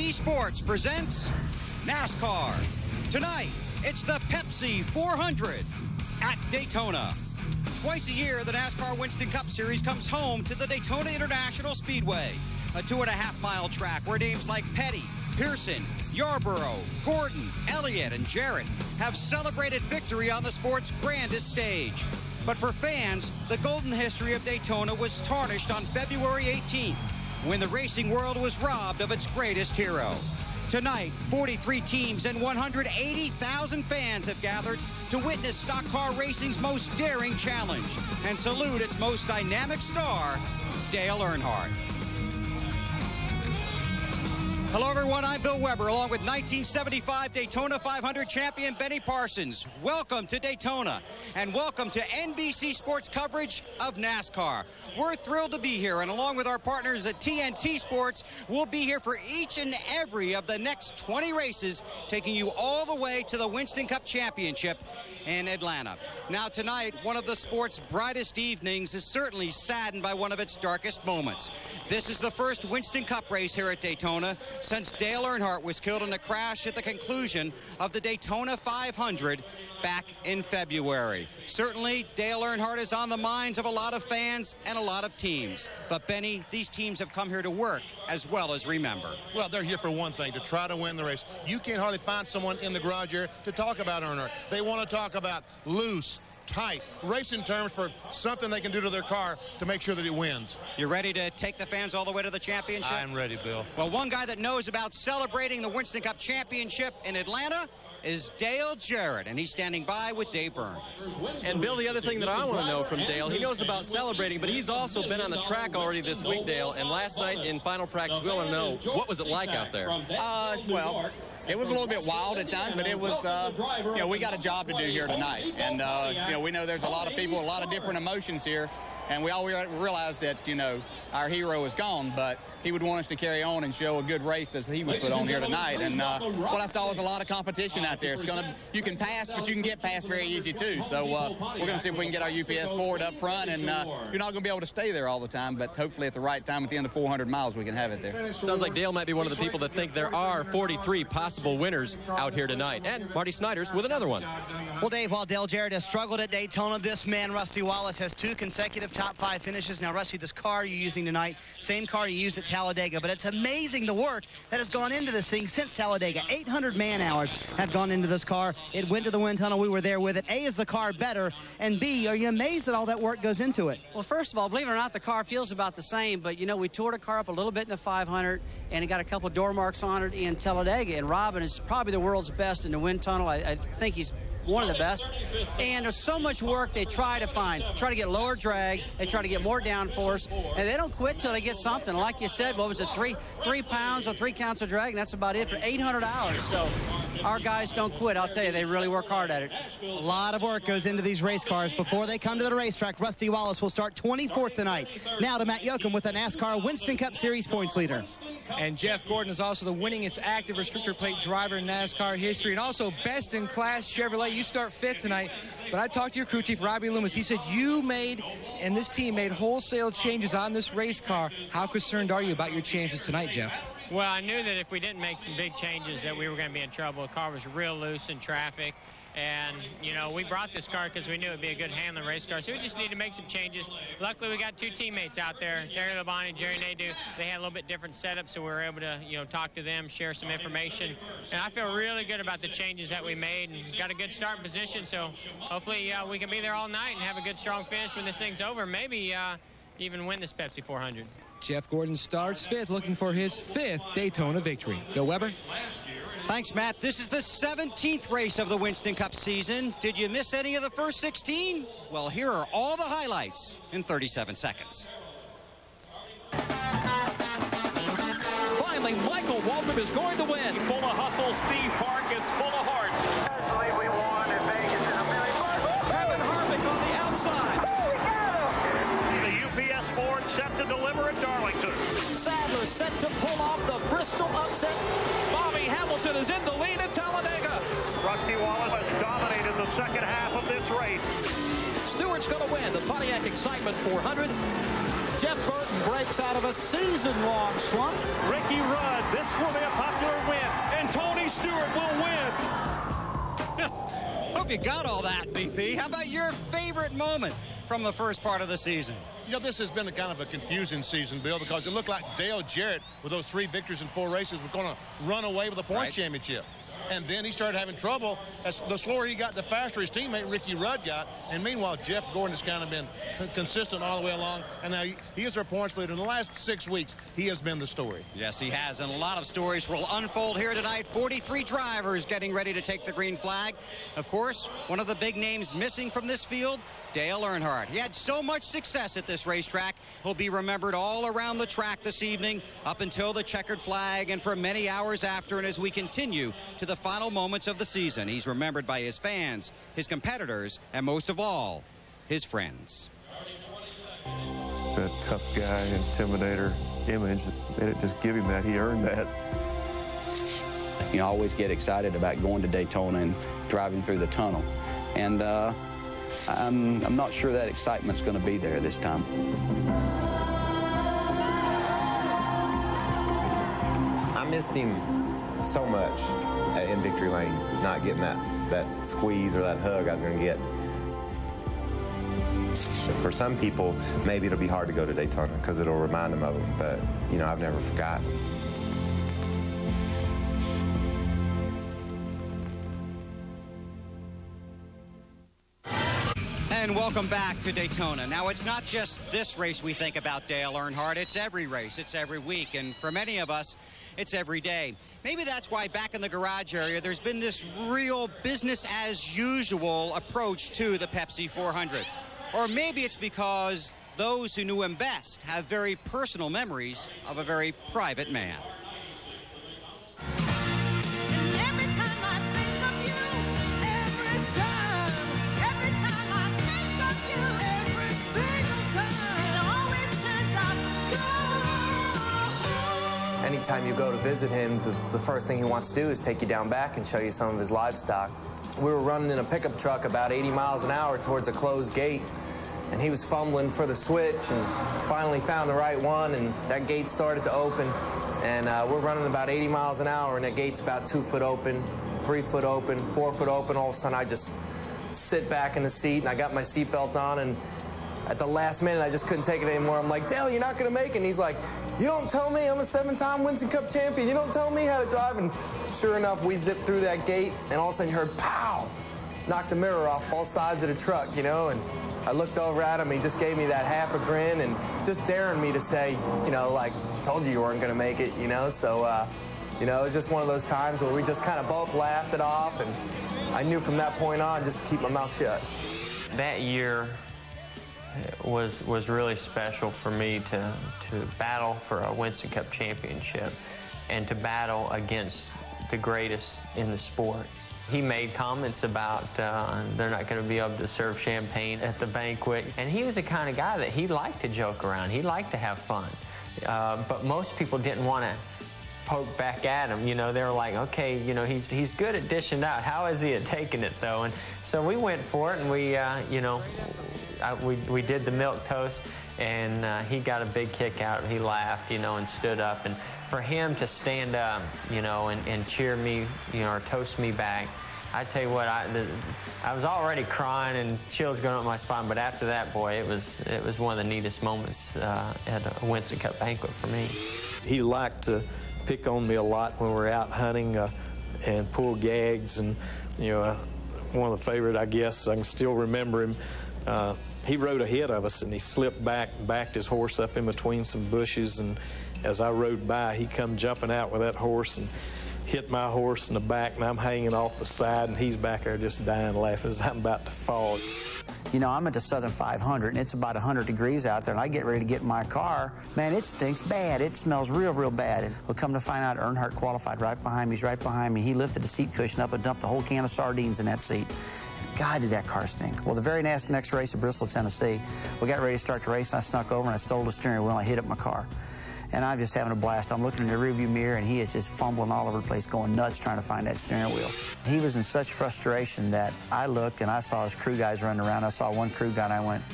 NBC Sports presents NASCAR. Tonight, it's the Pepsi 400 at Daytona. Twice a year, the NASCAR Winston Cup Series comes home to the Daytona International Speedway, a 2.5-mile track where names like Petty, Pearson, Yarborough, Gordon, Elliott, and Jarrett have celebrated victory on the sport's grandest stage. But for fans, the golden history of Daytona was tarnished on February 18th, when the racing world was robbed of its greatest hero. Tonight, 43 teams and 180,000 fans have gathered to witness stock car racing's most daring challenge and salute its most dynamic star, Dale Earnhardt. Hello, everyone. I'm Bill Weber, along with 1975 Daytona 500 champion Benny Parsons. Welcome to Daytona, and welcome to NBC Sports coverage of NASCAR. We're thrilled to be here, and along with our partners at TNT Sports, we'll be here for each and every of the next 20 races, taking you all the way to the Winston Cup Championship in Atlanta. Now, tonight, one of the sport's brightest evenings is certainly saddened by one of its darkest moments. This is the first Winston Cup race here at Daytona since Dale Earnhardt was killed in a crash at the conclusion of the Daytona 500 back in February. Certainly, Dale Earnhardt is on the minds of a lot of fans and a lot of teams. But, Benny, these teams have come here to work as well as remember. Well, they're here for one thing, to try to win the race. You can't hardly find someone in the garage here to talk about Earnhardt. They want to talk about loose, tight, racing terms for something they can do to their car to make sure that it wins. You ready to take the fans all the way to the championship? I'm ready, Bill. Well, one guy that knows about celebrating the Winston Cup Championship in Atlanta is Dale Jarrett, and he's standing by with Dave Burns. And, Bill, the other thing that I want to know from Dale, he knows about celebrating, but he's also been on the track already this week, Dale, and last night in final practice, we want to know, what was it like out there? Well, it was a little bit wild at times, but it was, you know, we got a job to do here tonight. And, you know, we know there's a lot of people, a lot of different emotions here. And we all realize that, you know, our hero is gone, but he would want us to carry on and show a good race as he would put on here tonight. And what I saw was a lot of competition out there. It's you can pass, but you can get past very easy, too. So we're going to see if we can get our UPS Ford up front. And you're not going to be able to stay there all the time, but hopefully at the right time at the end of 400 miles, we can have it there. Sounds like Dale might be one of the people that think there are 43 possible winners out here tonight. And Marty Snider's with another one. Well, Dave, while Dale Jarrett has struggled at Daytona, this man, Rusty Wallace, has 2 consecutive top 5 finishes. Now, Rusty, this car you're using tonight, same car you used at Talladega, but it's amazing the work that has gone into this thing since Talladega. 800 man-hours have gone into this car. It went to the wind tunnel. We were there with it. A, is the car better? And B, are you amazed that all that work goes into it? Well, first of all, believe it or not, the car feels about the same, but, you know, we tore the car up a little bit in the 500, and it got a couple of door marks on it in Talladega, and Robin is probably the world's best in the wind tunnel. I think he's one of the best. And there's so much work they try to get lower drag, they try to get more downforce, and they don't quit till they get something. Like you said, what was it, 3 pounds or 3 counts of drag, and that's about it for 800 hours. So our guys don't quit. I'll tell you, they really work hard at it. A lot of work goes into these race cars before they come to the racetrack. Rusty Wallace will start 24th tonight. Now to Matt Yoakum with the NASCAR Winston Cup Series points leader. And Jeff Gordon is also the winningest active restrictor plate driver in NASCAR history, and also best in class Chevrolet. You start 5th tonight, but I talked to your crew chief, Robbie Loomis. He said you made, and this team made, wholesale changes on this race car. How concerned are you about your chances tonight, Jeff? Well, I knew that if we didn't make some big changes that we were going to be in trouble. The car was real loose in traffic. And, you know, we brought this car because we knew it would be a good handling race car. So we just need to make some changes. Luckily, we got 2 teammates out there, Terry Labonte and Jerry Nadeau. They had a little bit different setup, so we were able to, you know, talk to them, share some information. And I feel really good about the changes that we made and got a good starting position. So hopefully we can be there all night and have a good, strong finish when this thing's over. Maybe even win this Pepsi 400. Jeff Gordon starts 5th, looking for his 5th Daytona victory. Bill Weber. Thanks, Matt. This is the 17th race of the Winston Cup season. Did you miss any of the first 16? Well, here are all the highlights in 37 seconds. Finally, Michael Waltrip is going to win. Full of hustle, Steve Park is full of heart. Actually, we won in Vegas in a million. Kevin Harvick on the outside. The UPS Ford set to deliver at Darlington. Sadler set to pull off the Bristol upset. Bobby Hamilton is in the lead at Talladega. Rusty Wallace has dominated the second half of this race. Stewart's going to win the Pontiac Excitement 400. Jeff Burton breaks out of a season-long slump. Ricky Rudd, this will be a popular win, and Tony Stewart will win. Hope you got all that, BP. How about your favorite moment from the first part of the season? You know, this has been a kind of a confusing season, Bill, because it looked like Dale Jarrett, with those 3 victories in 4 races, was going to run away with the point championship. And then he started having trouble. As the slower he got, the faster his teammate Ricky Rudd got. And meanwhile, Jeff Gordon has kind of been consistent all the way along. And now he is our points leader. In the last 6 weeks, he has been the story. Yes, he has. And a lot of stories will unfold here tonight. 43 drivers getting ready to take the green flag. Of course, one of the big names missing from this field, Dale Earnhardt. He had so much success at this racetrack. He'll be remembered all around the track this evening, up until the checkered flag and for many hours after, and as we continue to the final moments of the season. He's remembered by his fans, his competitors, and most of all, his friends. That tough guy, intimidator image, they didn't just give him that, he earned that. You always get excited about going to Daytona and driving through the tunnel. And I'm not sure that excitement's going to be there this time. I missed him so much in Victory Lane, not getting that squeeze or that hug I was going to get. For some people, maybe it'll be hard to go to Daytona because it'll remind them of him, but, you know, I've never forgotten. And welcome back to Daytona. Now, it's not just this race we think about Dale Earnhardt. It's every race. It's every week. And for many of us, it's every day. Maybe that's why back in the garage area, there's been this real business-as-usual approach to the Pepsi 400. Or maybe it's because those who knew him best have very personal memories of a very private man. Anytime you go to visit him, the first thing he wants to do is take you down back and show you some of his livestock. We were running in a pickup truck about 80 miles an hour towards a closed gate, and he was fumbling for the switch and finally found the right one, and that gate started to open. And we're running about 80 miles an hour, and that gate's about 2 foot open, 3 foot open, 4 foot open. All of a sudden, I just sit back in the seat, and I got my seatbelt on, and at the last minute, I just couldn't take it anymore. I'm like, Dale, you're not going to make it. And he's like, you don't tell me. I'm a 7-time Winston Cup champion. You don't tell me how to drive. And sure enough, we zipped through that gate, and all of a sudden you heard, pow, knocked the mirror off both sides of the truck, you know. And I looked over at him. He just gave me that half a grin and just daring me to say, you know, like, told you weren't going to make it, you know. So, you know, it was just one of those times where we just kind of both laughed it off. And I knew from that point on just to keep my mouth shut. That year was really special for me to battle for a Winston Cup championship and to battle against the greatest in the sport. He made comments about they're not going to be able to serve champagne at the banquet. And he was the kind of guy that he liked to joke around. He liked to have fun. But most people didn't want to poke back at him. You know, they were like, okay, you know, he's good at dishing out. How is he at taking it, though? And so we went for it, and we, you know, we did the milk toast, and he got a big kick out. He laughed, you know, and stood up. And for him to stand up, you know, and cheer me, you know, or toast me back, I tell you what, I was already crying and chills going up my spine, but after that, boy, it was one of the neatest moments at a Winston Cup banquet for me. He liked to pick on me a lot when we were out hunting and pull gags, and you know, one of the favorite, I guess, I can still remember him. He rode ahead of us, and he slipped back and backed his horse up in between some bushes, and as I rode by, he come jumping out with that horse and hit my horse in the back, and I'm hanging off the side, and he's back there just dying laughing as I'm about to fall. You know, I'm at the Southern 500, and it's about 100 degrees out there, and I get ready to get in my car. Man, it stinks bad. It smells real, real bad. And we'll come to find out Earnhardt qualified right behind me. He's right behind me. He lifted the seat cushion up and dumped a whole can of sardines in that seat. And God, did that car stink. Well, the very next race at Bristol, Tennessee, we got ready to start the race, and I snuck over, and I stole the steering wheel, and I hit up my car. And I'm just having a blast. I'm looking in the rearview mirror, and he is just fumbling all over the place, going nuts trying to find that steering wheel. He was in such frustration that I looked, and I saw his crew guys running around. I saw one crew guy, and I went,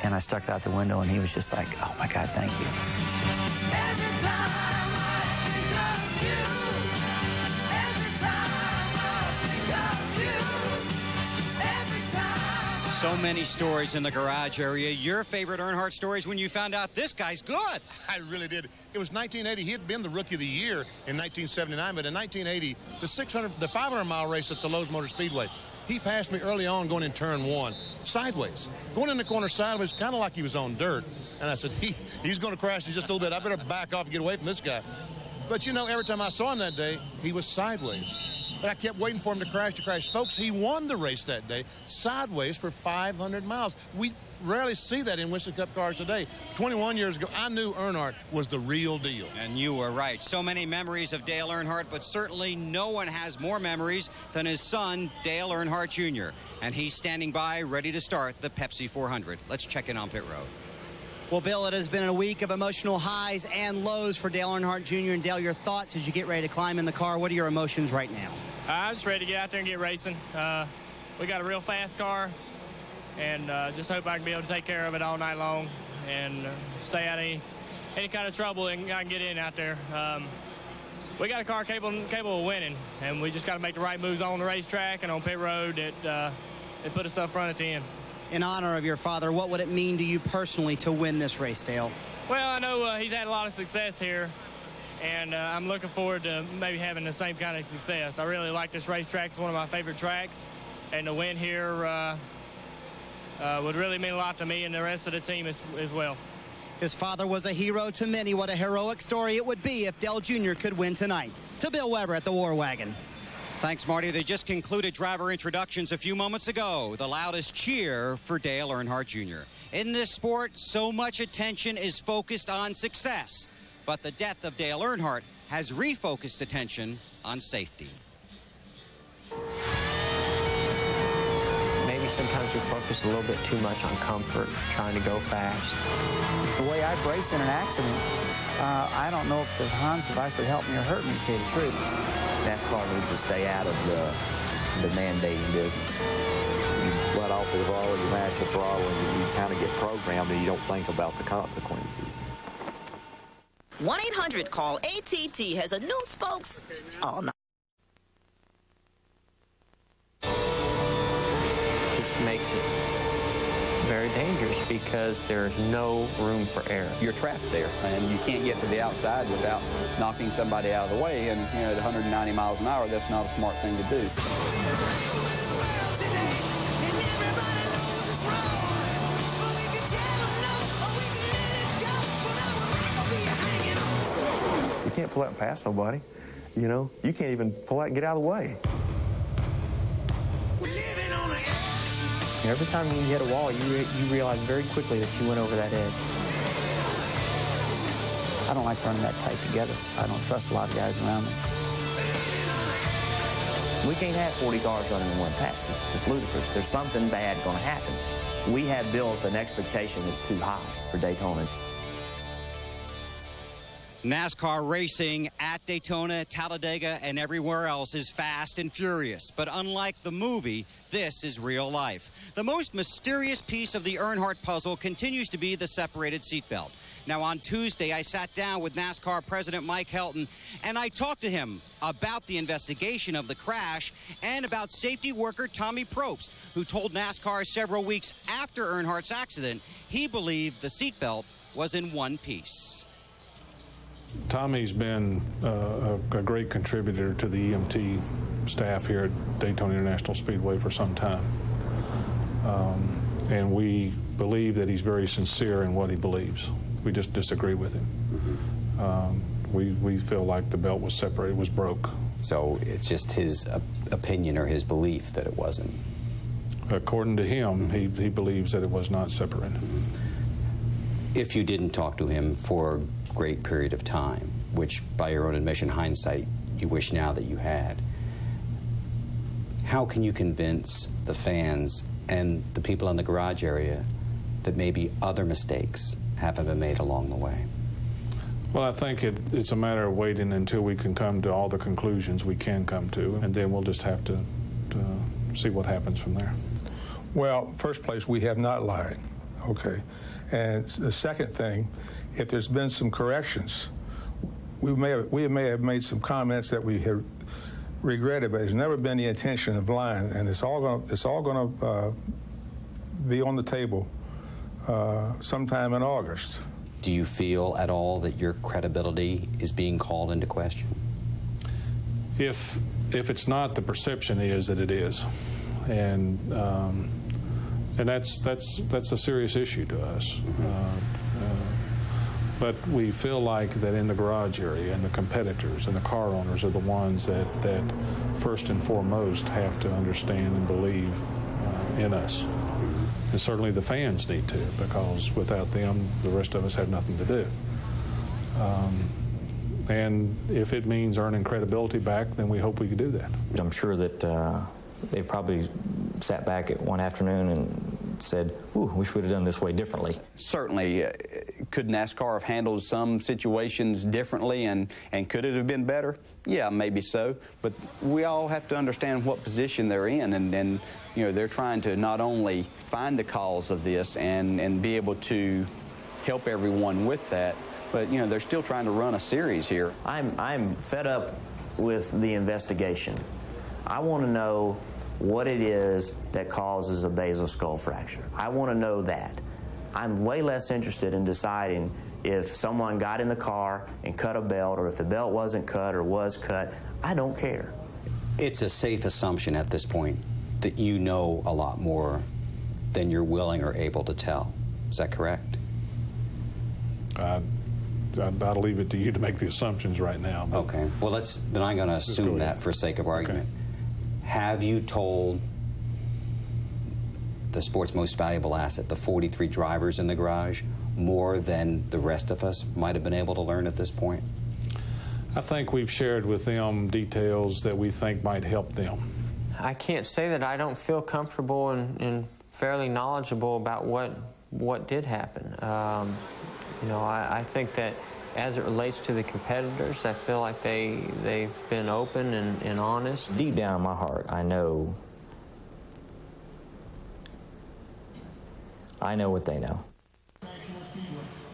And I stuck it out the window, and he was just like, oh, my God, thank you. Every time I think of you, every time I think of you, every time. So many stories in the garage area. Your favorite Earnhardt story is when you found out this guy's good. I really did. It was 1980. He had been the Rookie of the Year in 1979, but in 1980, the 500-mile race at the Lowe's Motor Speedway, he passed me early on going in turn 1, sideways. Going in the corner sideways, kind of like he was on dirt. And I said, he's going to crash just a little bit. I better back off and get away from this guy. But, you know, every time I saw him that day, he was sideways. But I kept waiting for him to crash. Folks, he won the race that day, sideways for 500 miles. We rarely see that in Winston Cup cars today. 21 years ago, I knew Earnhardt was the real deal. And you were right. So many memories of Dale Earnhardt, but certainly no one has more memories than his son, Dale Earnhardt Jr. And he's standing by, ready to start the Pepsi 400. Let's check in on pit road. Well, Bill, it has been a week of emotional highs and lows for Dale Earnhardt Jr. And Dale, your thoughts as you get ready to climb in the car. What are your emotions right now? I'm just ready to get out there and get racing. We got a real fast car, and just hope I can be able to take care of it all night long and stay out of any kind of trouble and I can get in out there. We got a car capable of winning, and we just got to make the right moves on the racetrack and on pit road that put us up front at the end. In honor of your father, what would it mean to you personally to win this race, Dale? Well, I know he's had a lot of success here, and I'm looking forward to maybe having the same kind of success. I really like this racetrack. It's one of my favorite tracks, and to win here would really mean a lot to me and the rest of the team as well. His father was a hero to many. What a heroic story it would be if Dale Jr. could win tonight. To Bill Weber at the War Wagon. Thanks, Marty. They just concluded driver introductions a few moments ago. The loudest cheer for Dale Earnhardt Jr. In this sport, so much attention is focused on success. But the death of Dale Earnhardt has refocused attention on safety. Maybe sometimes we focus a little bit too much on comfort, trying to go fast. The way I brace in an accident, I don't know if the Hans device would help me or hurt me, to tell you the truth. NASCAR needs to stay out of the mandating business. You let off the throttle, you mash the throttle, and you kind of get programmed and you don't think about the consequences. 1-800-CALL-ATT has a new spokes. Oh, no. Just makes it very dangerous because there's no room for error. You're trapped there, and you can't get to the outside without knocking somebody out of the way. And, you know, at 190 miles an hour, that's not a smart thing to do. You can't pull out and pass nobody. You know, you can't even pull out and get out of the way. Every time you hit a wall, you realize very quickly that you went over that edge. I don't like running that tight together. I don't trust a lot of guys around me. We can't have 40 cars running in one pack. It's ludicrous. There's something bad going to happen. We have built an expectation that's too high for Daytona. NASCAR racing at Daytona, Talladega, and everywhere else is fast and furious. But unlike the movie, this is real life. The most mysterious piece of the Earnhardt puzzle continues to be the separated seatbelt. Now, on Tuesday, I sat down with NASCAR President Mike Helton, and I talked to him about the investigation of the crash and about safety worker Tommy Probst, who told NASCAR several weeks after Earnhardt's accident he believed the seatbelt was in one piece. Tommy's been a great contributor to the EMT staff here at Daytona International Speedway for some time. And we believe that he's very sincere in what he believes. We just disagree with him. We feel like the belt was separated, was broke. So it's just his opinion or his belief that it wasn't? According to him, he believes that it was not separated. If you didn't talk to him for a great period of time, which by your own admission, hindsight, you wish now that you had, how can you convince the fans and the people in the garage area that maybe other mistakes haven't been made along the way? Well, I think it's a matter of waiting until we can come to all the conclusions we can come to, and then we'll just have to see what happens from there. Well, first place, we have not lied. Okay. And the second thing, if there's been some corrections, we may have made some comments that we have regretted, but it's never been the intention of lying, and it's all going to be on the table sometime in August. Do you feel at all that your credibility is being called into question? If it's not, the perception is that it is, and that's a serious issue to us. But we feel like that in the garage area, and the competitors and the car owners are the ones that first and foremost have to understand and believe in us. And certainly the fans need to, because without them, the rest of us have nothing to do. And if it means earning credibility back, then we hope we can do that. I'm sure that they probably sat back at one afternoon and said, ooh, wish we'd have done this way differently. Certainly, could NASCAR have handled some situations differently, and could it have been better? Yeah, maybe so. But we all have to understand what position they're in, and you know, they're trying to not only find the cause of this and be able to help everyone with that, but you know, they're still trying to run a series here. I'm fed up with the investigation. I want to know what it is that causes a basal skull fracture. I want to know that. I'm way less interested in deciding if someone got in the car and cut a belt, or if the belt wasn't cut or was cut. I don't care. It's a safe assumption at this point that you know a lot more than you're willing or able to tell. Is that correct? I'll leave it to you to make the assumptions right now. Okay. Well, then I'm going to assume that for sake of argument. Okay. Have you told the sport's most valuable asset, the 43 drivers in the garage, more than the rest of us might have been able to learn at this point? I think we've shared with them details that we think might help them. I can't say that I don't feel comfortable and fairly knowledgeable about what did happen. You know, I think that as it relates to the competitors, I feel like they've been open and honest. Deep down in my heart, I know what they know.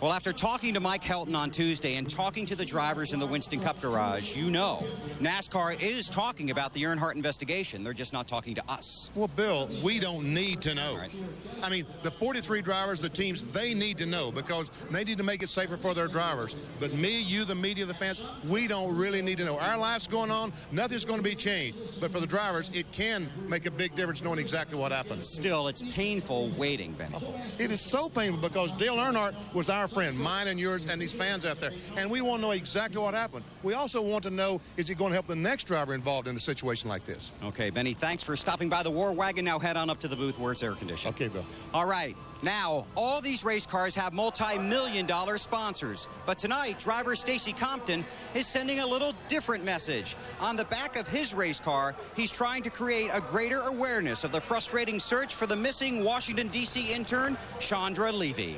Well, after talking to Mike Helton on Tuesday and talking to the drivers in the Winston Cup garage, you know NASCAR is talking about the Earnhardt investigation. They're just not talking to us. Well, Bill, we don't need to know. Right. I mean, the 43 drivers, the teams, they need to know, because they need to make it safer for their drivers. But me, you, the media, the fans, we don't really need to know. Our life's going on. Nothing's going to be changed. But for the drivers, it can make a big difference knowing exactly what happened. Still, it's painful waiting, Benny. Oh, it is so painful, because Dale Earnhardt was our friend, mine and yours and these fans out there, and we want to know exactly what happened. We also want to know, is he going to help the next driver involved in a situation like this? Okay, Benny, thanks for stopping by the War Wagon. Now head on up to the booth where it's air conditioned. Okay, Bill. All right. Now, all these race cars have multi-million-dollar sponsors. But tonight, driver Stacy Compton is sending a little different message. On the back of his race car, he's trying to create a greater awareness of the frustrating search for the missing Washington, D.C. intern, Chandra Levy.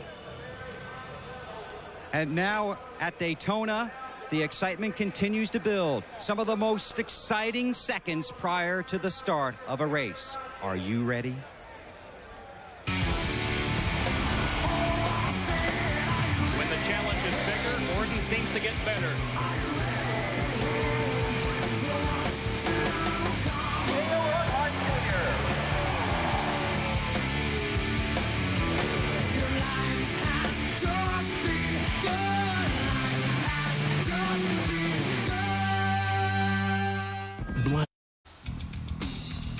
And now at Daytona, the excitement continues to build. Some of the most exciting seconds prior to the start of a race. Are you ready? When the challenge is bigger, Gordon seems to get better.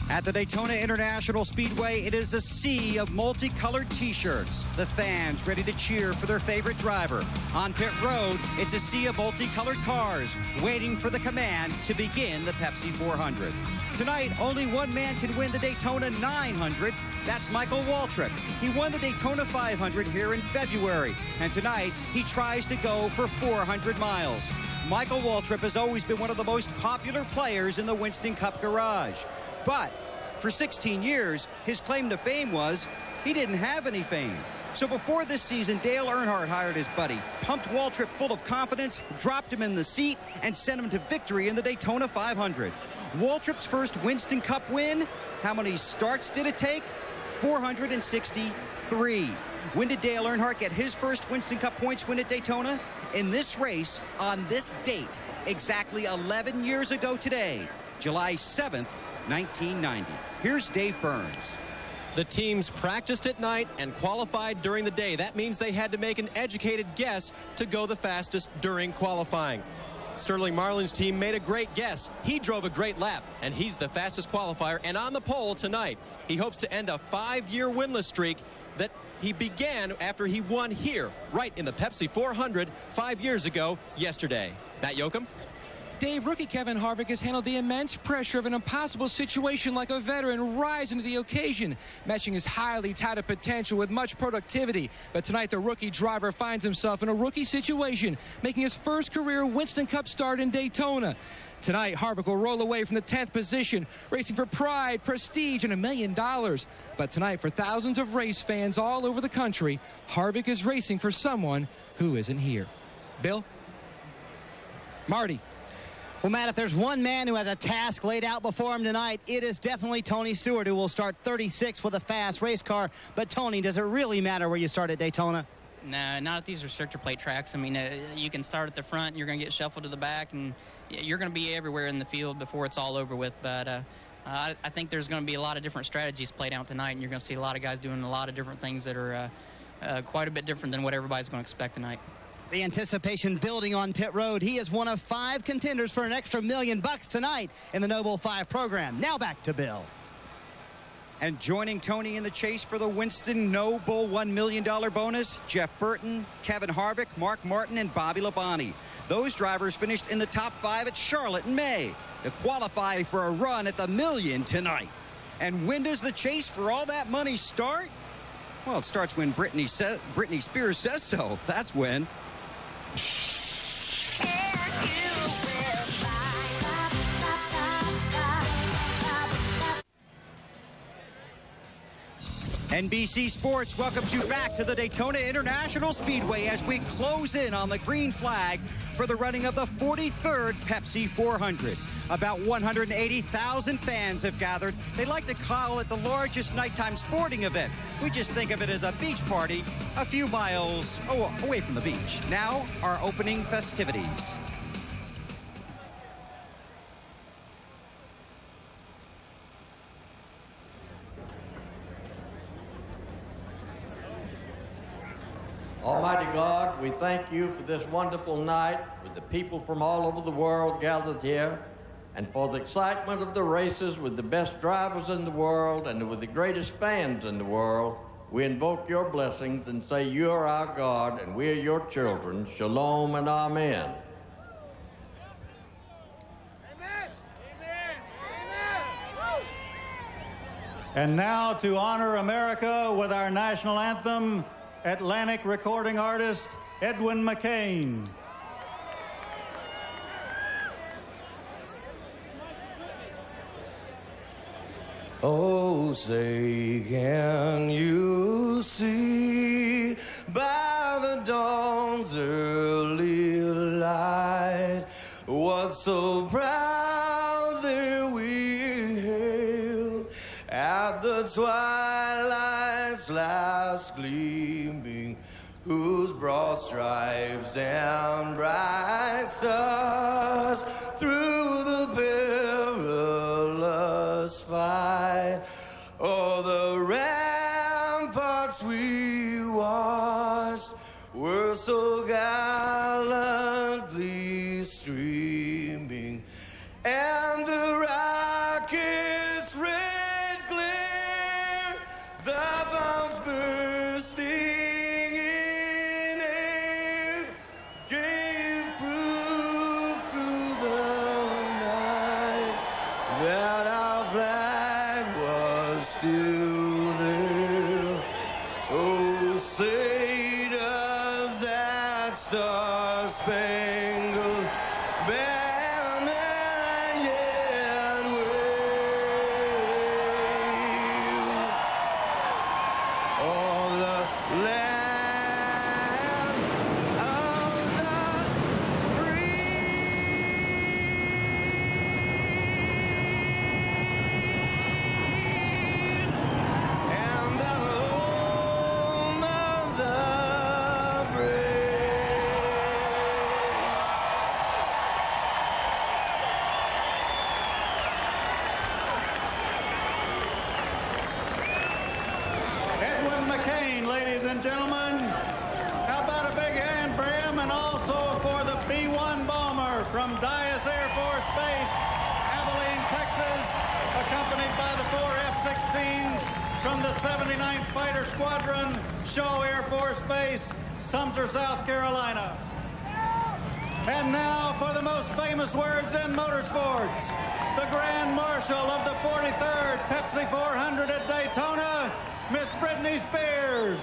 At the Daytona International Speedway, it is a sea of multicolored T-shirts. The fans ready to cheer for their favorite driver. On pit road, it's a sea of multicolored cars waiting for the command to begin the Pepsi 400. Tonight, only one man can win the Daytona 900. That's Michael Waltrip. He won the Daytona 500 here in February, and tonight he tries to go for 400 miles. Michael Waltrip has always been one of the most popular players in the Winston Cup garage. But for 16 years, his claim to fame was he didn't have any fame. So before this season, Dale Earnhardt hired his buddy, pumped Waltrip full of confidence, dropped him in the seat, and sent him to victory in the Daytona 500. Waltrip's first Winston Cup win, how many starts did it take? 463. When did Dale Earnhardt get his first Winston Cup points win at Daytona? In this race, on this date, exactly 11 years ago today, July 7th, 1990. Here's Dave Burns. The teams practiced at night and qualified during the day. That means they had to make an educated guess to go the fastest during qualifying. Sterling Marlin's team made a great guess. He drove a great lap, and he's the fastest qualifier and on the pole tonight. He hopes to end a 5-year winless streak that he began after he won here, right in the Pepsi 400 5 years ago yesterday. Matt Yoakum. Dave, rookie Kevin Harvick has handled the immense pressure of an impossible situation like a veteran, rising to the occasion, matching his highly touted potential with much productivity. But tonight, the rookie driver finds himself in a rookie situation, making his first career Winston Cup start in Daytona. Tonight, Harvick will roll away from the 10th position, racing for pride, prestige, and $1 million. But tonight, for thousands of race fans all over the country, Harvick is racing for someone who isn't here. Bill? Marty? Well, Matt, if there's one man who has a task laid out before him tonight, it is definitely Tony Stewart, who will start 36 with a fast race car. But, Tony, does it really matter where you start at Daytona? No, not at these restrictor plate tracks. I mean, you can start at the front, and you're going to get shuffled to the back, and you're going to be everywhere in the field before it's all over with. But I think there's going to be a lot of different strategies played out tonight, and you're going to see a lot of guys doing a lot of different things that are quite a bit different than what everybody's going to expect tonight. The anticipation building on pit road. He is one of 5 contenders for an extra $1 million tonight in the Noble 5 program. Now back to Bill. And joining Tony in the chase for the Winston Noble $1 million bonus, Jeff Burton, Kevin Harvick, Mark Martin, and Bobby Labonte. Those drivers finished in the top 5 at Charlotte in May to qualify for a run at the $1 million tonight. And when does the chase for all that money start? Well, it starts when Britney Spears says so. That's when. NBC Sports welcomes you back to the Daytona International Speedway as we close in on the green flag for the running of the 43rd Pepsi 400. About 180,000 fans have gathered. They like to call it the largest nighttime sporting event. We just think of it as a beach party a few miles away from the beach. Now, our opening festivities. Almighty God, we thank you for this wonderful night with the people from all over the world gathered here, and for the excitement of the races with the best drivers in the world and with the greatest fans in the world. We invoke your blessings and say you are our God and we are your children. Shalom and amen. And now to honor America with our national anthem, Atlantic recording artist Edwin McCain. Oh, say, can you see by the dawn's early light what so proudly we hailed at the twilight's last gleaming, whose broad stripes and bright stars through the perilous fight, oh, the ramparts we watched were so gallantly streaming, and the rockets' red glare, the bombs bursting in air, gave proof through the night that our flag was still there. Oh, say does that star-spangled banner yet wave? Oh, the land of the free and the home of evening, ladies and gentlemen. How about a big hand for him, and also for the B-1 bomber from Dyess Air Force Base, Abilene, Texas, accompanied by the 4 F-16s from the 79th Fighter Squadron, Shaw Air Force Base, Sumter, South Carolina. And now for the most famous words in motorsports, the Grand Marshal of the 43rd Pepsi 400 at Daytona, Miss Britney Spears.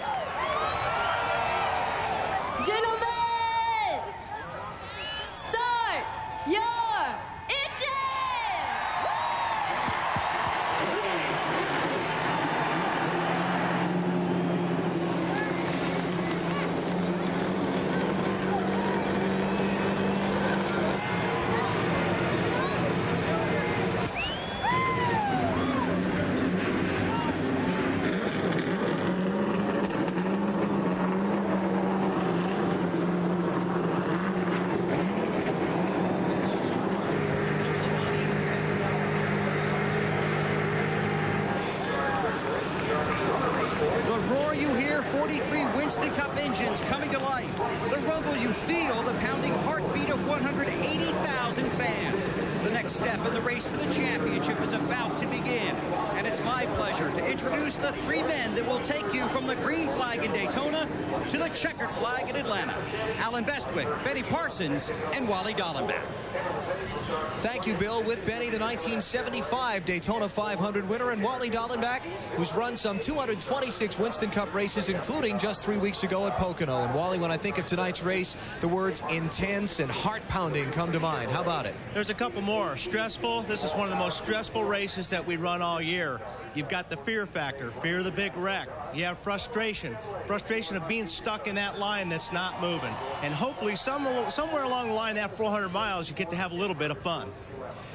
Gentlemen, start your engines! The roar you hear, 43 Winston Cup engines coming to life. The rumble you feel, the pounding heartbeat of 180,000 fans. The next step in the race to the championship is about to begin. And it's my pleasure to introduce the 3 men that will take you from the green flag in Daytona to the checkered flag in Atlanta. Alan Bestwick, Benny Parsons, and Wally Dallenbach. Thank you, Bill. With Benny, the 1975 Daytona 500 winner, and Wally Dallenbach, who's run some 226 Winston Cup races, including just 3 weeks ago at Pocono. And Wally, when I think of tonight's race, the words intense and heart-pounding come to mind. How about it? There's a couple more. Stressful. This is one of the most stressful races that we run all year. You've got the fear factor, fear of the big wreck. You have frustration of being stuck in that line that's not moving. And hopefully somewhere along the line, that 400 miles, you get to have a little bit of fun.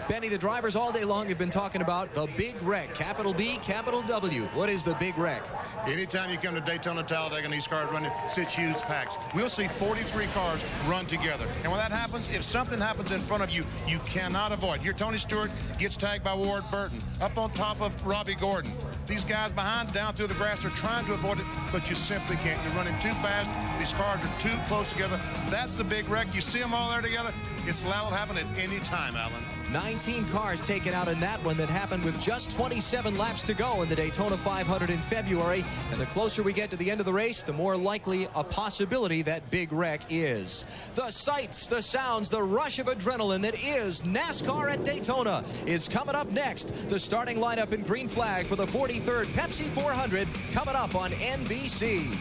Benny, the drivers all day long have been talking about the big wreck, capital B, capital W. What is the big wreck? Anytime you come to Daytona, Talladega, and these cars run in such huge packs, we'll see 43 cars run together. And when that happens, if something happens in front of you, you cannot avoid. Here, Tony Stewart gets tagged by Ward Burton, up on top of Robbie Gordon. These guys behind, down through the grass, are trying to avoid it, but you simply can't. You're running too fast. These cars are too close together. That's the big wreck. You see them all there together. It's liable to happen at any time, Alan. 19 cars taken out in that one that happened with just 27 laps to go in the Daytona 500 in February. And the closer we get to the end of the race, the more likely a possibility that big wreck is. The sights, the sounds, the rush of adrenaline that is NASCAR at Daytona is coming up next. The starting lineup in green flag for the 43rd Pepsi 400 coming up on NBC.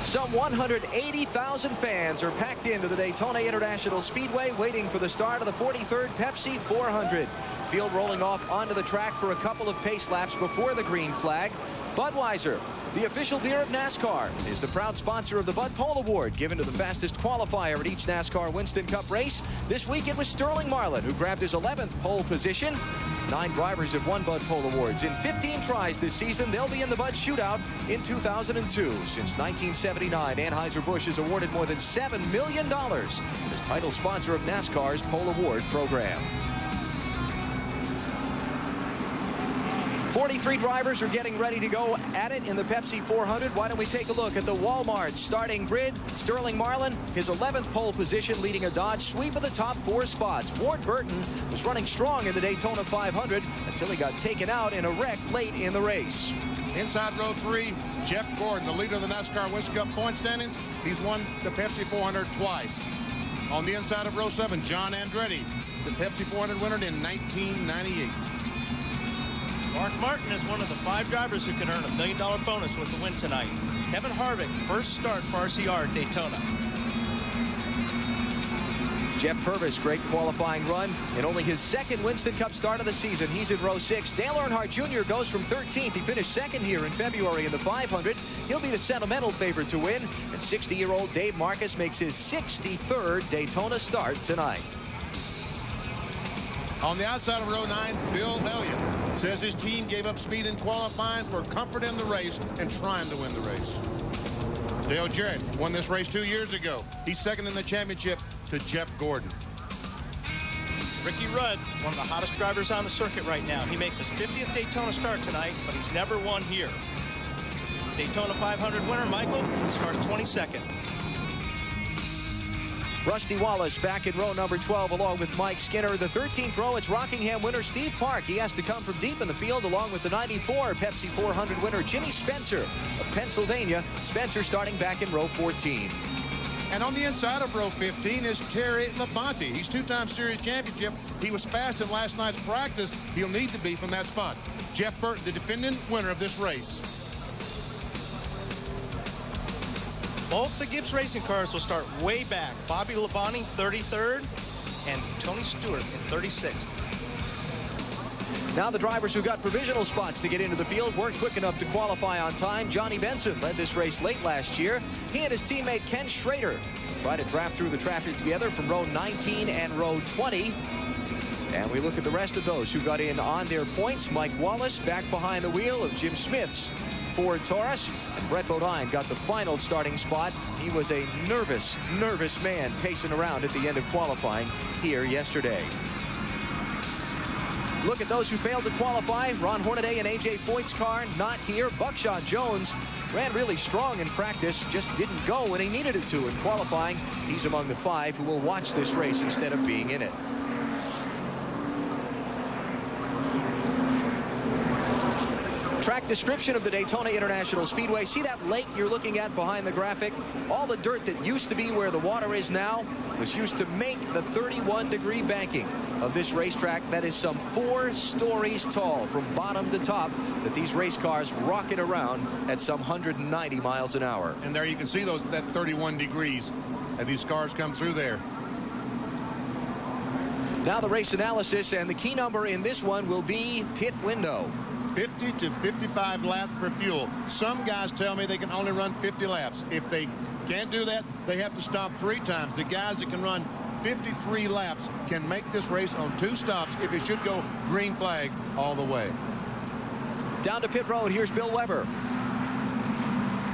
Some 180,000 fans are packed into the Daytona International Speedway waiting for the start of the 43rd Pepsi 400. Field rolling off onto the track for a couple of pace laps before the green flag. Budweiser, the official beer of NASCAR, is the proud sponsor of the Bud Pole Award given to the fastest qualifier at each NASCAR Winston Cup race. This week it was Sterling Marlin who grabbed his 11th pole position. 9 drivers have won Bud Pole Awards. In 15 tries this season, they'll be in the Bud Shootout in 2002. Since 1979, Anheuser-Busch has awarded more than $7 million as title sponsor of NASCAR's Pole Award program. 43 drivers are getting ready to go at it in the Pepsi 400. Why don't we take a look at the Walmart starting grid? Sterling Marlin, his 11th pole position, leading a Dodge sweep of the top 4 spots. Ward Burton was running strong in the Daytona 500 until he got taken out in a wreck late in the race. Inside row 3, Jeff Gordon, the leader of the NASCAR Winston Cup point standings. He's won the Pepsi 400 twice. On the inside of row 7, John Andretti, the Pepsi 400 winner in 1998. Mark Martin is one of the 5 drivers who can earn $1 million bonus with the win tonight. Kevin Harvick, first start for RCR at Daytona. Jeff Purvis, great qualifying run, and only his 2nd Winston Cup start of the season. He's in row 6. Dale Earnhardt Jr. goes from 13th. He finished 2nd here in February in the 500. He'll be the sentimental favorite to win. And 60-year-old Dave Marcus makes his 63rd Daytona start tonight. On the outside of row 9, Bill Elliott says his team gave up speed in qualifying for comfort in the race and trying to win the race. Dale Jarrett won this race 2 years ago. He's 2nd in the championship to Jeff Gordon. Ricky Rudd, one of the hottest drivers on the circuit right now. He makes his 50th Daytona start tonight, but he's never won here. Daytona 500 winner, Michael, starts 22nd. Rusty Wallace back in row number 12 along with Mike Skinner. The 13th row, it's Rockingham winner Steve Park. He has to come from deep in the field along with the 94 Pepsi 400 winner Jimmy Spencer of Pennsylvania. Spencer starting back in row 14. And on the inside of row 15 is Terry Labonte. He's two-time series championship. He was fast in last night's practice. He'll need to be from that spot. Jeff Burton, the defending winner of this race. Both the Gibbs racing cars will start way back. Bobby Labonte, 33rd, and Tony Stewart in 36th. Now the drivers who got provisional spots to get into the field weren't quick enough to qualify on time. Johnny Benson led this race late last year. He and his teammate Ken Schrader tried to draft through the traffic together from row 19 and row 20. And we look at the rest of those who got in on their points. Mike Wallace back behind the wheel of Jim Smith's Ford Taurus. And Brett Bodine got the final starting spot. He was a nervous man pacing around at the end of qualifying here yesterday. Look at those who failed to qualify. Ron Hornaday and A.J. Foyt's car not here. Buckshot Jones ran really strong in practice, just didn't go when he needed it to in qualifying. He's among the 5 who will watch this race instead of being in it. Track description of the Daytona International Speedway. See that lake you're looking at behind the graphic? All the dirt that used to be where the water is now was used to make the 31-degree banking of this racetrack that is some 4 stories tall from bottom to top, that these race cars rocket around at some 190 miles an hour. And there you can see that 31 degrees as these cars come through there. Now the race analysis, and the key number in this one will be pit window. 50 to 55 laps for fuel. Some guys tell me they can only run 50 laps. If they can't do that, they have to stop 3 times. The guys that can run 53 laps can make this race on 2 stops if it should go green flag all the way. Down to pit road, here's Bill Weber.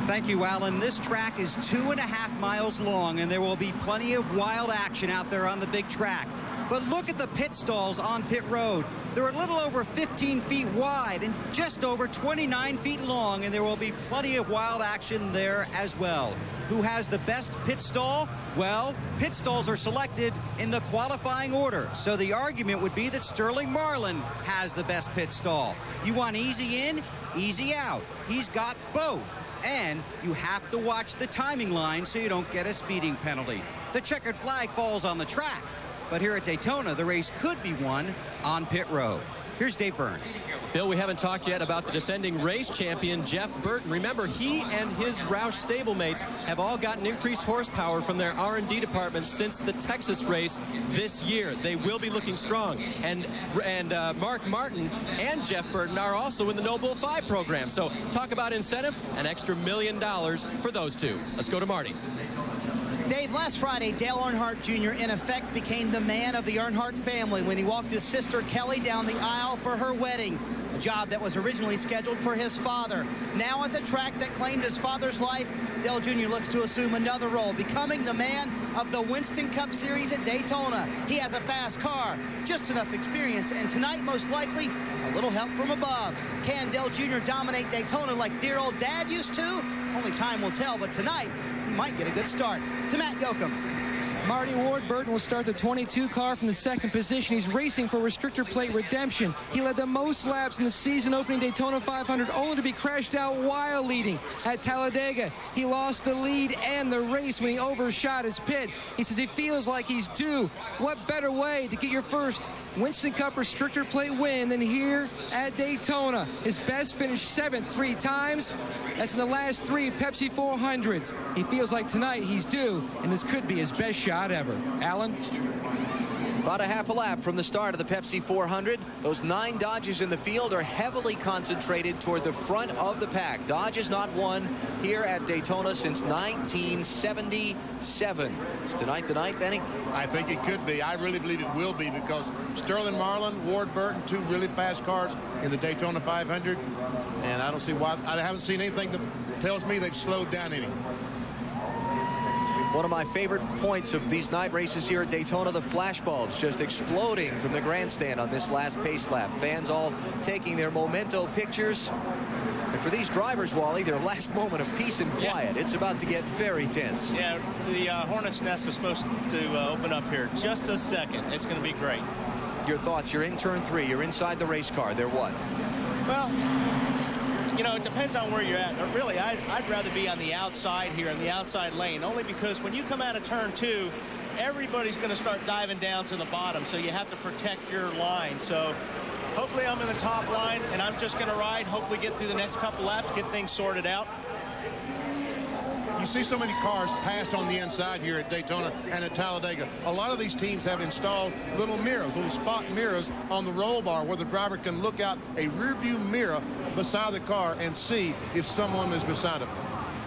Thank you, Alan. This track is 2.5 miles long, and there will be plenty of wild action out there on the big track. But look at the pit stalls on pit road. They're a little over 15 feet wide and just over 29 feet long, and there will be plenty of wild action there as well. Who has the best pit stall? Well, pit stalls are selected in the qualifying order, so the argument would be that Sterling Marlin has the best pit stall. You want easy in, easy out. He's got both. And you have to watch the timing line so you don't get a speeding penalty. The checkered flag falls on the track. But here at Daytona, the race could be won on pit road. Here's Dave Burns. Phil, we haven't talked yet about the defending race champion, Jeff Burton. Remember, he and his Roush stablemates have all gotten increased horsepower from their R&D department since the Texas race this year. They will be looking strong. And Mark Martin and Jeff Burton are also in the No Bull 5 program. So talk about incentive, an extra $1 million for those two. Let's go to Marty. Dave, last Friday, Dale Earnhardt Jr. in effect became the man of the Earnhardt family when he walked his sister Kelly down the aisle for her wedding, a job that was originally scheduled for his father. Now at the track that claimed his father's life, Dale Jr. looks to assume another role, becoming the man of the Winston Cup Series at Daytona. He has a fast car, just enough experience, and tonight, most likely, a little help from above. Can Dale Jr. dominate Daytona like dear old Dad used to? Only time will tell, but tonight, he might get a good start. To Matt Yoakum. Marty Ward-Burton will start the 22 car from the 2nd position. He's racing for restrictor plate redemption. He led the most laps in the season-opening Daytona 500, only to be crashed out while leading at Talladega. He lost the lead and the race when he overshot his pit. He says he feels like he's due. What better way to get your first Winston Cup restrictor plate win than here at Daytona? His best finished 7th 3 times. That's in the last 3 Pepsi 400s. He feels like tonight he's due, and this could be his best shot ever. Alan? About a half a lap from the start of the Pepsi 400. Those 9 Dodges in the field are heavily concentrated toward the front of the pack. Dodge has not won here at Daytona since 1977. Is tonight the night, Benny? I think it could be. I really believe it will be, because Sterling Marlin, Ward Burton, 2 really fast cars in the Daytona 500. And I don't see why. I haven't seen anything that tells me they've slowed down any. One of my favorite points of these night races here at Daytona, the flashbulbs just exploding from the grandstand on this last pace lap. Fans all taking their memento pictures. And for these drivers, Wally, their last moment of peace and quiet. It's about to get very tense. Yeah, the Hornet's Nest is supposed to open up here. Just a second. It's going to be great. Your thoughts? You're in turn 3. You're inside the race car. They're what? Well, you know, it depends on where you're at. But really, I'd rather be on the outside here, in the outside lane, only because when you come out of turn 2, everybody's going to start diving down to the bottom, so you have to protect your line. So hopefully I'm in the top line, and I'm just going to ride, hopefully get through the next couple laps, get things sorted out. You see so many cars passed on the inside here at Daytona and at Talladega. A lot of these teams have installed little mirrors, little spot mirrors on the roll bar where the driver can look out a rear view mirror beside the car and see if someone is beside him.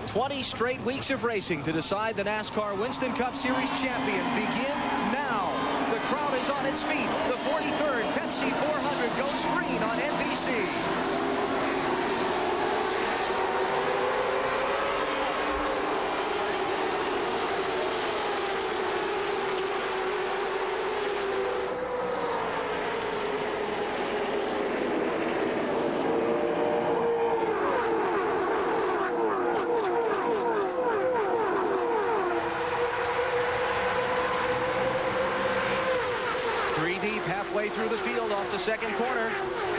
20 straight weeks of racing to decide the NASCAR Winston Cup Series champion begin now. The crowd is on its feet. The 43rd Pepsi 400 goes green on NBC. Halfway through the field off the second corner.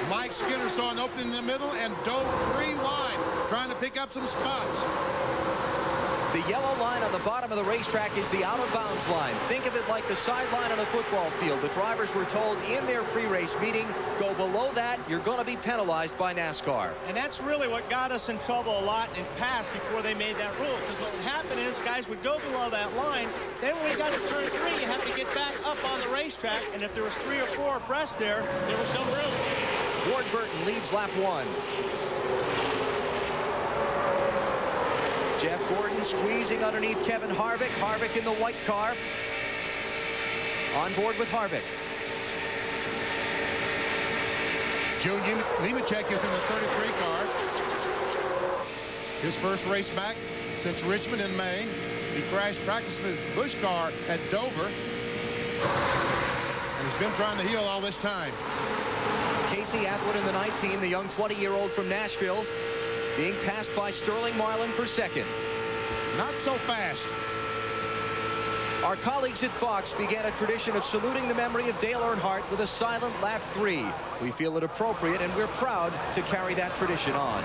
Mike Skinner saw an opening in the middle and dove 3 wide, trying to pick up some spots. The yellow line on the bottom of the racetrack is the out-of-bounds line. Think of it like the sideline on a football field. The drivers were told in their pre-race meeting, go below that, you're going to be penalized by NASCAR. And that's really what got us in trouble a lot in past before they made that rule. Because what would happen is guys would go below that line. Then when we got to turn 3, you have to get back up on the racetrack. And if there was 3 or 4 abreast there was no room. Ward Burton leads lap 1. Jeff Gordon squeezing underneath Kevin Harvick. Harvick in the white car. On board with Harvick. Joe Nemechek is in the 33 car. His first race back since Richmond in May. He crashed practicing his Busch car at Dover. And has been trying to heal all this time. Casey Atwood in the 19, the young 20-year-old from Nashville, being passed by Sterling Marlin for second. Not so fast. Our colleagues at Fox began a tradition of saluting the memory of Dale Earnhardt with a silent lap 3. We feel it appropriate, and we're proud to carry that tradition on.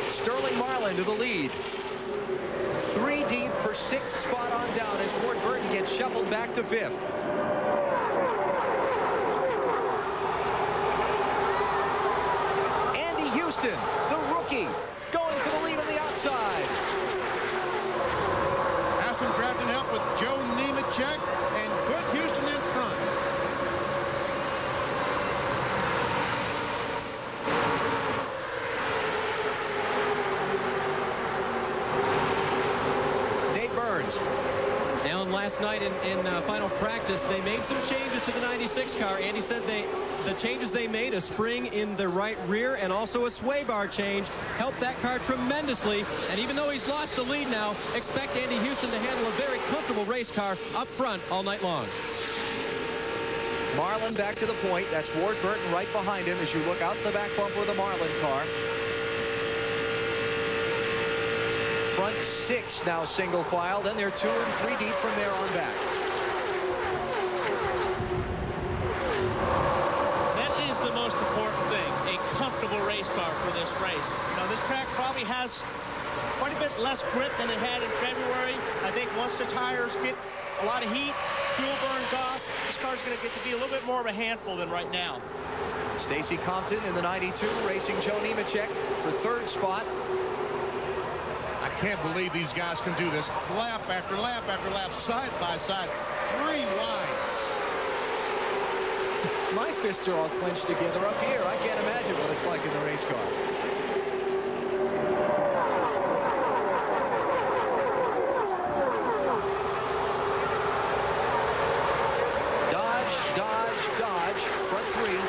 Sterling Marlin to the lead. 3 deep for 6th spot on down as Ward Burton gets shuffled back to 5th. Andy Houston, the rookie, going for the lead on the outside. Has some drafting help with Joe Nemechek and put Houston in front. Alan, last night in final practice, they made some changes to the 96 car. Andy said the changes they made, a spring in the right rear and also a sway bar change, helped that car tremendously. And even though he's lost the lead now, expect Andy Houston to handle a very comfortable race car up front all night long. Marlin back to the point. That's Ward Burton right behind him as you look out the back bumper of the Marlin car. Front 6 now single file. Then they're 2 and 3 deep from there on back. That is the most important thing, a comfortable unbelievable race car for this race. You know, this track probably has quite a bit less grip than it had in February. I think once the tires get a lot of heat, fuel burns off, this car's going to get to be a little bit more of a handful than right now. Stacy Compton in the 92, racing Joe Nemechek for third spot. I can't believe these guys can do this. Lap after lap after lap, side by side, 3 wide. My fists are all clenched together up here. I can't imagine what it's like in the race car. Dodge, dodge, dodge, front 3.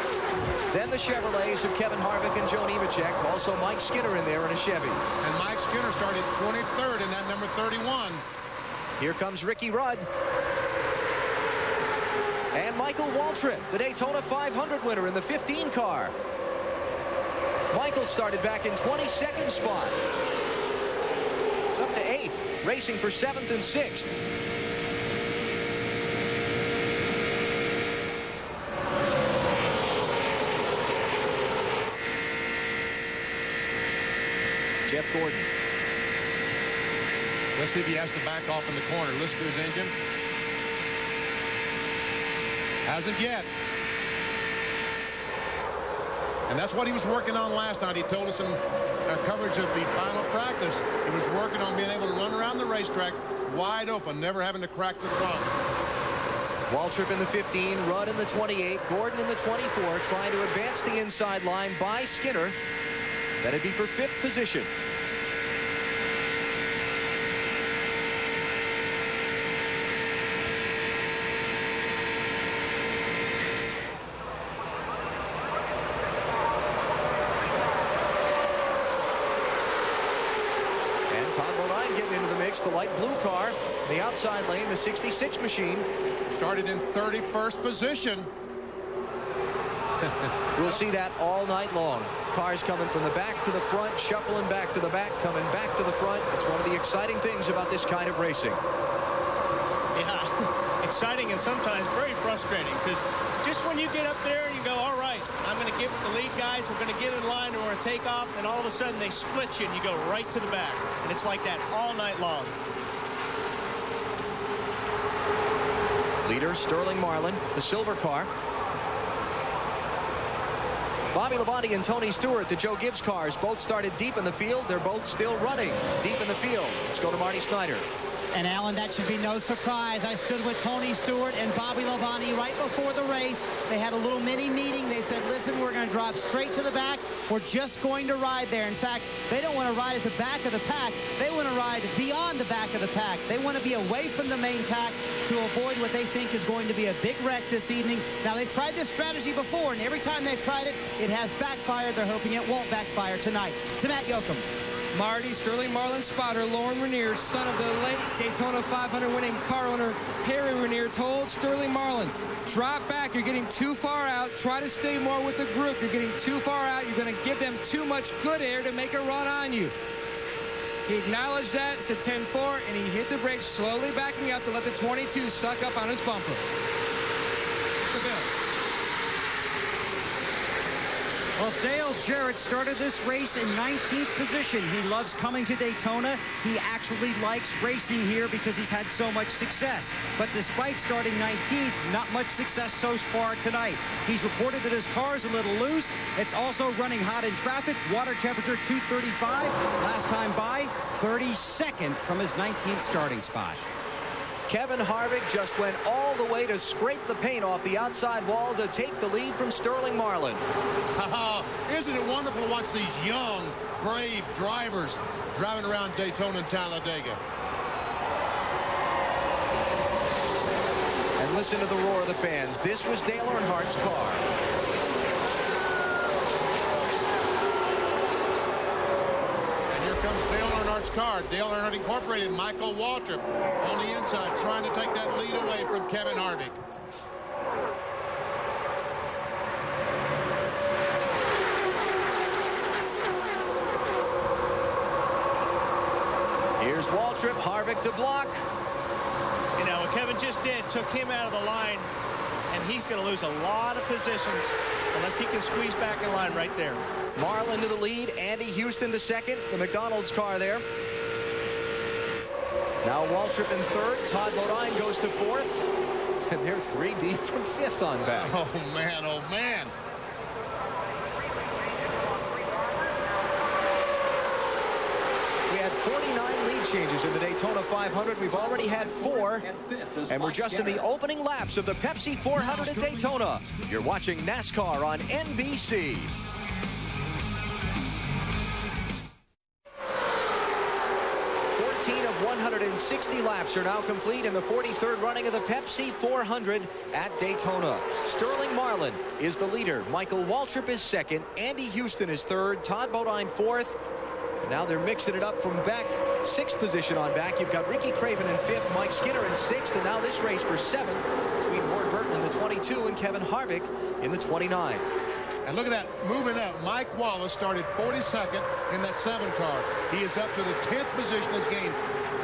Then the Chevrolets of Kevin Harvick and Joe Nemechek. Also Mike Skinner in there in a Chevy. And Mike Skinner started 23rd in that number 31. Here comes Ricky Rudd. And Michael Waltrip, the Daytona 500 winner in the 15 car. Michael started back in 22nd spot. It's up to 8th, racing for 7th and 6th. Jeff Gordon. Let's see if he has to back off in the corner. Listen to his engine. Hasn't yet. And that's what he was working on last night. He told us in our coverage of the final practice, he was working on being able to run around the racetrack wide open, never having to crack the trunk. Waltrip in the 15, Rudd in the 28, Gordon in the 24, trying to advance the inside line by Skinner. That'd be for 5th position. The light blue car, the outside lane, the 66 machine. Started in 31st position. We'll see that all night long. Cars coming from the back to the front, shuffling back to the back, coming back to the front. It's one of the exciting things about this kind of racing. Yeah, exciting and sometimes very frustrating, because just when you get up there and you go, all right, I'm going to get with the lead guys, we're going to get in line and we're going to take off, and all of a sudden they split you and you go right to the back. And it's like that all night long. Leader Sterling Marlin, the silver car. Bobby Labonte and Tony Stewart, the Joe Gibbs cars, both started deep in the field. They're both still running deep in the field. Let's go to Marty Snyder. And Alan, that should be no surprise. I stood with Tony Stewart and Bobby Labonte right before the race. They had a little mini meeting. They said, listen, we're going to drop straight to the back. We're just going to ride there. In fact, they don't want to ride at the back of the pack. They want to ride beyond the back of the pack. They want to be away from the main pack to avoid what they think is going to be a big wreck this evening. Now, they've tried this strategy before, and every time they've tried it, it has backfired. They're hoping it won't backfire tonight. To Matt Yoakum. Marty, Sterling Marlin spotter Lauren Ranier, son of the late Daytona 500 winning car owner Harry Ranier, told Sterling Marlin, drop back, you're getting too far out, try to stay more with the group, you're getting too far out, you're going to give them too much good air to make a run on you. He acknowledged that, said 10-4, and he hit the brakes, slowly backing up to let the 22 suck up on his bumper. Mr. Bill. Well, Dale Jarrett started this race in 19th position. He loves coming to Daytona. He actually likes racing here because he's had so much success. But despite starting 19th, not much success so far tonight. He's reported that his car is a little loose. It's also running hot in traffic. Water temperature 235. Last time by, 32nd from his 19th starting spot. Kevin Harvick just went all the way to scrape the paint off the outside wall to take the lead from Sterling Marlin. Isn't it wonderful to watch these young, brave drivers driving around Daytona and Talladega? And listen to the roar of the fans. This was Dale Earnhardt's car. Comes Dale Earnhardt's car. Dale Earnhardt Incorporated, Michael Waltrip on the inside, trying to take that lead away from Kevin Harvick. Here's Waltrip, Harvick to block. See now what Kevin just did, took him out of the line and he's going to lose a lot of positions unless he can squeeze back in line right there. Marlin to the lead, Andy Houston to second, the McDonald's car there. Now Waltrip in third, Todd Bodine goes to fourth, and they're 3 deep from fifth on back. Oh, man, oh, man. We had 49 lead changes in the Daytona 500. We've already had 4, and we're just in the opening laps of the Pepsi 400 at Daytona. You're watching NASCAR on NBC. Of 160 laps are now complete in the 43rd running of the Pepsi 400 at Daytona. Sterling Marlin is the leader. Michael Waltrip is second. Andy Houston is third. Todd Bodine fourth. Now they're mixing it up from back, 6th position on back. You've got Ricky Craven in 5th, Mike Skinner in 6th, and now this race for 7th between Ward Burton in the 22 and Kevin Harvick in the 29. And look at that, moving up. Mike Wallace started 42nd in that 7 car. He is up to the 10th position, has gained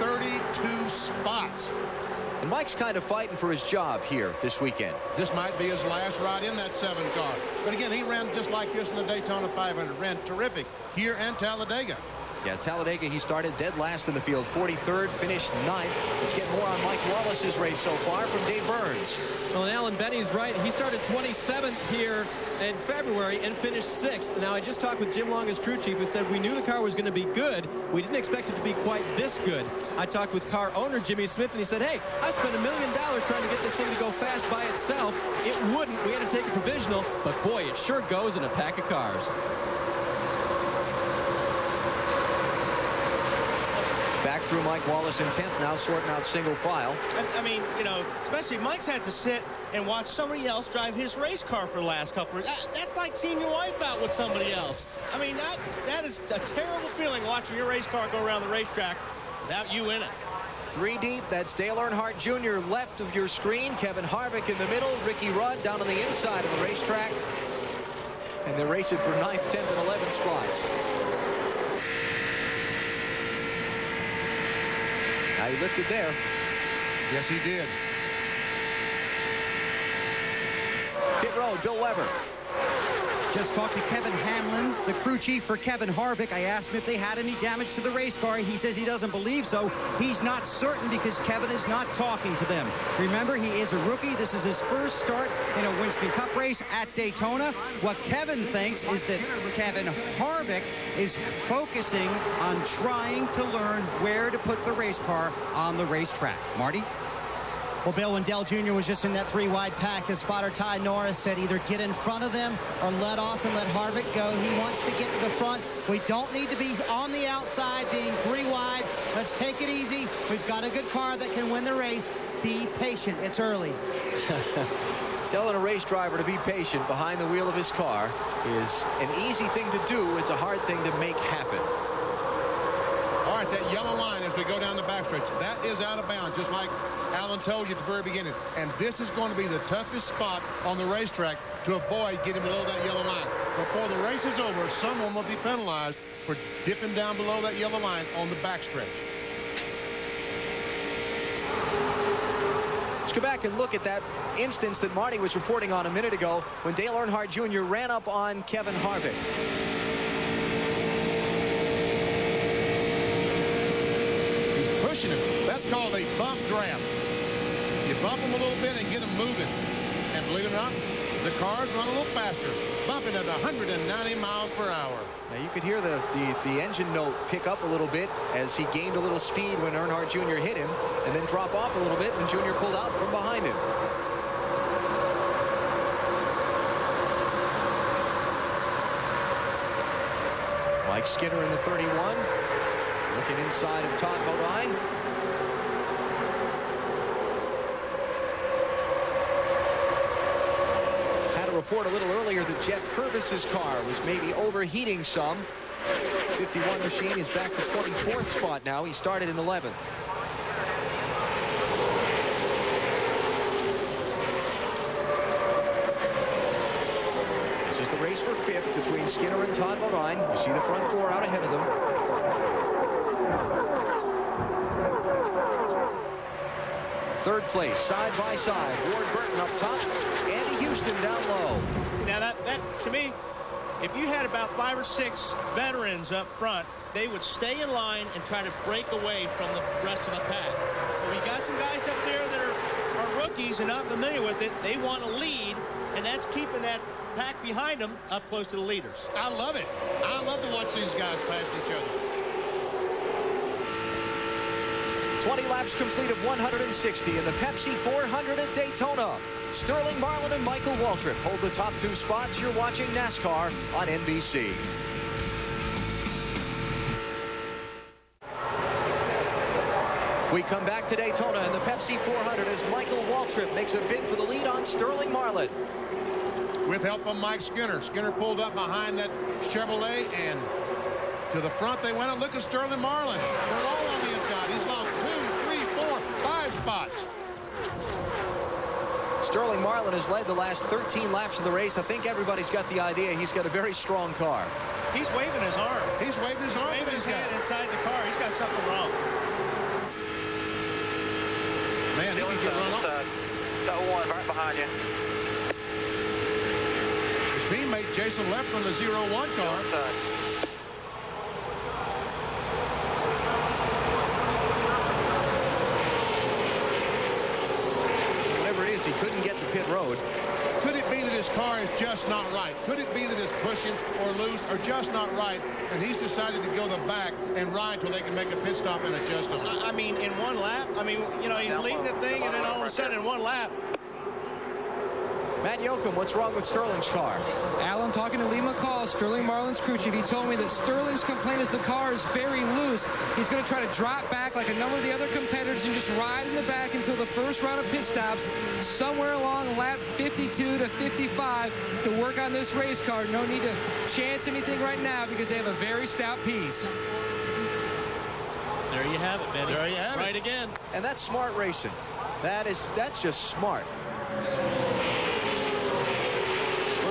32 spots. And Mike's kind of fighting for his job here this weekend. This might be his last ride in that 7 car. But again, he ran just like this in the Daytona 500. Ran terrific here and Talladega. Yeah, Talladega, he started dead last in the field, 43rd, finished 9th. Let's get more on Mike Wallace's race so far from Dave Burns. Well, and Alan Benny's right. He started 27th here in February and finished 6th. Now, I just talked with Jim Long, his crew chief, who said we knew the car was going to be good. We didn't expect it to be quite this good. I talked with car owner Jimmy Smith, and he said, hey, I spent $1 million trying to get this thing to go fast by itself. It wouldn't. We had to take a provisional, but boy, it sure goes in a pack of cars. Back through Mike Wallace in 10th, now sorting out single file. I mean, you know, especially Mike's had to sit and watch somebody else drive his race car for the last couple of years. That's like seeing your wife out with somebody else. I mean, that is a terrible feeling, watching your race car go around the racetrack without you in it. 3 deep, that's Dale Earnhardt Jr. left of your screen, Kevin Harvick in the middle, Ricky Rudd down on the inside of the racetrack. And they're racing for 9th, 10th, and 11th spots. Now he lifted there. Yes, he did. Pit road, Bill Weber. Just talked to Kevin Hamlin, the crew chief for Kevin Harvick. I asked him if they had any damage to the race car. He says he doesn't believe so. He's not certain because Kevin is not talking to them. Remember, he is a rookie. This is his first start in a Winston Cup race at Daytona. What Kevin thinks is that Kevin Harvick is focusing on trying to learn where to put the race car on the racetrack. Marty? Well, Bill, when Dale Jr. was just in that 3-wide pack, his spotter Ty Norris said either get in front of them or let off and let Harvick go. He wants to get to the front. We don't need to be on the outside being 3 wide. Let's take it easy. We've got a good car that can win the race. Be patient. It's early. Telling a race driver to be patient behind the wheel of his car is an easy thing to do. It's a hard thing to make happen. All right, that yellow line as we go down the backstretch, that is out of bounds, just like Alan told you at the very beginning. And this is going to be the toughest spot on the racetrack to avoid getting below that yellow line. Before the race is over, someone will be penalized for dipping down below that yellow line on the backstretch. Let's go back and look at that instance that Marty was reporting on a minute ago when Dale Earnhardt Jr. ran up on Kevin Harvick. Pushing him. That's called a bump draft. You bump them a little bit and get them moving. And believe it or not, the cars run a little faster, bumping at 190 miles per hour. Now you could hear the engine note pick up a little bit as he gained a little speed when Earnhardt Jr. hit him, and then drop off a little bit when Jr. pulled out from behind him. Mike Skinner in the 31. Looking inside of Todd Bodine. Had a report a little earlier that Jeff Purvis's car was maybe overheating some. 51 machine is back to 24th spot now. He started in 11th. This is the race for 5th between Skinner and Todd Bodine. You see the front 4 out ahead of them. Third place, side by side. Ward Burton up top. Andy Houston down low. Now that to me, if you had about 5 or 6 veterans up front, they would stay in line and try to break away from the rest of the pack. But we got some guys up there that are rookies and not familiar with it. They want to lead, and that's keeping that pack behind them up close to the leaders. I love it. I love to watch these guys pass each other. 20 laps complete of 160 in the Pepsi 400 at Daytona. Sterling Marlin and Michael Waltrip hold the top 2 spots. You're watching NASCAR on NBC. We come back to Daytona in the Pepsi 400 as Michael Waltrip makes a bid for the lead on Sterling Marlin. With help from Mike Skinner. Skinner pulled up behind that Chevrolet, and to the front they went. And look at Sterling Marlin. They're all on the inside. He's lost 2, 3, 4, 5 spots. Sterling Marlin has led the last 13 laps of the race. I think everybody's got the idea he's got a very strong car. He's waving his arm. He's waving his arm. He's waving his hand inside the car. He's got something wrong. Man, he can get run off. That one right behind you. His teammate Jason left on the 0-1 car. Whatever it is, he couldn't get to pit road. Could it be that his car is just not right? Could it be that it's pushing or loose or just not right, and he's decided to go the back and ride till they can make a pit stop and adjust them? I mean, in one lap, I mean, you know, he's leading the thing, and then all of a sudden in one lap. Matt Yoakum, what's wrong with Sterling's car? Alan, talking to Lee McCall, Sterling Marlin's crew chief, he told me that Sterling's complaint is the car is very loose. He's going to try to drop back like a number of the other competitors and just ride in the back until the first round of pit stops, somewhere along lap 52 to 55 to work on this race car. No need to chance anything right now because they have a very stout piece. There you have it, Benny. There you have it. Right again. And that's smart racing. That's just smart.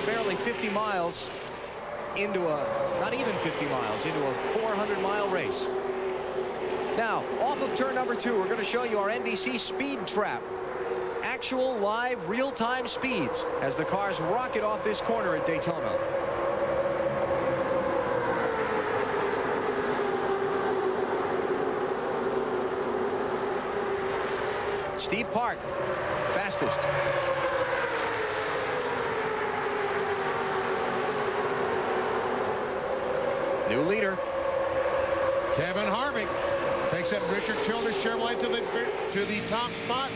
Barely 50 miles into not even 50 miles into a 400-mile race. Now, off of turn number 2, we're going to show you our NBC speed trap. Actual live real-time speeds as the cars rocket off this corner at Daytona. Steve Park, fastest. New leader. Kevin Harvick takes up Richard Childress Chevrolet to the top spot.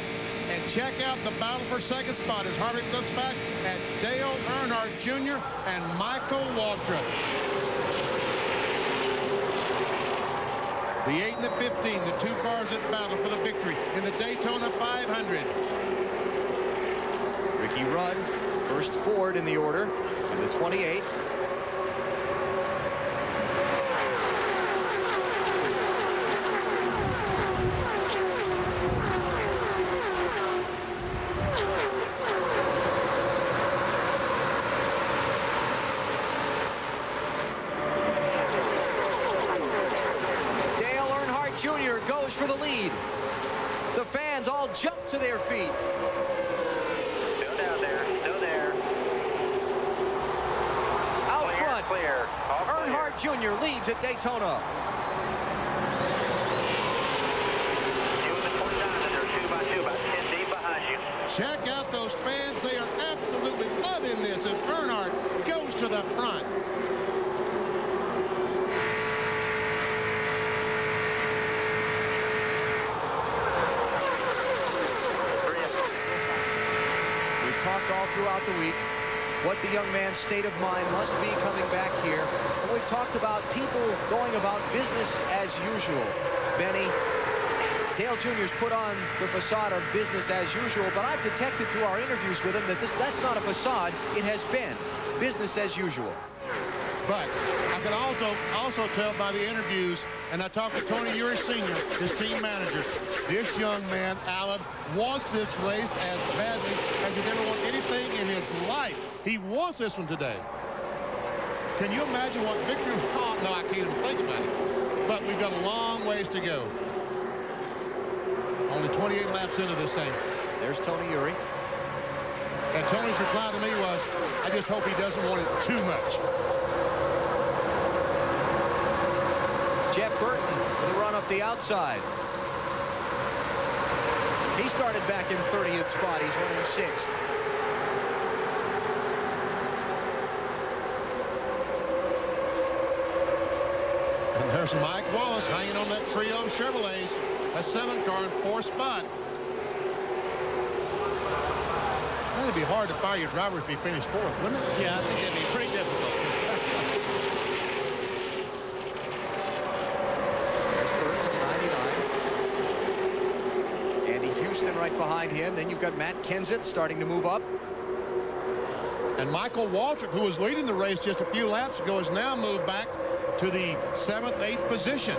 And check out the battle for second spot as Harvick looks back at Dale Earnhardt Jr. and Michael Waltrip. The 8 and the 15, the 2 cars that battle for the victory in the Daytona 500. Ricky Rudd, first Ford in the order in the 28. Jr. goes for the lead. The fans all jump to their feet. Still down there. Still there. Out clear, front. Clear. Earnhardt Jr. leads at Daytona. You and the 29, they're 2 by 2, about 10 deep behind you. Check out those fans. They are absolutely loving this as Earnhardt goes to the front. Talked all throughout the week what the young man's state of mind must be coming back here. And we've talked about people going about business as usual. Benny, Dale Jr.'s put on the facade of business as usual, but I've detected through our interviews with him that that's not a facade. It has been business as usual. But I can also tell by the interviews, and I talked to Tony Uri Sr., his team manager, this young man, Alan, wants this race as badly as he's ever won anything in his life. He wants this one today. Can you imagine what victory? Oh, no, I can't even think about it. But we've got a long ways to go. Only Only 28 laps into this thing. There's Tony Eury. And Tony's reply to me was, I just hope he doesn't want it too much. Jeff Burton with a run up the outside. He started back in 30th spot. He's running 6th. And there's Mike Wallace hanging on that trio of Chevrolets. A 7-car in 4th spot. That'd be hard to fire your driver if he finished 4th, wouldn't it? Yeah, I think that'd be pretty difficult. There's Burton, 99. Andy Houston right behind him. Then you've got Matt Kenseth starting to move up. And Michael Waltrip, who was leading the race just a few laps ago, has now moved back to the 7th, 8th position.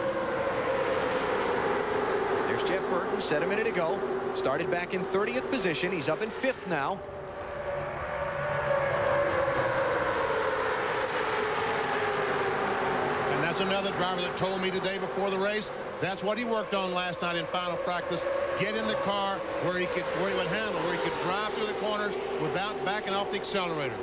There's Jeff Burton, said a minute ago. Started back in 30th position. He's up in 5th now. And that's another driver that told me today before the race, that's what he worked on last night in final practice. Get in the car where he would handle, where he could drive through the corners without backing off the accelerator.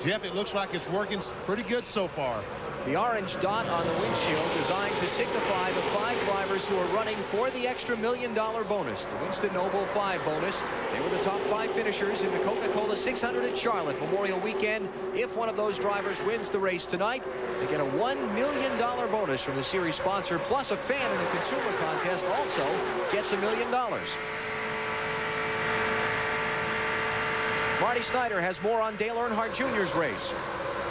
Jeff, it looks like it's working pretty good so far. The orange dot on the windshield designed to signify the 5 drivers who are running for the extra $1 million bonus. The Winston Noble 5 bonus. They were the top 5 finishers in the Coca-Cola 600 at Charlotte Memorial Weekend. If one of those drivers wins the race tonight, they get a $1 million bonus from the series sponsor, plus a fan in the consumer contest also gets $1 million. Marty Snyder has more on Dale Earnhardt Jr.'s race.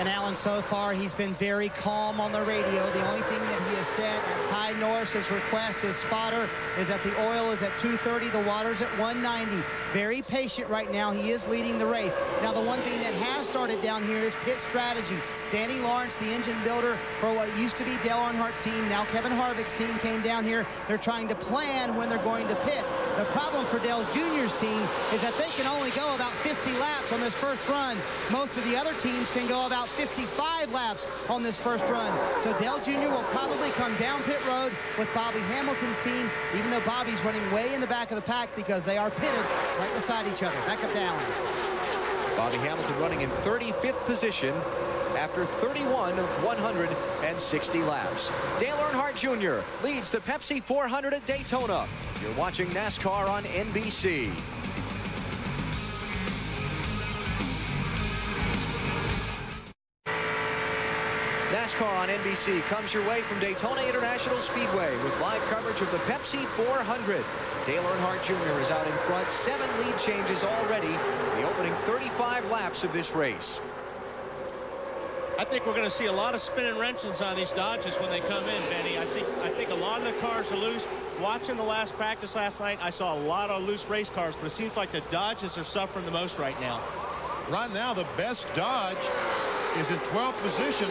And Alan, so far, he's been very calm on the radio. The only thing that he has said at Ty Norris's request, his spotter, is that the oil is at 230, the water's at 190. Very patient right now. He is leading the race. Now, the one thing that has started down here is pit strategy. Danny Lawrence, the engine builder for what used to be Dale Earnhardt's team, now Kevin Harvick's team, came down here. They're trying to plan when they're going to pit. The problem for Dale Jr.'s team is that they can only go about 50 laps on this first run. Most of the other teams can go about 55 laps on this first run. So Dale Jr. will probably come down pit road with Bobby Hamilton's team, even though Bobby's running way in the back of the pack because they are pitted right beside each other. Back up to Allen. Bobby Hamilton running in 35th position after 31 of 160 laps. Dale Earnhardt Jr. leads the Pepsi 400 at Daytona. You're watching NASCAR on NBC. NASCAR on NBC comes your way from Daytona International Speedway with live coverage of the Pepsi 400. Dale Earnhardt Jr. is out in front. 7 lead changes already. The opening 35 laps of this race. I think we're going to see a lot of spinning wrenches on these Dodges when they come in, Benny. I think a lot of the cars are loose. Watching the last practice last night, I saw a lot of loose race cars, but it seems like the Dodges are suffering the most right now. Right now, the best Dodge is in 12th position.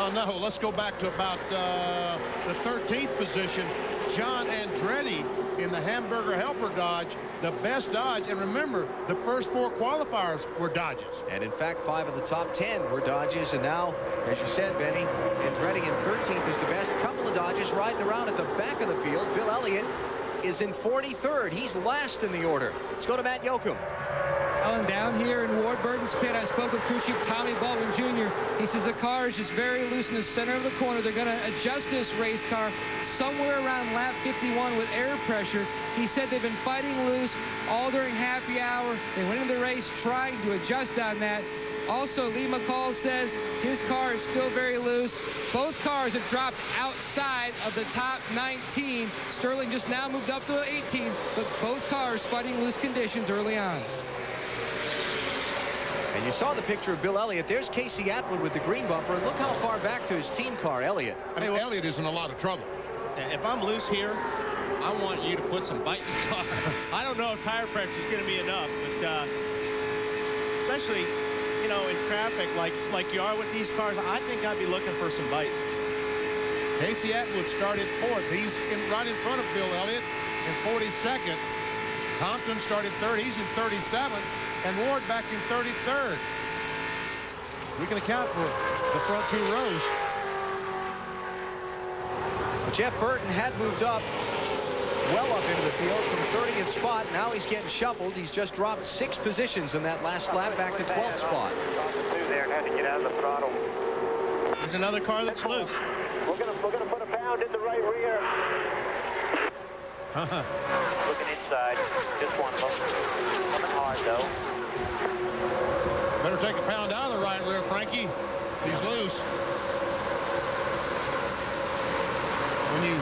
Oh, no, let's go back to about the 13th position. John Andretti in the Hamburger Helper Dodge, the best Dodge. And remember, the first 4 qualifiers were Dodges. And in fact, 5 of the top 10 were Dodges. And now, as you said, Benny, Andretti in 13th is the best. Couple of Dodges riding around at the back of the field. Bill Elliott is in 43rd. He's last in the order. Let's go to Matt Yoakum. Alan, down here in Ward Burton's pit, I spoke with crew chief Tommy Baldwin Jr. He says the car is just very loose in the center of the corner. They're going to adjust this race car somewhere around lap 51 with air pressure. He said they've been fighting loose all during happy hour. They went into the race trying to adjust on that. Also, Lee McCall says his car is still very loose. Both cars have dropped outside of the top 19. Sterling just now moved up to 18, but both cars fighting loose conditions early on. And you saw the picture of Bill Elliott. There's Casey Atwood with the green bumper. And look how far back to his team car, Elliott. I mean, Elliott is in a lot of trouble. If I'm loose here, I want you to put some bite in the car. I don't know if tire pressure is going to be enough, but especially, you know, in traffic like you are with these cars, I think I'd be looking for some bite. Casey Atwood started 4th. He's right in front of Bill Elliott in 42nd. Compton started 3rd. He's in 37th. And Ward back in 33rd. We can account for the front 2 rows. Jeff Burton had moved up well up into the field from 30th spot. Now he's getting shuffled. He's just dropped 6 positions in that last lap, back to 12th spot. There and had to get out of the throttle. There's another car that's loose. We're gonna put a pound in the right rear. Looking inside, just one of them. Coming hard though. Better take a pound out of the right rear, Frankie. He's loose. When you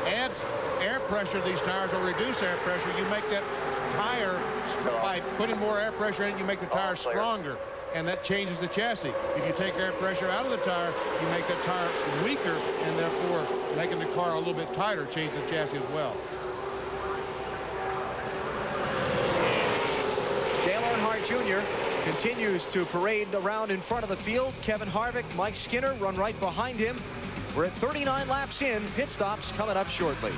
add air pressure to these tires or reduce air pressure, you make that tire, by putting more air pressure in it, you make the tire stronger, and that changes the chassis. If you take air pressure out of the tire, you make the tire weaker, and therefore making the car a little bit tighter, change the chassis as well. Dale Earnhardt Jr. continues to parade around in front of the field. Kevin Harvick, Mike Skinner run right behind him. We're at 39 laps in. Pit stops coming up shortly.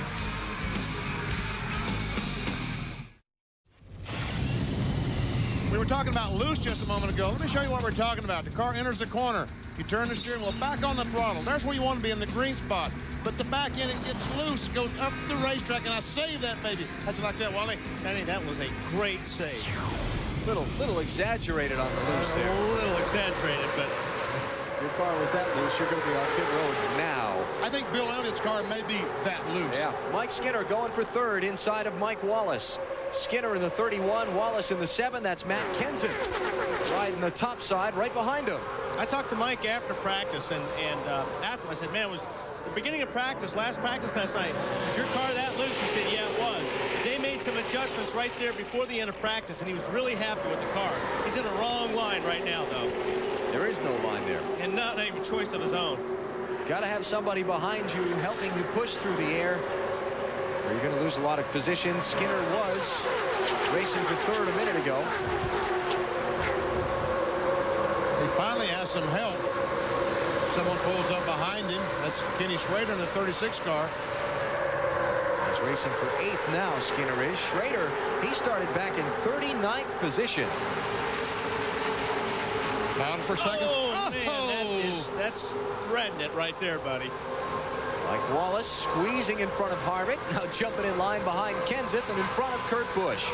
We were talking about loose just a moment ago. Let me show you what we're talking about. The car enters the corner. You turn the steering wheel back on the throttle. There's where you want to be, in the green spot. But the back end, it gets loose, goes up the racetrack, and I saved that baby. How'd you like that, Wally? Danny, that was a great save. Little exaggerated on the loose there. A little exaggerated, but your car was that loose, you're going to be on pit road now. I think Bill Elliott's car may be that loose. Yeah, Mike Skinner going for third inside of Mike Wallace. Skinner in the 31, Wallace in the 7. That's Matt Kenseth riding the top side right behind him. I talked to Mike after practice, and after I said, man, it was the beginning of practice, last practice last night. Was your car that loose? He said, yeah, it was. They made some adjustments right there before the end of practice, and he was really happy with the car. He's in a wrong line right now, though. There is no line there. And not a choice of his own. Got to have somebody behind you helping you push through the air, or you're going to lose a lot of positions. Skinner was racing for third a minute ago. He finally has some help. Someone pulls up behind him. That's Kenny Schrader in the 36 car. He's racing for 8th now, Skinner is. Schrader, he started back in 39th position. Pound per second. Oh, man, that's threading it right there, buddy. Mike Wallace squeezing in front of Harvick. Now jumping in line behind Kenseth and in front of Kurt Busch.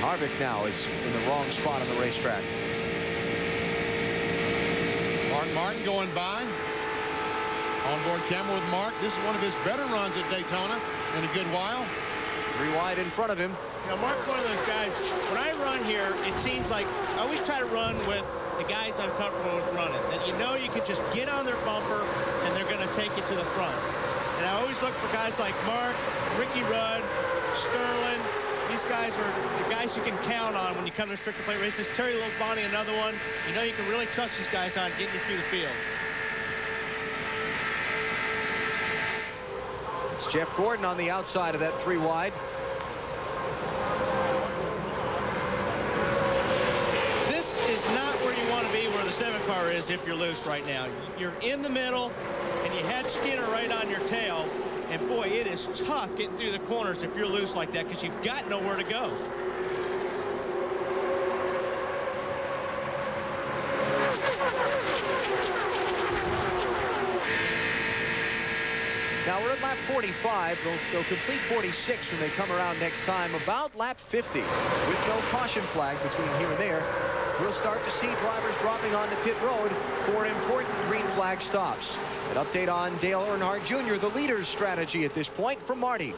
Harvick now is in the wrong spot on the racetrack. Mark Martin going by. Onboard camera with Mark. This is one of his better runs at Daytona in a good while. 3 wide in front of him. You know, Mark's one of those guys, when I run here, it seems like I always try to run with the guys I'm comfortable with running. That you know you can just get on their bumper and they're going to take you to the front. And I always look for guys like Mark, Ricky Rudd, Sterling. These guys are the guys you can count on when you come to Strictly Plate races. Terry Lobani, another one. You know you can really trust these guys on getting you through the field. It's Jeff Gordon on the outside of that 3 wide. This is not where you want to be, where the 7 car is if you're loose right now. You're in the middle, and you had Skinner right on your tail. And boy, it is tough getting through the corners if you're loose like that, because you've got nowhere to go. Now we're at lap 45. They'll complete 46 when they come around next time. About lap 50, with no caution flag between here and there, we'll start to see drivers dropping onto pit road for important green flag stops. An update on Dale Earnhardt Jr., the leader's strategy at this point, from Marty.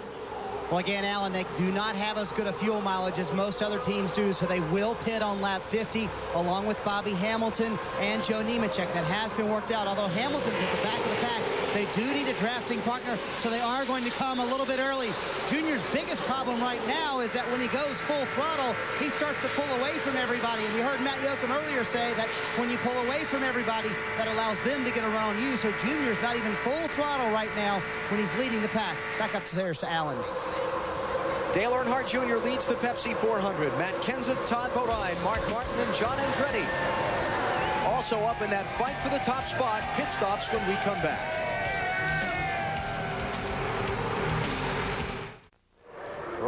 Well, again, Alan, they do not have as good a fuel mileage as most other teams do, so they will pit on lap 50, along with Bobby Hamilton and Joe Nemechek. That has been worked out, although Hamilton's at the back of the pack. They do need a drafting partner, so they are going to come a little bit early. Junior's biggest problem right now is that when he goes full throttle, he starts to pull away from everybody. And we heard Matt Yoakum earlier say that when you pull away from everybody, that allows them to get a run on you. So Junior's not even full throttle right now when he's leading the pack. Back upstairs to Allen. Dale Earnhardt Jr. leads the Pepsi 400. Matt Kenseth, Todd Bodine, Mark Martin, and John Andretti. Also up in that fight for the top spot. Pit stops when we come back.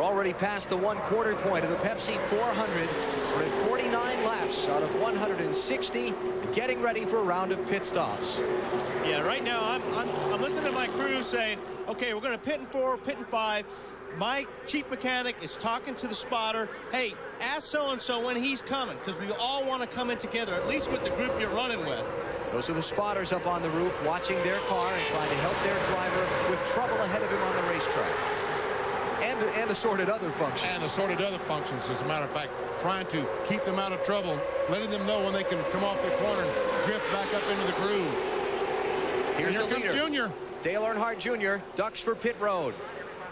We're already past the 1/4 point of the Pepsi 400. We're at 49 laps out of 160, getting ready for a round of pit stops. Yeah, right now I'm listening to my crew saying, okay, we're going to pit in 4, pit in 5. My chief mechanic is talking to the spotter. Hey, ask so-and-so when he's coming, because we all want to come in together, at least with the group you're running with. Those are the spotters up on the roof watching their car and trying to help their driver with trouble ahead of him on the racetrack. And assorted other functions. And assorted other functions, as a matter of fact, trying to keep them out of trouble, letting them know when they can come off the corner and drift back up into the groove. Here's Here the leader. comes Junior. Dale Earnhardt Jr. ducks for pit road.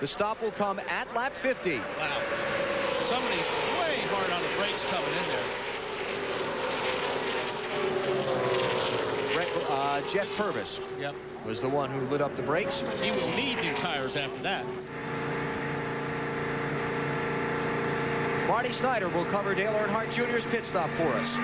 The stop will come at lap 50. Wow. Somebody's way hard on the brakes coming in there. Jeff Purvis was the one who lit up the brakes. He will need new tires after that. Marty Snyder will cover Dale Earnhardt Jr.'s pit stop for us.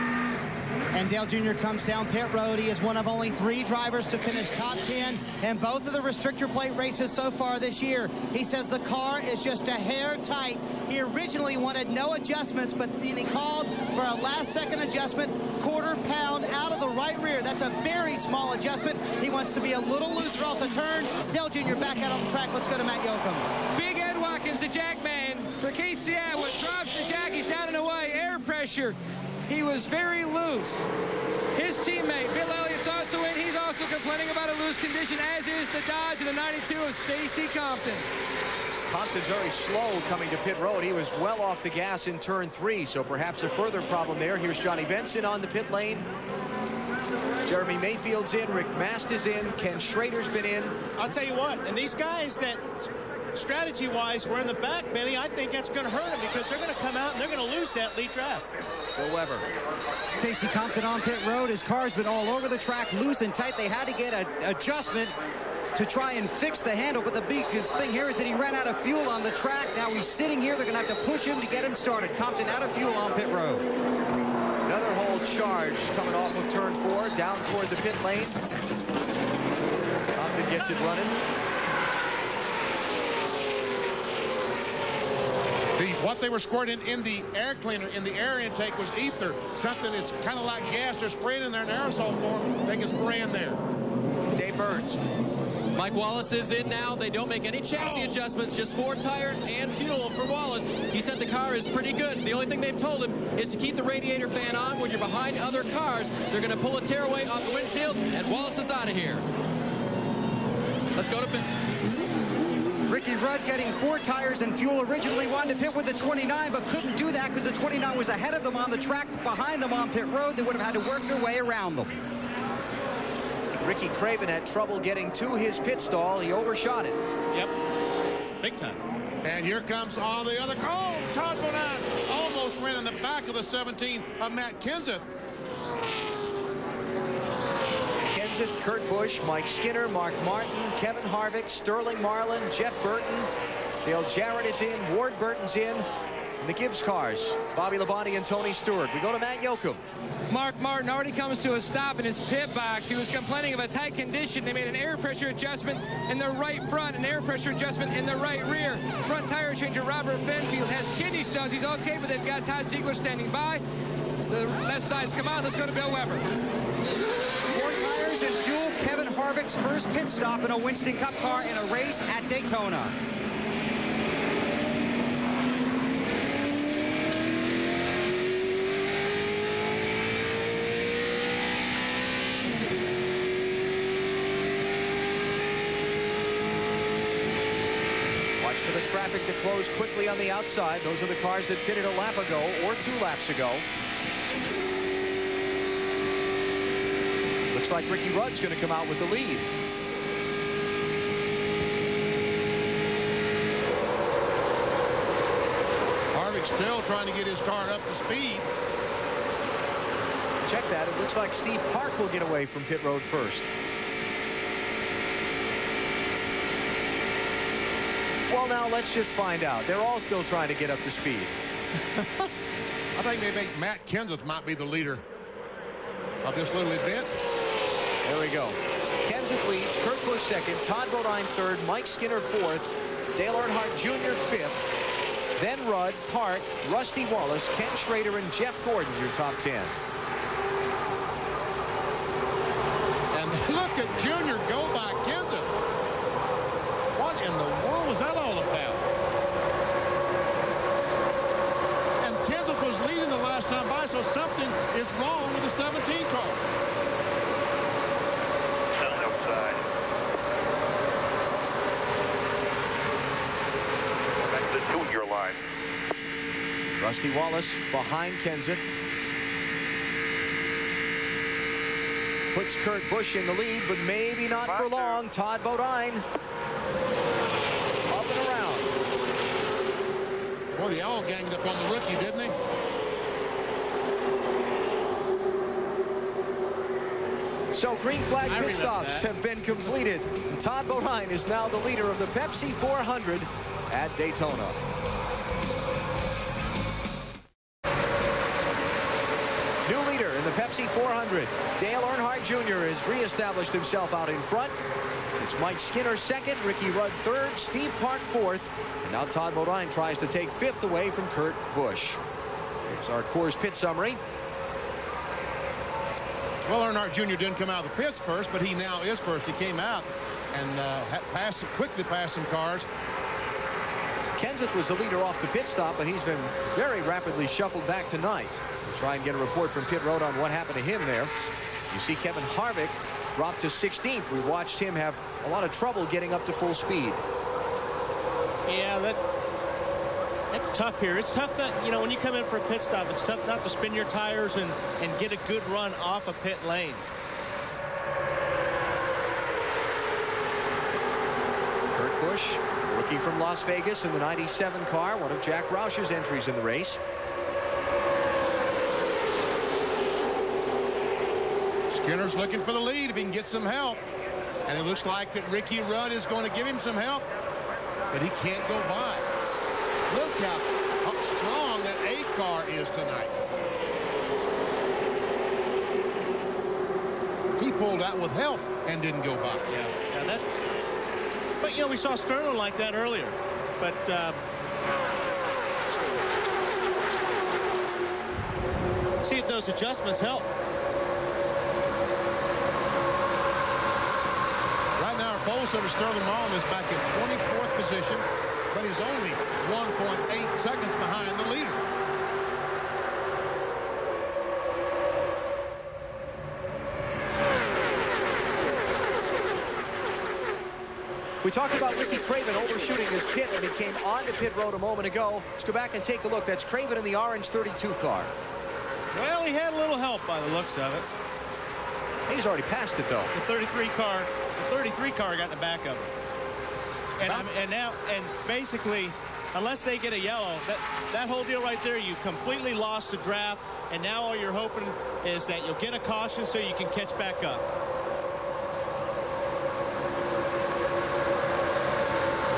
And Dale Jr. comes down pit road. He is one of only 3 drivers to finish top 10 in both of the restrictor plate races so far this year. He says the car is just a hair tight. He originally wanted no adjustments, but then he called for a last-second adjustment, 1/4 pound out of the right rear. That's a very small adjustment. He wants to be a little looser off the turns. Dale Jr. back out on the track. Let's go to Matt Yoakum. Big Ed Watkins, the jack man. For Casey Atwood, drops the jack. He's down and away. Air pressure. He was very loose. His teammate, Bill Elliott's also in. He's also complaining about a loose condition, as is the Dodge in the 92 of Stacy Compton. Compton very slow coming to pit road. He was well off the gas in turn 3, so perhaps a further problem there. Here's Johnny Benson on the pit lane. Jeremy Mayfield's in. Rick Mast is in. Ken Schrader's been in. I'll tell you what, and these guys that strategy-wise were in the back, Benny, I think that's going to hurt them because they're going to come out and they're going to lose that lead draft. Bill Weber. Stacy Compton on pit road. His car's been all over the track, loose and tight. They had to get an adjustment to try and fix the handle, but the biggest thing here is that he ran out of fuel on the track. Now he's sitting here. They're going to have to push him to get him started. Compton out of fuel on pit road. Another whole charge coming off of turn 4, down toward the pit lane. Compton gets it running. What they were squirting in the air cleaner, in the air intake, was ether, something that's kind of like gas. They're spraying in there in aerosol form. They can spray in there. Dave Burns. Mike Wallace is in now. They don't make any chassis adjustments, just 4 tires and fuel for Wallace. He said the car is pretty good. The only thing they've told him is to keep the radiator fan on when you're behind other cars. They're going to pull a tearaway off the windshield, and Wallace is out of here. Let's go to pit. Ricky Rudd getting 4 tires and fuel. Originally wanted to pit with the 29, but couldn't do that because the 29 was ahead of them on the track, behind them on pit road. They would have had to work their way around them. Ricky Craven had trouble getting to his pit stall. He overshot it. Yep. Big time. And here comes all the other. Oh, Todd Bodine almost ran in the back of the 17 of Matt Kenseth. Kenseth, Kurt Busch, Mike Skinner, Mark Martin, Kevin Harvick, Sterling Marlin, Jeff Burton, Dale Jarrett is in, Ward Burton's in. The Gibbs cars, Bobby Labonte and Tony Stewart. We go to Matt Yoakum. Mark Martin already comes to a stop in his pit box. He was complaining of a tight condition. They made an air pressure adjustment in the right front, an air pressure adjustment in the right rear. Front tire changer Robert Benfield has kidney stones. He's okay, but they've got Todd Ziegler standing by. The left side's come out. Let's go to Bill Weber. 4 tires and fuel. Kevin Harvick's first pit stop in a Winston Cup car in a race at Daytona. For the traffic to close quickly on the outside. Those are the cars that pitted a lap ago or 2 laps ago. Looks like Ricky Rudd's going to come out with the lead. Harvick still trying to get his car up to speed. Check that. It looks like Steve Park will get away from pit road first. Well, now let's just find out. They're all still trying to get up to speed. I think maybe Matt Kenseth might be the leader of this little event. There we go. Kenseth leads, Kurt Busch second, Todd Bodine third, Mike Skinner fourth, Dale Earnhardt Jr. fifth, then Rudd, Park, Rusty Wallace, Ken Schrader, and Jeff Gordon, your top 10. And look at Junior go by Kenseth. What in the world was that all about? And Kenseth was leading the last time by, so something is wrong with the 17 car. Outside. Back to the 2-year line. Rusty Wallace behind Kenseth. Puts Kurt Busch in the lead, but maybe not for long. Todd Bodine up and around. Boy, they all ganged up on the rookie, didn't they? So green flag pit stops have been completed. And Todd Bodine is now the leader of the Pepsi 400 at Daytona. New leader in the Pepsi 400. Dale Earnhardt Jr. has reestablished himself out in front. It's Mike Skinner second, Ricky Rudd third, Steve Park fourth, and now Todd Bodine tries to take fifth away from Kurt Busch. Here's our Coors pit summary. Well, Earnhardt Jr. didn't come out of the pits first, but he now is first. He came out and quickly passed some cars. Kenseth was the leader off the pit stop, but he's been very rapidly shuffled back tonight. We'll try and get a report from pit road on what happened to him there. You see Kevin Harvick dropped to 16th. We watched him have a lot of trouble getting up to full speed. Yeah, that's tough here. It's tough that, you know, when you come in for a pit stop, it's tough not to spin your tires and get a good run off a pit lane. Kurt Busch, rookie from Las Vegas in the 97 car, one of Jack Roush's entries in the race. Skinner's looking for the lead if he can get some help. And it looks like that Ricky Rudd is going to give him some help, but he can't go by. Look how strong that 8 car is tonight. He pulled out with help and didn't go by. Yeah, but you know, we saw Sterling like that earlier. But see if those adjustments help. Right now, our pole sitter Sterling Marlin is back in 24th position, but he's only 1.8 seconds behind the leader. We talked about Ricky Craven overshooting his pit when he came onto pit road a moment ago. Let's go back and take a look. That's Craven in the orange 32 car. Well, he had a little help by the looks of it. He's already passed it, though. The 33 car got in the back of him. And basically, unless they get a yellow, that whole deal right there, you completely lost the draft, and now all you're hoping is that you'll get a caution so you can catch back up.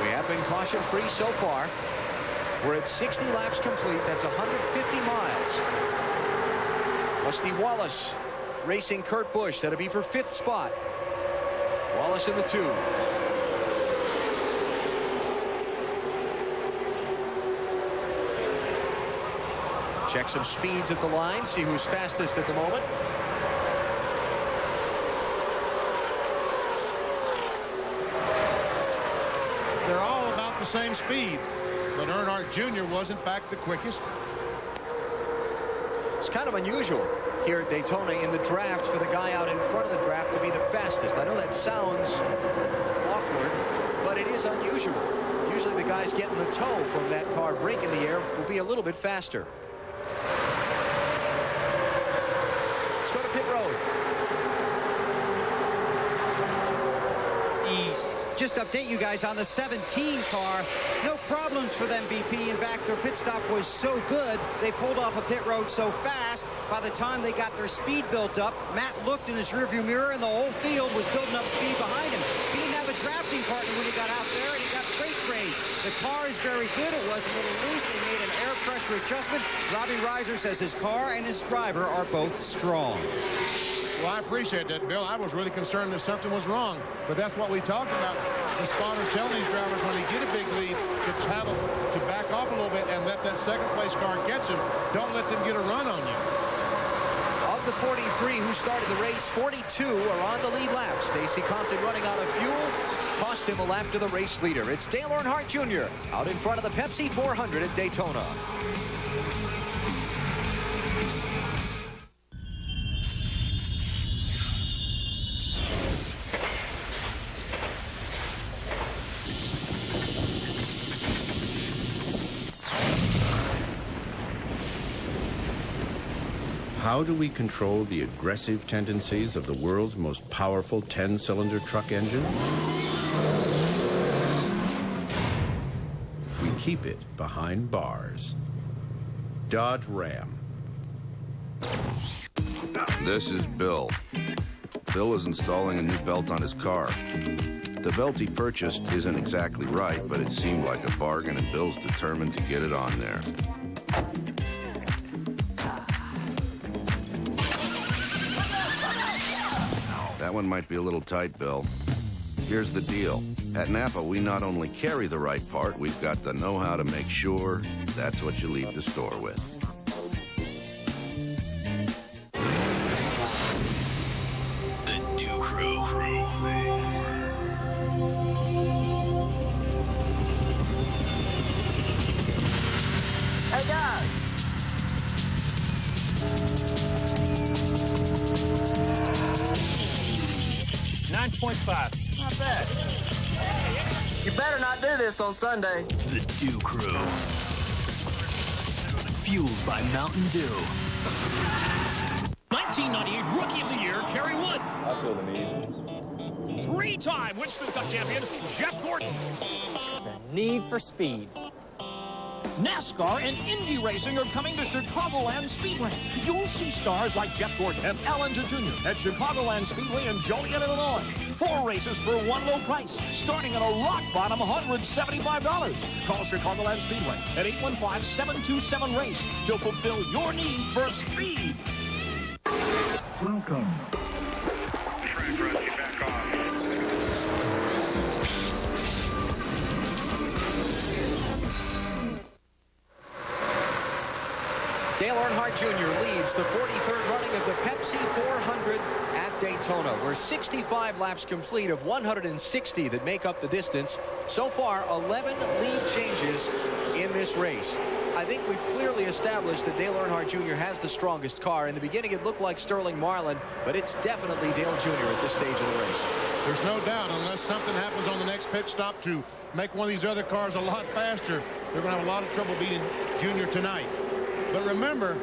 We have been caution-free so far. We're at 60 laps complete. That's 150 miles. Rusty Wallace racing Kurt Busch. That'll be for 5th spot. Wallace in the 2. Check some speeds at the line. See who's fastest at the moment. They're all about the same speed, but Earnhardt Jr. was in fact the quickest. It's kind of unusual here at Daytona in the draft for the guy out in front of the draft to be the fastest. I know that sounds awkward, but it is unusual. Usually the guys getting the toe from that car breaking the air will be a little bit faster. Let's go to pit road. Just update you guys on the 17 car. No problems for them, BP. In fact, their pit stop was so good, they pulled off a pit road so fast, by the time they got their speed built up, Matt looked in his rearview mirror, and the whole field was building up speed behind him. He didn't have a drafting partner when he got out there, and he got freight trained. The car is very good. It was a little loose. They made an air pressure adjustment. Robbie Reiser says his car and his driver are both strong. Well, I appreciate that, Bill. I was really concerned that something was wrong. But that's what we talked about. The spotters tell these drivers when they get a big lead to paddle, to back off a little bit and let that second place car catch them. Don't let them get a run on you. Of the 43 who started the race, 42 are on the lead lap. Stacy Compton running out of fuel. Cost him a lap to the race leader. It's Dale Earnhardt Jr. out in front of the Pepsi 400 at Daytona. How do we control the aggressive tendencies of the world's most powerful 10-cylinder truck engine? We keep it behind bars. Dodge Ram. This is Bill. Bill is installing a new belt on his car. The belt he purchased isn't exactly right, but it seemed like a bargain, and Bill's determined to get it on there. That one might be a little tight, Bill. Here's the deal. At Napa, we not only carry the right part, we've got the know-how to make sure that's what you leave the store with. The Do Crew. Hey, guys. .5. Not bad. You better not do this on Sunday. The Do Crew. Fueled by Mountain Dew. 1998 Rookie of the Year, Kerry Wood. I feel the need. Three-time Winston Cup champion, Jeff Gordon. The need for speed. NASCAR and Indy racing are coming to Chicagoland Speedway. You'll see stars like Jeff Gordon and Allender Jr. at Chicagoland Speedway in Joliet, Illinois. 4 races for one low price, starting at a rock-bottom $175. Call Chicagoland Speedway at 815-727-RACE to fulfill your need for speed. Welcome. Dale Earnhardt Jr. leads the 43rd running of the Pepsi 400 at Daytona. We're 65 laps complete of 160 that make up the distance. So far, 11 lead changes in this race. I think we've clearly established that Dale Earnhardt Jr. has the strongest car. In the beginning, it looked like Sterling Marlin, but it's definitely Dale Jr. at this stage of the race. There's no doubt, unless something happens on the next pit stop to make one of these other cars a lot faster, they're going to have a lot of trouble beating Jr. tonight. But remember,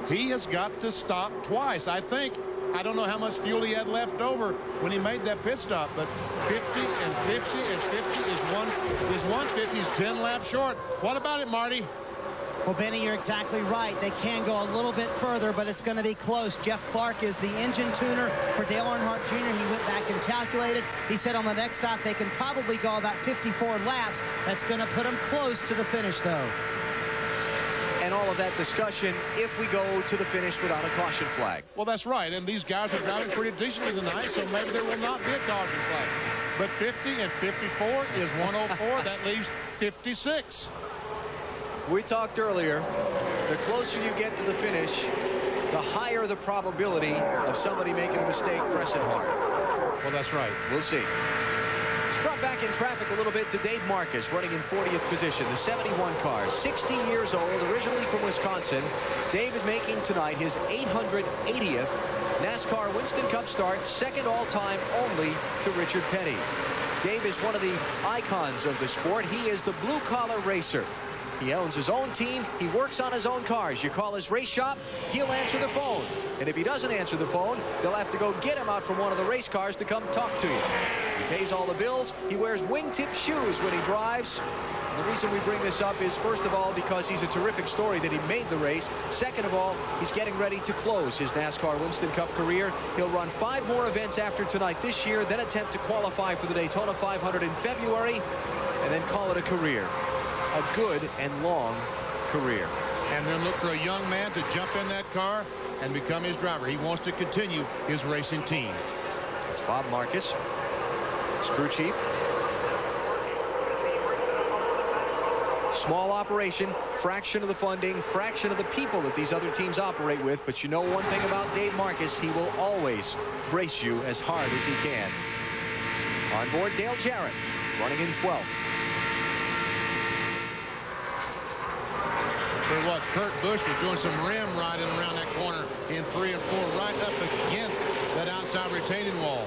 he has got to stop twice. I don't know how much fuel he had left over when he made that pit stop, but 50 and 50 and 50 is 150 is 10 laps short. What about it, Marty? Well, Benny, you're exactly right. They can go a little bit further, but it's going to be close. Jeff Clark is the engine tuner for Dale Earnhardt Jr. He went back and calculated. He said on the next stop they can probably go about 54 laps. That's going to put them close to the finish, though. And all of that discussion if we go to the finish without a caution flag. Well, that's right. And these guys are driving pretty decently tonight, so maybe there will not be a caution flag. But 50 and 54 is 104. That leaves 56. We talked earlier, the closer you get to the finish, the higher the probability of somebody making a mistake pressing hard. Well, that's right. We'll see. Let's drop back in traffic a little bit to Dave Marcus, running in 40th position, the 71 car, 60 years old, originally from Wisconsin. David making tonight his 880th NASCAR Winston Cup start, second all-time only to Richard Petty. Dave is one of the icons of the sport. He is the blue-collar racer. He owns his own team. He works on his own cars. You call his race shop, he'll answer the phone. And if he doesn't answer the phone, they'll have to go get him out from one of the race cars to come talk to you. He pays all the bills. He wears wingtip shoes when he drives. And the reason we bring this up is, first of all, because he's a terrific story that he made the race. Second of all, he's getting ready to close his NASCAR Winston Cup career. He'll run 5 more events after tonight this year, then attempt to qualify for the Daytona 500 in February, and then call it a career. A good and long career. And then look for a young man to jump in that car and become his driver. He wants to continue his racing team. It's Bob Marcus, his crew chief. Small operation, fraction of the funding, fraction of the people that these other teams operate with. But you know one thing about Dave Marcus, he will always race you as hard as he can. On board, Dale Jarrett, running in 12th. For what, Kurt Busch was doing some rim riding around that corner in 3 and 4, right up against that outside retaining wall.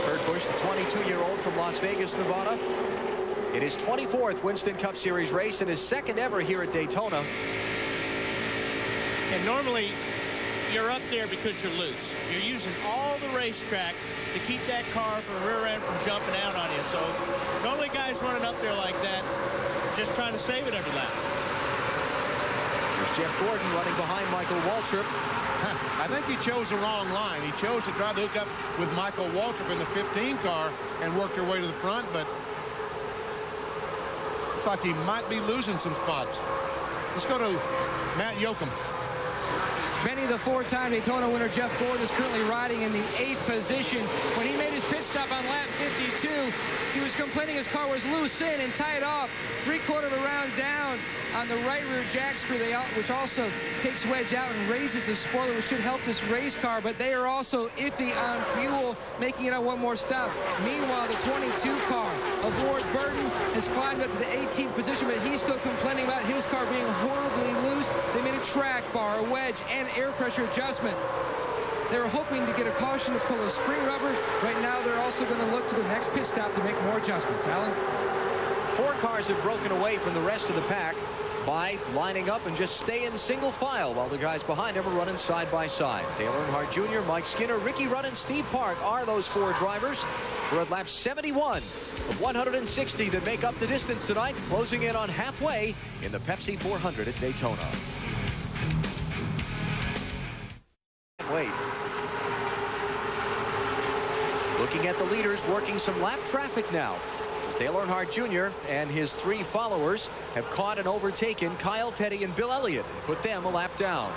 Kurt Busch, the 22-year-old from Las Vegas, Nevada. In his 24th Winston Cup Series race and his second ever here at Daytona. And normally, you're up there because you're loose. You're using all the racetrack to keep that car from the rear end from jumping out on you. So normally guys running up there like that, just trying to save it every lap. There's Jeff Gordon running behind Michael Waltrip. I think he chose the wrong line. He chose to try to hook up with Michael Waltrip in the 15 car and worked her way to the front, but looks like he might be losing some spots. Let's go to Matt Yoakum. Benny, the 4-time Daytona winner, Jeff Gordon, is currently riding in the 8th position. When he made his pit stop on lap 52, he was complaining his car was loose in and tied off 3/4 of a round down on the right rear jack screw, which also takes wedge out and raises the spoiler, which should help this race car, but they are also iffy on fuel, making it on one more stop. Meanwhile, the 22 car of Ward Burton has climbed up to the 18th position, but he's still complaining about his car being horribly loose. They made a track bar, a wedge, and air pressure adjustment. They were hoping to get a caution to pull a spring rubber. Right now, they're also going to look to the next pit stop to make more adjustments. Alan? 4 cars have broken away from the rest of the pack by lining up and just staying single file while the guys behind them are running side by side. Dale Earnhardt Jr., Mike Skinner, Ricky Rudd, and Steve Park are those 4 drivers. We're at lap 71 of 160 that make up the distance tonight, closing in on halfway in the Pepsi 400 at Daytona. Wait. Looking at the leaders, working some lap traffic now. As Dale Earnhardt Jr. and his 3 followers have caught and overtaken Kyle Petty and Bill Elliott and put them a lap down.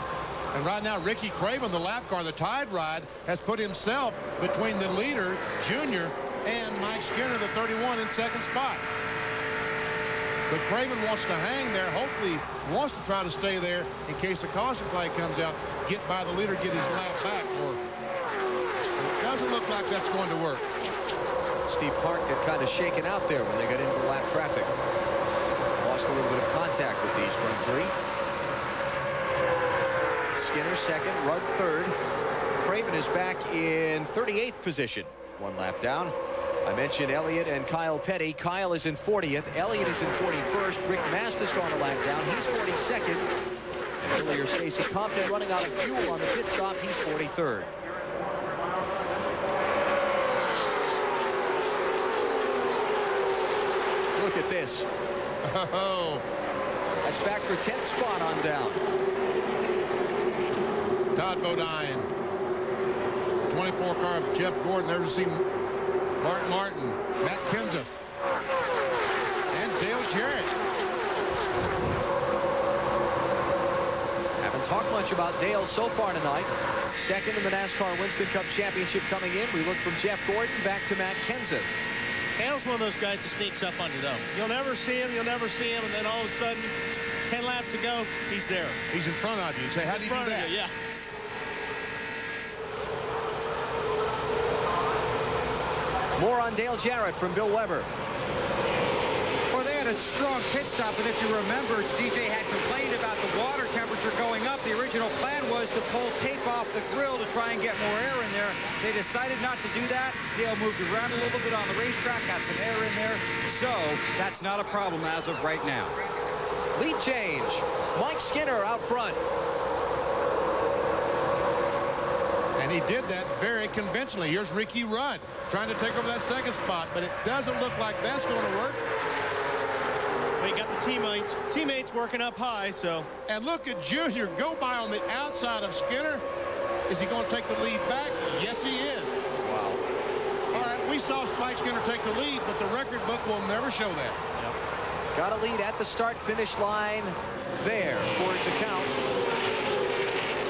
And right now, Ricky Craven, the lap car, the Tide Ride, has put himself between the leader, Jr., and Mike Skinner, the 31, in second spot. But Craven wants to hang there. Hopefully wants to try to stay there in case the caution flag comes out, get by the leader, get his lap back. Or it doesn't look like that's going to work. Steve Park got kind of shaken out there when they got into the lap traffic. Lost a little bit of contact with these front 3. Skinner second, Rudd third. Craven is back in 38th position, 1 lap down. I mentioned Elliott and Kyle Petty. Kyle is in 40th. Elliott is in 41st. Rick Mast has gone a lap down. He's 42nd. And earlier, Stacey Compton running out of fuel on the pit stop. He's 43rd. Look at this. Oh. That's back for 10th spot on down. Todd Bodine. 24 car of Jeff Gordon. There to see Mark Martin, Matt Kenseth, and Dale Jarrett. Haven't talked much about Dale so far tonight. Second in the NASCAR Winston Cup Championship coming in. We look from Jeff Gordon back to Matt Kenseth. Dale's one of those guys that sneaks up on you, though. You'll never see him, and then all of a sudden, 10 laps to go, he's there. He's in front of you. Say, how do you do that? Yeah. More on Dale Jarrett from Bill Weber. Well, they had a strong pit stop, and if you remember, DJ had complained about the water temperature going up. The original plan was to pull tape off the grill to try and get more air in there. They decided not to do that. Dale moved around a little bit on the racetrack, got some air in there. So that's not a problem as of right now. Lead change. Mike Skinner out front. And he did that very conventionally. Here's Ricky Rudd trying to take over that second spot, but it doesn't look like that's going to work. Well, you got the teammates working up high, so. And look at Junior go by on the outside of Skinner. Is he going to take the lead back? Yes, he is. Wow. All right, we saw Mike Skinner take the lead, but the record book will never show that. Yep. Got a lead at the start-finish line there for it to count.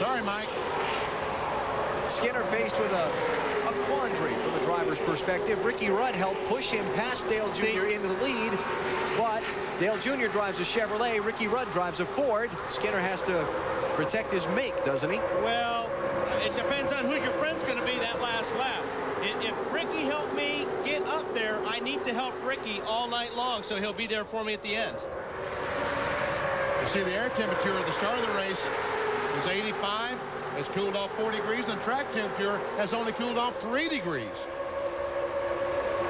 Sorry, Mike. Skinner faced with a quandary from the driver's perspective. Ricky Rudd helped push him past Dale Jr. into the lead, but Dale Jr. drives a Chevrolet. Ricky Rudd drives a Ford. Skinner has to protect his make, doesn't he? Well, it depends on who your friend's going to be that last lap. If Ricky helped me get up there, I need to help Ricky all night long, so he'll be there for me at the end. You see, the air temperature at the start of the race was 85. Has cooled off 4 degrees, and track temperature has only cooled off 3 degrees.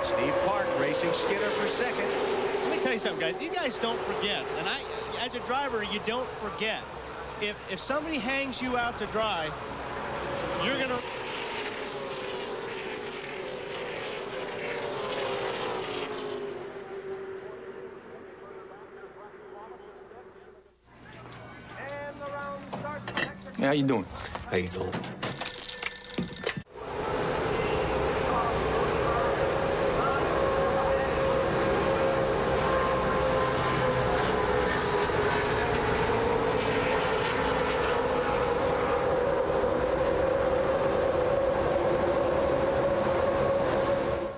Steve Park racing Skinner for second. Let me tell you something, guys. These guys don't forget, and as a driver, you don't forget. If somebody hangs you out to dry, you're gonna. How you doing? How you doing?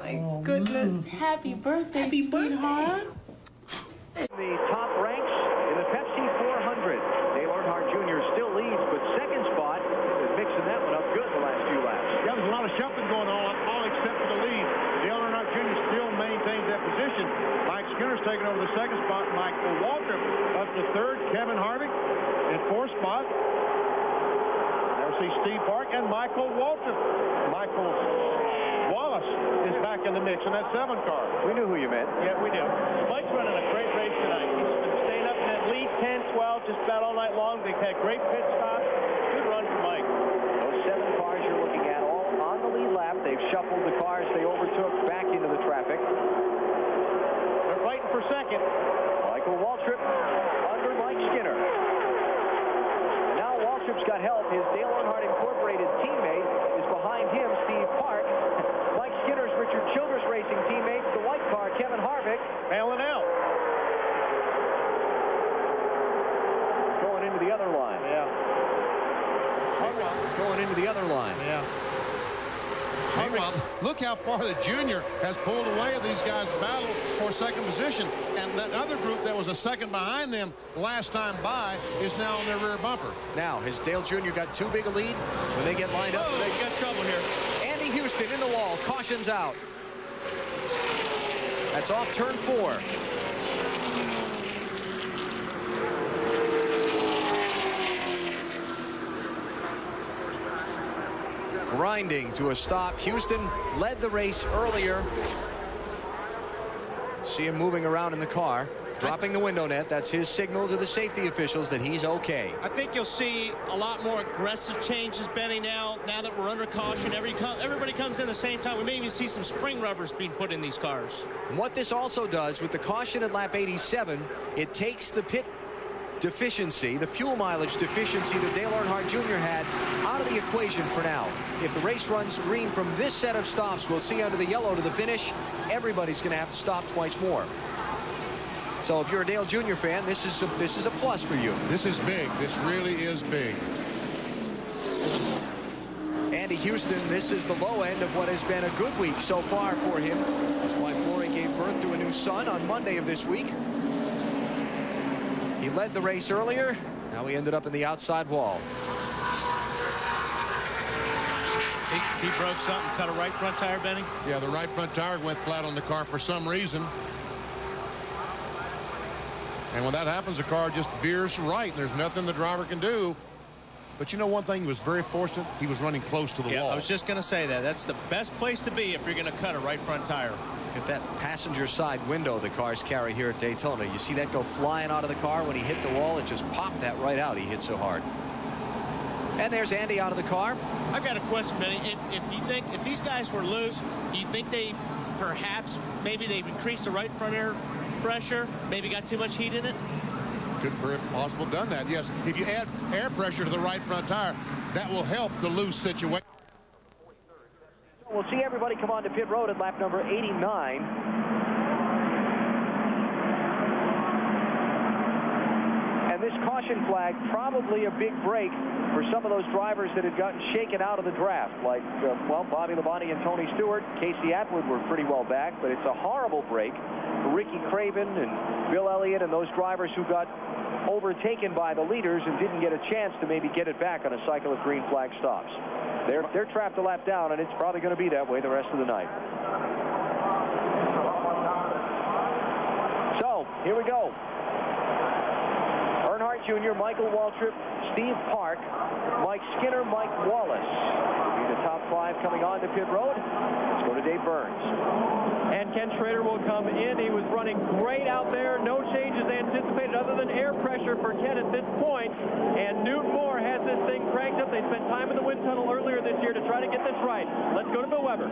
My goodness. Happy birthday, sweetheart. The top ranks in the Pepsi 400. Dale Earnhardt Jr. still leads, but second spot is mixing that one up good the last few laps. Yeah, there's a lot of shuffling going on, all except for the lead. Dale Earnhardt Jr. still maintains that position. Mike Skinner's taking over the second spot. Michael Waltrip up to third. Kevin Harvick in fourth spot. There we see Steve Park and Michael Waltrip. Michael Wallace is back in the mix in that 7 car. We knew who you meant. Yeah, we do. Mike's running a great race tonight. He's been staying up in that lead 10, 12 just about all night long. They've had great pit stops. Good run for Mike. Those 7 cars you're looking at all on the lead lap. They've shuffled the cars they overtook back into the traffic. They're fighting for second. Michael Waltrip under Mike Skinner. And now Waltrip's got help. His Dale Earnhardt Incorporated teammate is behind him, Steve Park. Mike Skinner's Richard Childress Racing teammate, the white car, Kevin Harvick. Bailing out. Going into the other line. Yeah. Going into the other line. Yeah. Meanwhile, look how far the junior has pulled away of these guys' battle for second position. And that other group that was a second behind them last time by is now on their rear bumper. Now, has Dale Jr. got too big a lead when they get lined up? Oh, they got trouble here. Andy Houston in the wall. Caution's out. That's off turn 4. Grinding to a stop. Houston led the race earlier. See him moving around in the car, dropping the window net. That's his signal to the safety officials that he's okay. I think you'll see a lot more aggressive changes, Benny, now that we're under caution. Everybody comes in the same time. We may even see some spring rubbers being put in these cars. And what this also does with the caution at lap 87, it takes the pit deficiency, the fuel mileage deficiency that Dale Earnhardt Jr. had out of the equation for now. If the race runs green from this set of stops, we'll see under the yellow to the finish, everybody's going to have to stop twice more. So if you're a Dale Jr. fan, this is a plus for you. This is big. This really is big. Andy Houston, this is the low end of what has been a good week so far for him. That's why Flory gave birth to a new son on Monday of this week. He led the race earlier. Now he ended up in the outside wall. He broke something, cut a right front tire, Benny? Yeah, the right front tire went flat on the car for some reason. And when that happens, the car just veers right, and there's nothing the driver can do. But you know one thing, he was very fortunate. He was running close to the wall. I was just going to say that. That's the best place to be if you're going to cut a right front tire. Look at that passenger side window the cars carry here at Daytona. You see that go flying out of the car when he hit the wall? It just popped that right out. He hit so hard. And there's Andy out of the car. I've got a question, Benny. If these guys were loose, do you think they maybe they've increased the right front air pressure, maybe got too much heat in it? Could very possible done that, yes. If you add air pressure to the right front tire, that will help the loose situation. We'll see everybody come on to pit road at lap number 89. And this caution flag, probably a big break for some of those drivers that had gotten shaken out of the draft, like, well, Bobby Labonte and Tony Stewart. Casey Atwood were pretty well back, but it's a horrible break for Ricky Craven and Bill Elliott and those drivers who got overtaken by the leaders and didn't get a chance to maybe get it back on a cycle of green flag stops. They're trapped a lap down, and it's probably going to be that way the rest of the night. So, here we go. Earnhardt Jr., Michael Waltrip, Steve Park, Mike Skinner, Mike Wallace. Will be the top 5 coming on to pit road. Let's go to Dave Burns. And Ken Schrader will come in. He was running great out there. No changes anticipated other than air pressure for Ken at this point. And Newt Moore has this thing cranked up. They spent time in the wind tunnel earlier this year to try to get this right. Let's go to Bill Weber.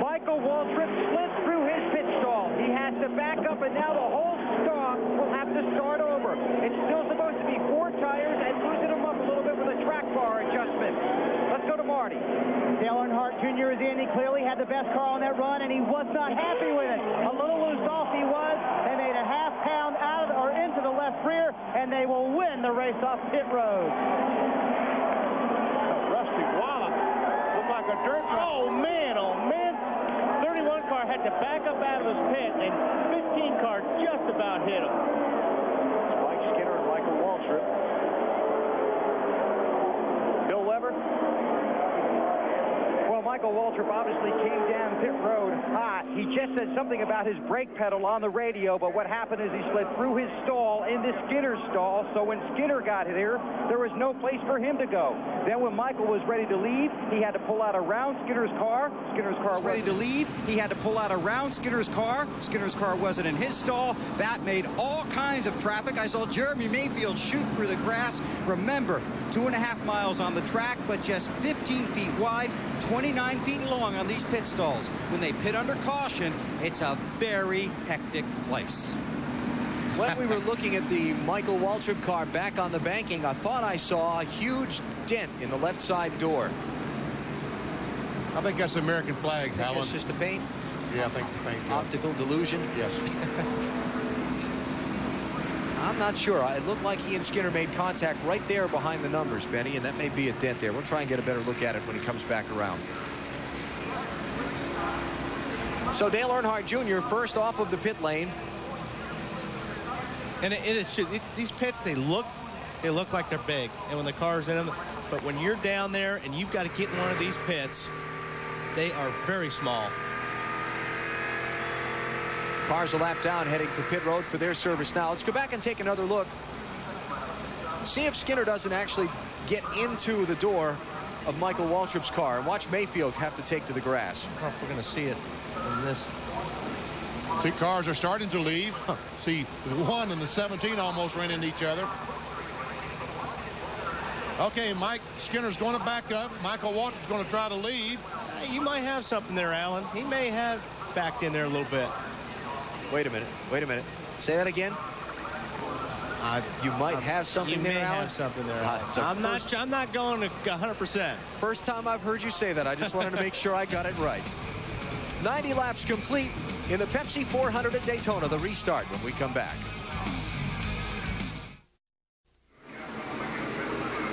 Michael Waltrip slid through his pit stall. He has to back up, and now the whole stop will have to start over. It's still supposed to be 4 tires and loosen them up a little bit with a track bar adjustment. Let's go to Marty. Dale Earnhardt Jr. is in. He clearly had the best car on that run, and he was not happy with it. A little loose off he was. They made a half pound out of or into the left rear, and they will win the race off pit road. Rusty Wallace looked like a dirt truck. Oh, man, oh, man. 31 car had to back up out of his pit, and 15 car just about hit him. Mike Skinner and Michael Waltrip. Bill Weber. Well, Michael Waltrip obviously came down pit road hot. He just said something about his brake pedal on the radio, but what happened is he slid through his stall into Skinner's stall, so when Skinner got here, there was no place for him to go. Then when Michael was ready to leave, he had to pull out around Skinner's car. Skinner's car was ready to leave. He had to pull out around Skinner's car. Skinner's car wasn't in his stall. That made all kinds of traffic. I saw Jeremy Mayfield shoot through the grass. Remember, 2.5 miles on the track, but just 15 feet wide, 29 feet long on these pit stalls. When they pit under caution, it's a very hectic place. When we were looking at the Michael Waltrip car back on the banking, I thought I saw a huge dent in the left side door. I think that's the American flag, Alan. It's just the paint? Yeah, I think it's the paint. Yeah. Optical delusion? Yes. I'm not sure. It looked like he and Skinner made contact right there behind the numbers, Benny, and that may be a dent there. We'll try and get a better look at it when he comes back around. So Dale Earnhardt Jr. first off of the pit lane. And it is true. These pits, they look like they're big, and when the car's in them, but when you're down there and you've got to get in one of these pits, they are very small. Cars a lap down, heading for pit road for their service now. Let's go back and take another look. See if Skinner doesn't actually get into the door of Michael Waltrip's car, and watch Mayfield have to take to the grass. I don't know if we're going to see it in this. See, cars are starting to leave. See, the 1 and the 17 almost ran into each other. Okay, Mike Skinner's going to back up. Michael Waltrip's going to try to leave. You might have something there, Alan. He may have backed in there a little bit. Wait a minute. Wait a minute. Say that again. You might have something there, Alan. Have something there. I'm not going to 100%. First time I've heard you say that. I just wanted to make sure I got it right. 90 laps complete in the Pepsi 400 at Daytona. The restart when we come back.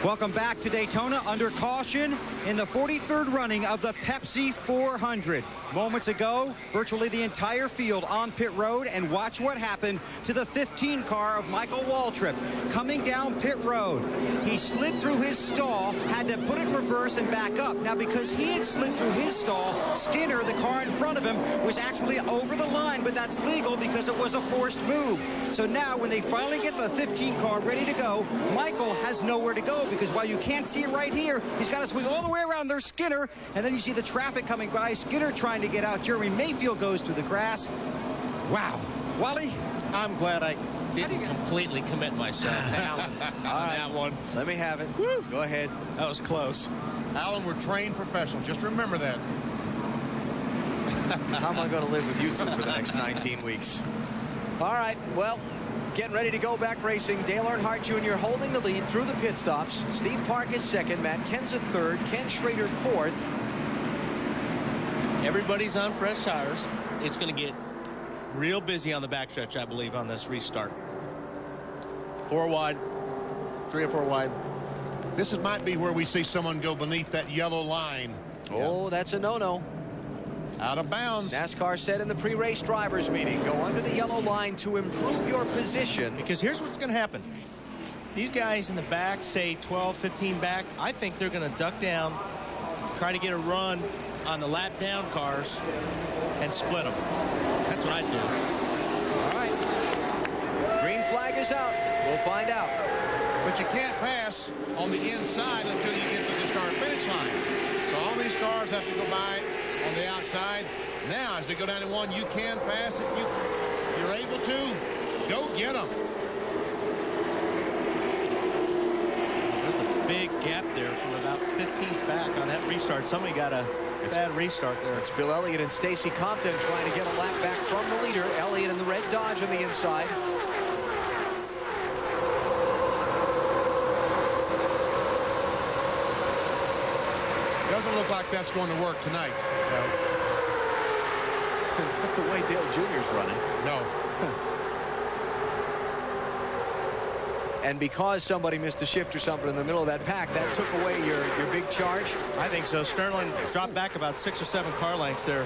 Welcome back to Daytona under caution in the 43rd running of the Pepsi 400. Moments ago, virtually the entire field on pit road, and watch what happened to the 15 car of Michael Waltrip coming down pit road. He slid through his stall, had to put it in reverse and back up. Now, because he had slid through his stall, Skinner, the car in front of him, was actually over the line, but that's legal because it was a forced move. So now when they finally get the 15 car ready to go, Michael has nowhere to go, because while you can't see it right here, he's got to swing all the way around. There's Skinner, and then you see the traffic coming by. Skinner trying to get out. Jeremy Mayfield goes through the grass. Wow. Wally? I'm glad I didn't completely commit myself on that one. Let me have it. Woo. Go ahead. That was close. Alan, we're trained professionals. Just remember that. How am I going to live with you two for the next 19 weeks? All right. Well, getting ready to go back racing. Dale Earnhardt Jr. holding the lead through the pit stops. Steve Park is second. Matt Kenseth third. Ken Schrader fourth. Everybody's on fresh tires. It's going to get real busy on the backstretch, I believe, on this restart. 4 wide. 3 or 4 wide. This might be where we see someone go beneath that yellow line. Oh, that's a no-no. Out of bounds. NASCAR said in the pre-race drivers meeting, go under the yellow line to improve your position. Because here's what's going to happen. These guys in the back, say 12, 15 back, I think they're going to duck down, try to get a run on the lap down cars and split them. That's what I do. All right. Green flag is out. We'll find out. But you can't pass on the inside until you get to the start-finish line. So all these cars have to go by on the outside. Now, as they go down in one, you can pass if you're able to. Go get them. There's a big gap there from about 15th back on that restart. Somebody got a bad restart there. It's Bill Elliott and Stacy Compton trying to get a lap back from the leader. Elliott in the red Dodge on the inside. Doesn't look like that's going to work tonight. No. Not the way Dale Jr.'s running. No. And because somebody missed a shift or something in the middle of that pack, that took away your big charge? I think so. Sterling dropped back about 6 or 7 car lengths there.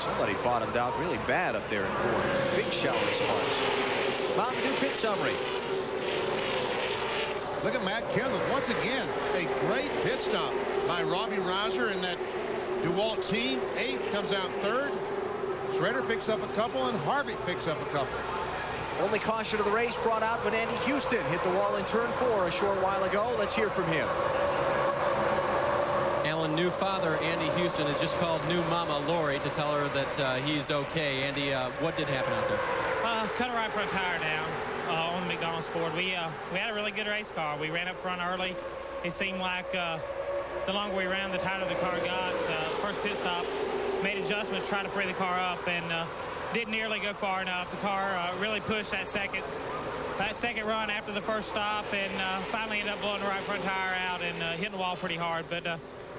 Somebody bottomed out really bad up there in 4. Big shower of sparks. Mountain Dew pit summary. Look at Matt Kenseth. Once again, a great pit stop by Robbie Reiser and that DeWalt team. 8th, comes out 3rd. Schrader picks up a couple, and Harvick picks up a couple. Only caution of the race brought out when Andy Houston hit the wall in turn 4 a short while ago. Let's hear from him. Alan, new father Andy Houston has just called new mama Lori to tell her that he's okay. Andy, what did happen out there? Cut a right front tire down on the McDonald's Ford. We had a really good race car. We ran up front early. It seemed like the longer we ran, the tighter the car got. First pit stop, made adjustments, tried to free the car up, and didn't nearly go far enough. The car really pushed that second run after the first stop, and finally ended up blowing the right front tire out and hitting the wall pretty hard. But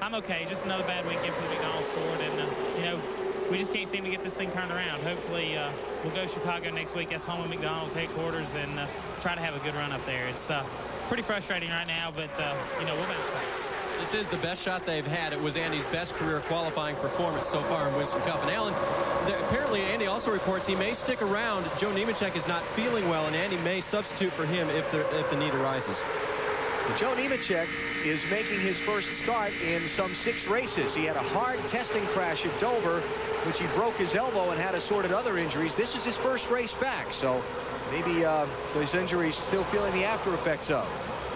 I'm okay. Just another bad weekend for the McDonald's Ford, and you know, we just can't seem to get this thing turned around. Hopefully, we'll go to Chicago next week. That's home of McDonald's headquarters, and try to have a good run up there. It's pretty frustrating right now, but you know, we'll bounce back. This is the best shot they've had. It was Andy's best career qualifying performance so far in Winston Cup. And Alan, apparently Andy also reports he may stick around. Joe Nemechek is not feeling well, and Andy may substitute for him if the need arises. Joe Nemechek is making his first start in some 6 races. He had a hard testing crash at Dover, which he broke his elbow and had assorted other injuries. This is his first race back, so maybe those injuries still feeling the after effects of.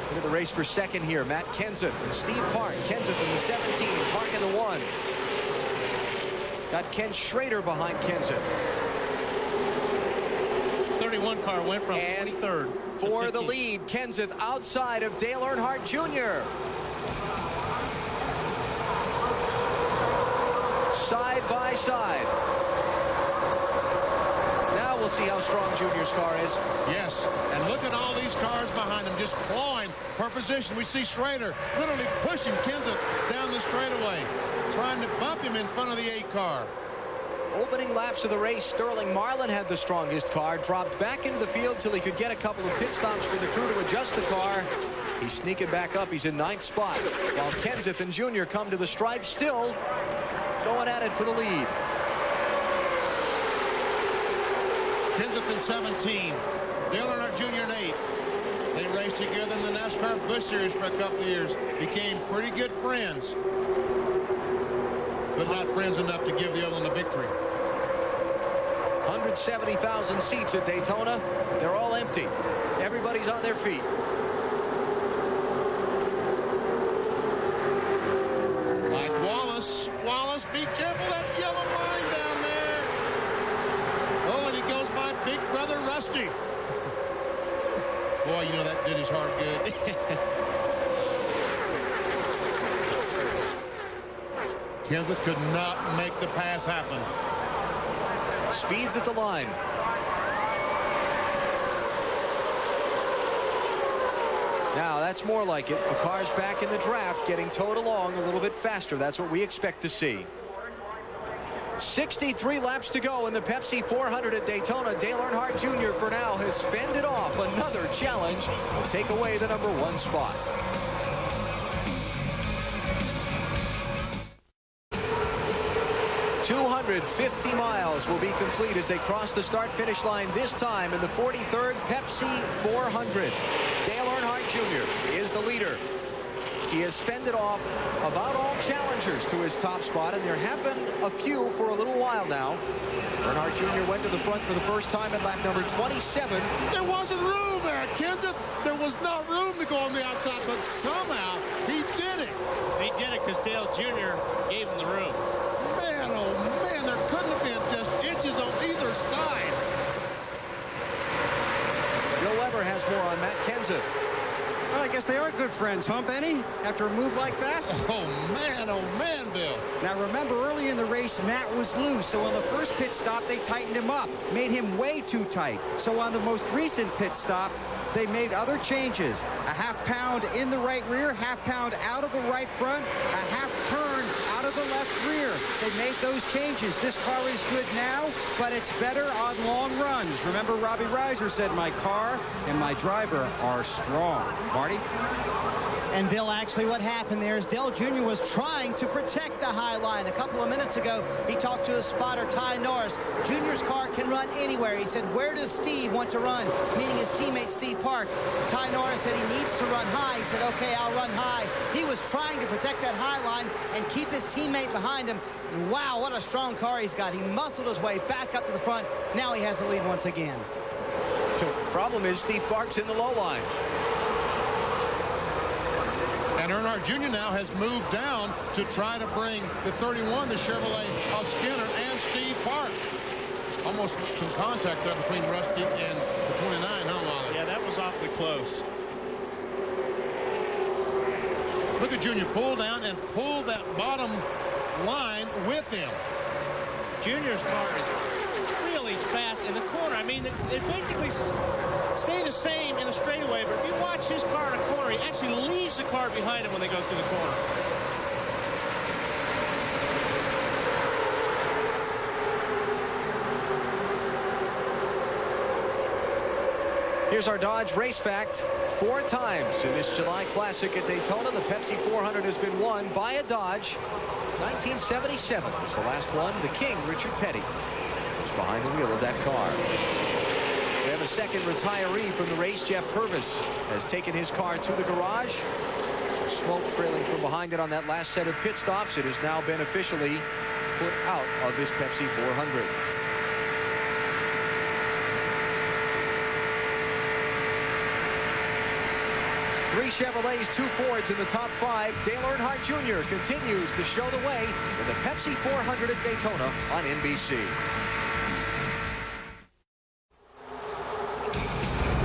Look at the race for second here. Matt Kenseth and Steve Park. Kenseth in the 17, Park in the 1. Got Ken Schrader behind Kenseth. 31 car went from 23rd. For the lead, Kenseth outside of Dale Earnhardt Jr. Side by side. Now we'll see how strong Junior's car is. Yes, and look at all these cars behind him just clawing for position. We see Schrader literally pushing Kenseth down the straightaway, trying to bump him in front of the 8 car. Opening laps of the race, Sterling Marlin had the strongest car, dropped back into the field till he could get a couple of pit stops for the crew to adjust the car. He's sneaking back up. He's in 9th spot, while Kenseth and Junior come to the stripe, still going at it for the lead. Kenseth in 17, Dale Earnhardt Jr. in 8. They raced together in the NASCAR Busch Series for a couple of years. Became pretty good friends, but not friends enough to give the other one the victory. 170,000 seats at Daytona. They're all empty. Everybody's on their feet. Like Wallace. Wallace, be careful that yellow line down there. Oh, and he goes by Big Brother Rusty. Boy, you know that did his heart good. Kenseth could not make the pass happen. Speeds at the line. Now that's more like it. The car's back in the draft, getting towed along a little bit faster. That's what we expect to see. 63 laps to go in the Pepsi 400 at Daytona. Dale Earnhardt Jr. for now has fended off another challenge to take away the #1 spot. "250 miles will be complete as they cross the start-finish line, this time in the 43rd Pepsi 400. Dale Earnhardt Jr. is the leader. He has fended off about all challengers to his top spot, and there have been a few for a little while now. Earnhardt Jr. went to the front for the first time at lap number 27. There wasn't room there, Kansas. There was not room to go on the outside, but somehow he did it. He did it because Dale Jr. gave him the room. Man, oh man, there couldn't have been just inches on either side. Bill Weber has more on Matt Kenseth. Well, I guess they are good friends, huh, Benny? After a move like that? Oh, man, Bill. Now, remember, early in the race, Matt was loose. So on the first pit stop, they tightened him up, made him way too tight. So on the most recent pit stop, they made other changes. A half-pound in the right rear, half-pound out of the right front, a half-turn out of the left rear. They made those changes. This car is good now, but it's better on long runs. Remember, Robbie Reiser said, my car and my driver are strong. Marty? And Bill, actually what happened there is Dale Jr. was trying to protect the high line. A couple of minutes ago, he talked to his spotter, Ty Norris. Jr.'s car can run anywhere. He said, where does Steve want to run? Meaning his teammate, Steve Park. Ty Norris said he needs to run high. He said, okay, I'll run high. He was trying to protect that high line and keep his teammate behind him. And wow, what a strong car he's got. He muscled his way back up to the front. Now he has the lead once again. So problem is Steve Park's in the low line. And Earnhardt Jr. now has moved down to try to bring the 31, the Chevrolet of Skinner, and Steve Park. Almost some contact there between Rusty and the 29, huh, Wally? Yeah, that was awfully close. Look at Jr. pull down and pull that bottom line with him. Junior's car is really fast in the corner. I mean, it basically stay the same in the straightaway, but if you watch his car in a corner, he actually leaves the car behind him when they go through the corners. Here's our Dodge race fact. 4 times in this July Classic at Daytona, the Pepsi 400 has been won by a Dodge. 1977 was the last one. The king, Richard Petty, was behind the wheel of that car. We have a second retiree from the race. Jeff Purvis has taken his car to the garage. Some smoke trailing from behind it on that last set of pit stops. It has now been officially put out of this Pepsi 400. Three Chevrolets, 2 Fords in the top 5. Dale Earnhardt Jr. continues to show the way in the Pepsi 400 at Daytona on NBC.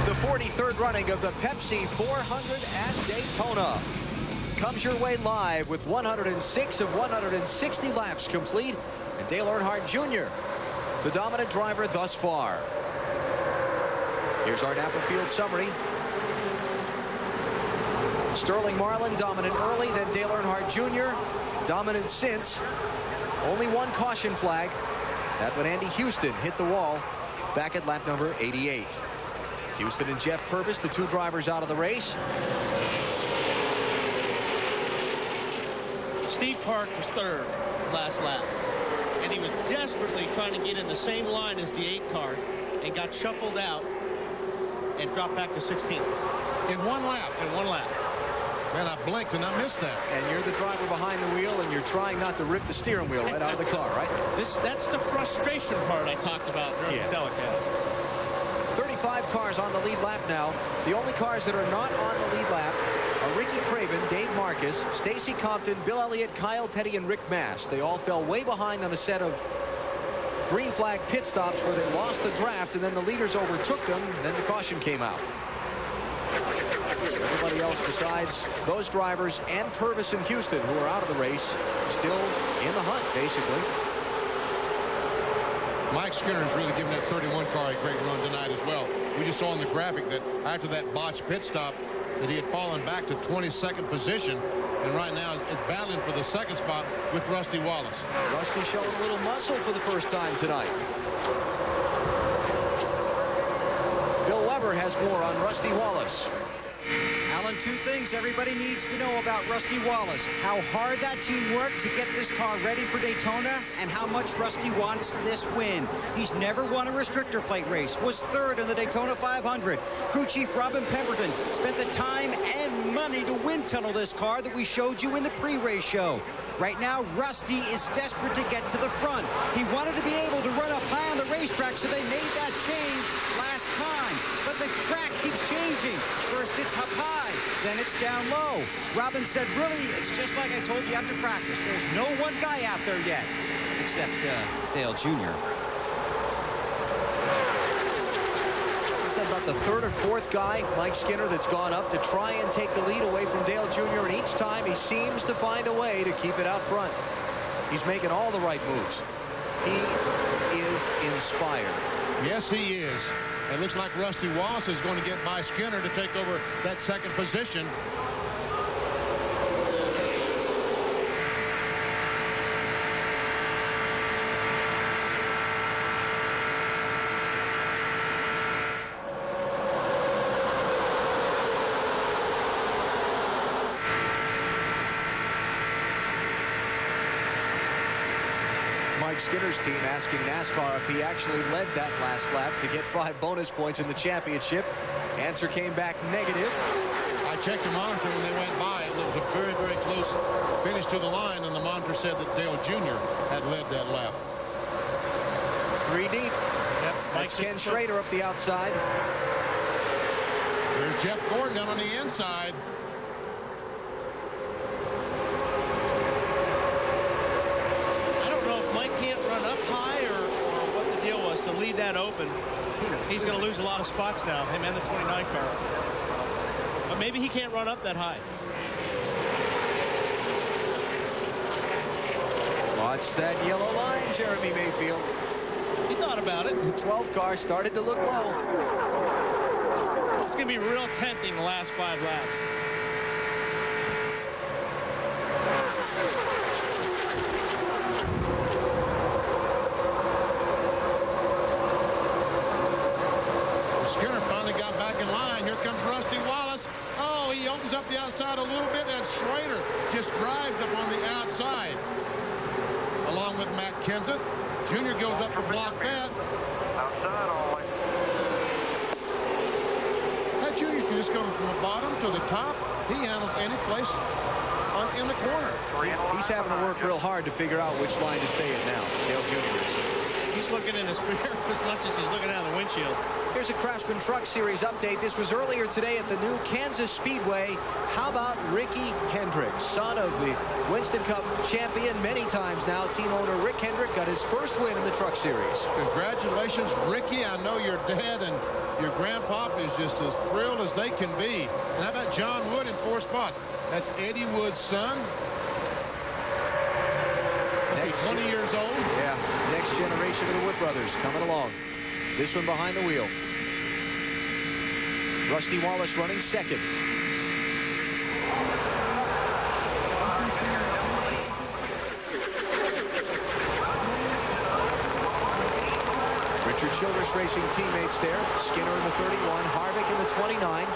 The 43rd running of the Pepsi 400 at Daytona comes your way live with 106 of 160 laps complete, and Dale Earnhardt Jr., the dominant driver thus far. Here's our Napa Field summary. Sterling Marlin dominant early, then Dale Earnhardt Jr. dominant since. Only one caution flag. That when Andy Houston hit the wall back at lap number 88. Houston and Jeff Purvis, the 2 drivers out of the race. Steve Park was 3rd last lap, and he was desperately trying to get in the same line as the 8 car and got shuffled out and dropped back to 16th. In one lap? In one lap. Man, I blinked and I missed that. And you're the driver behind the wheel, and you're trying not to rip the steering wheel right out of the car, right? That's the frustration part I talked about during the telecast. 35 cars on the lead lap now. The only cars that are not on the lead lap are Ricky Craven, Dave Marcus, Stacy Compton, Bill Elliott, Kyle Petty, and Rick Mast. They all fell way behind on a set of green flag pit stops where they lost the draft, and then the leaders overtook them, and then the caution came out. Everybody else besides those drivers and Purvis and Houston, who are out of the race, still in the hunt, basically. Mike Skinner's really giving that 31 car a great run tonight as well. We just saw on the graphic that after that botched pit stop that he had fallen back to 22nd position. and right now is battling for the second spot with Rusty Wallace. Rusty showing a little muscle for the first time tonight. Bill Weber has more on Rusty Wallace. Alan, two things everybody needs to know about Rusty Wallace. How hard that team worked to get this car ready for Daytona and how much Rusty wants this win. He's never won a restrictor plate race, was third in the Daytona 500. Crew Chief Robin Pemberton spent the time and money to wind tunnel this car that we showed you in the pre-race show. Right now, Rusty is desperate to get to the front. He wanted to be able to run up high on the racetrack, so they made that change last time. But the track keeps changing. First it's up high, then it's down low. Robin said, really, it's just like I told you after practice. There's no one guy out there yet, except Dale Jr. Is that about the third or fourth guy, Mike Skinner, that's gone up to try and take the lead away from Dale Jr., and each time he seems to find a way to keep it out front. He's making all the right moves. He is inspired. Yes, he is. It looks like Rusty Wallace is going to get by Skinner to take over that second position. Mike Skinner's team asking NASCAR if he actually led that last lap to get 5 bonus points in the championship. Answer came back negative. I checked the monitor when they went by. It was a very, very close finish to the line, and the monitor said that Dale Jr. had led that lap. 3 deep. Yep, that's Ken Schrader up the outside. There's Jeff Gordon down on the inside. Lead that open. He's going to lose a lot of spots now, him and the 29 car. But maybe he can't run up that high. Watch that yellow line, Jeremy Mayfield. He thought about it. The 12 car started to look low. It's going to be real tempting the last 5 laps. Skinner finally got back in line. Here comes Rusty Wallace. Oh, he opens up the outside a little bit, and Schrader just drives up on the outside. Along with Matt Kenseth. Junior goes up to block that. Outside only. That Junior can just go from the bottom to the top. He handles any place in the corner. He's having to work real hard to figure out which line to stay in now. Dale Jr. is. He's looking in his mirror as much as he's looking out of the windshield. Here's a Craftsman Truck Series update. This was earlier today at the new Kansas Speedway. How about Ricky Hendrick, son of the Winston Cup champion many times now? Team owner Rick Hendrick got his first win in the Truck Series. Congratulations, Ricky. I know your dad and your grandpop is just as thrilled as they can be. And how about John Wood in 4th spot? That's Eddie Wood's son. Next 20 years old. Yeah, next generation of the Wood brothers coming along. This one behind the wheel. Rusty Wallace running second. Richard Childress racing teammates there. Skinner in the 31, Harvick in the 29.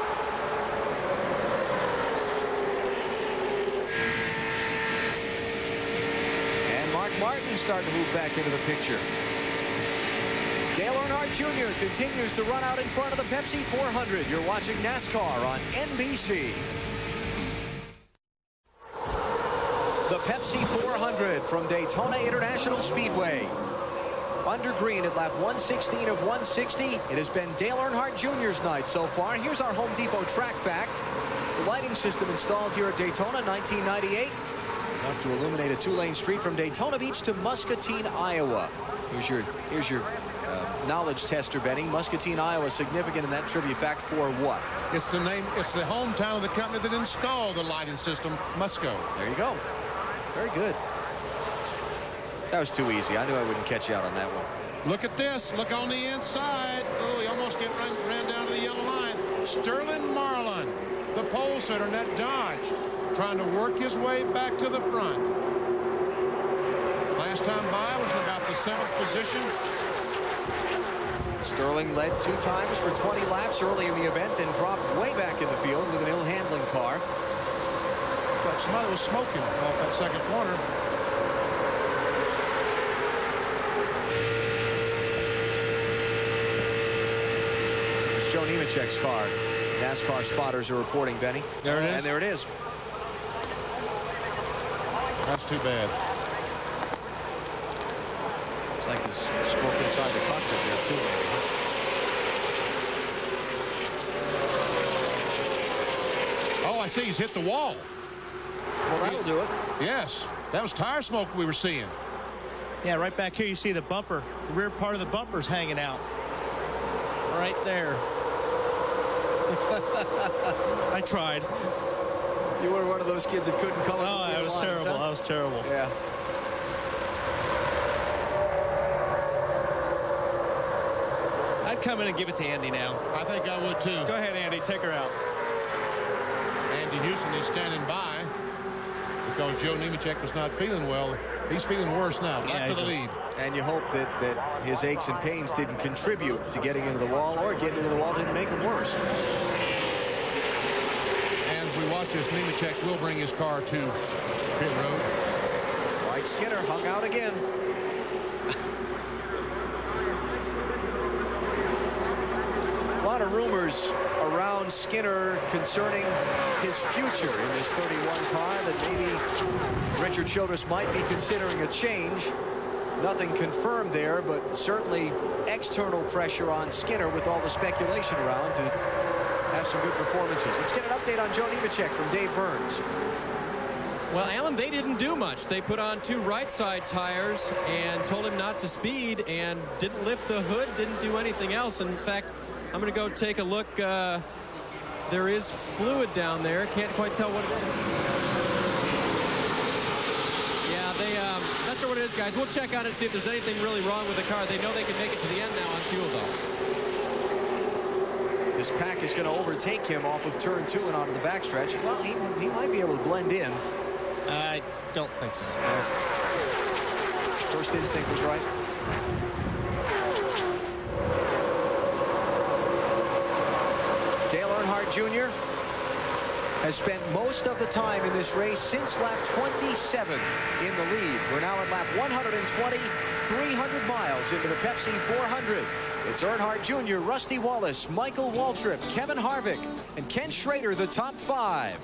And Mark Martin starting to move back into the picture. Dale Earnhardt Jr. continues to run out in front of the Pepsi 400. You're watching NASCAR on NBC. The Pepsi 400 from Daytona International Speedway. Under green at lap 116 of 160. It has been Dale Earnhardt Jr.'s night so far. Here's our Home Depot track fact. The lighting system installed here at Daytona 1998. Enough to illuminate a 2-lane street from Daytona Beach to Muscatine, Iowa. Here's your knowledge tester, Benny. Muscatine, Iowa, significant in that trivia fact for what? It's the name. It's the hometown of the company that installed the lighting system, Musco. There you go. Very good. That was too easy. I knew I wouldn't catch you out on that one. Look at this. Look on the inside. Oh, he almost ran down to the yellow line. Sterling Marlin, the pole sitter in that Dodge. trying to work his way back to the front. Last time by was about the 7th position. Sterling led 2 times for 20 laps early in the event, then dropped way back in the field with an ill-handling car. But somebody was smoking off that second corner. It's Joe Nemechek's car. NASCAR spotters are reporting, Benny. There it is. And there it is. That's too bad. Looks like there's smoke inside the cockpit there, too. Oh, I see. He's hit the wall. Well, that'll do it. Yes. That was tire smoke we were seeing. Yeah, right back here you see the bumper. The rear part of the bumper's hanging out. Right there. I tried. You were one of those kids that couldn't come up. Oh, that was terrible. That was terrible. Yeah. I'd come in and give it to Andy now. I think I would too. Go ahead, Andy. Take her out. Andy Houston is standing by because Joe Nemechek was not feeling well. He's feeling worse now. Back to the lead. And you hope that his aches and pains didn't contribute to getting into the wall, or getting into the wall didn't make him worse. And we watch as Nemechek will bring his car to pit road. Mike Skinner hung out again. A lot of rumors around Skinner concerning his future in this 31 car, that maybe Richard Childress might be considering a change. Nothing confirmed there, but certainly external pressure on Skinner with all the speculation around to have some good performances. Let's get an update on Joe Nemechek from Dave Burns. Well, Alan, they didn't do much. They put on 2 right side tires and told him not to speed, and didn't lift the hood, didn't do anything else. In fact, I'm going to go take a look. There is fluid down there. Can't quite tell what it is. Yeah, that's what it is, guys. We'll check on it, see if there's anything really wrong with the car. They know they can make it to the end now on fuel, though. This pack is going to overtake him off of turn 2 and onto the backstretch. Well, he might be able to blend in. I don't think so. First instinct was right. Dale Earnhardt Jr. has spent most of the time in this race since lap 27 in the lead. We're now at lap 120, 300 miles into the Pepsi 400. It's Earnhardt Jr., Rusty Wallace, Michael Waltrip, Kevin Harvick, and Ken Schrader, the top 5.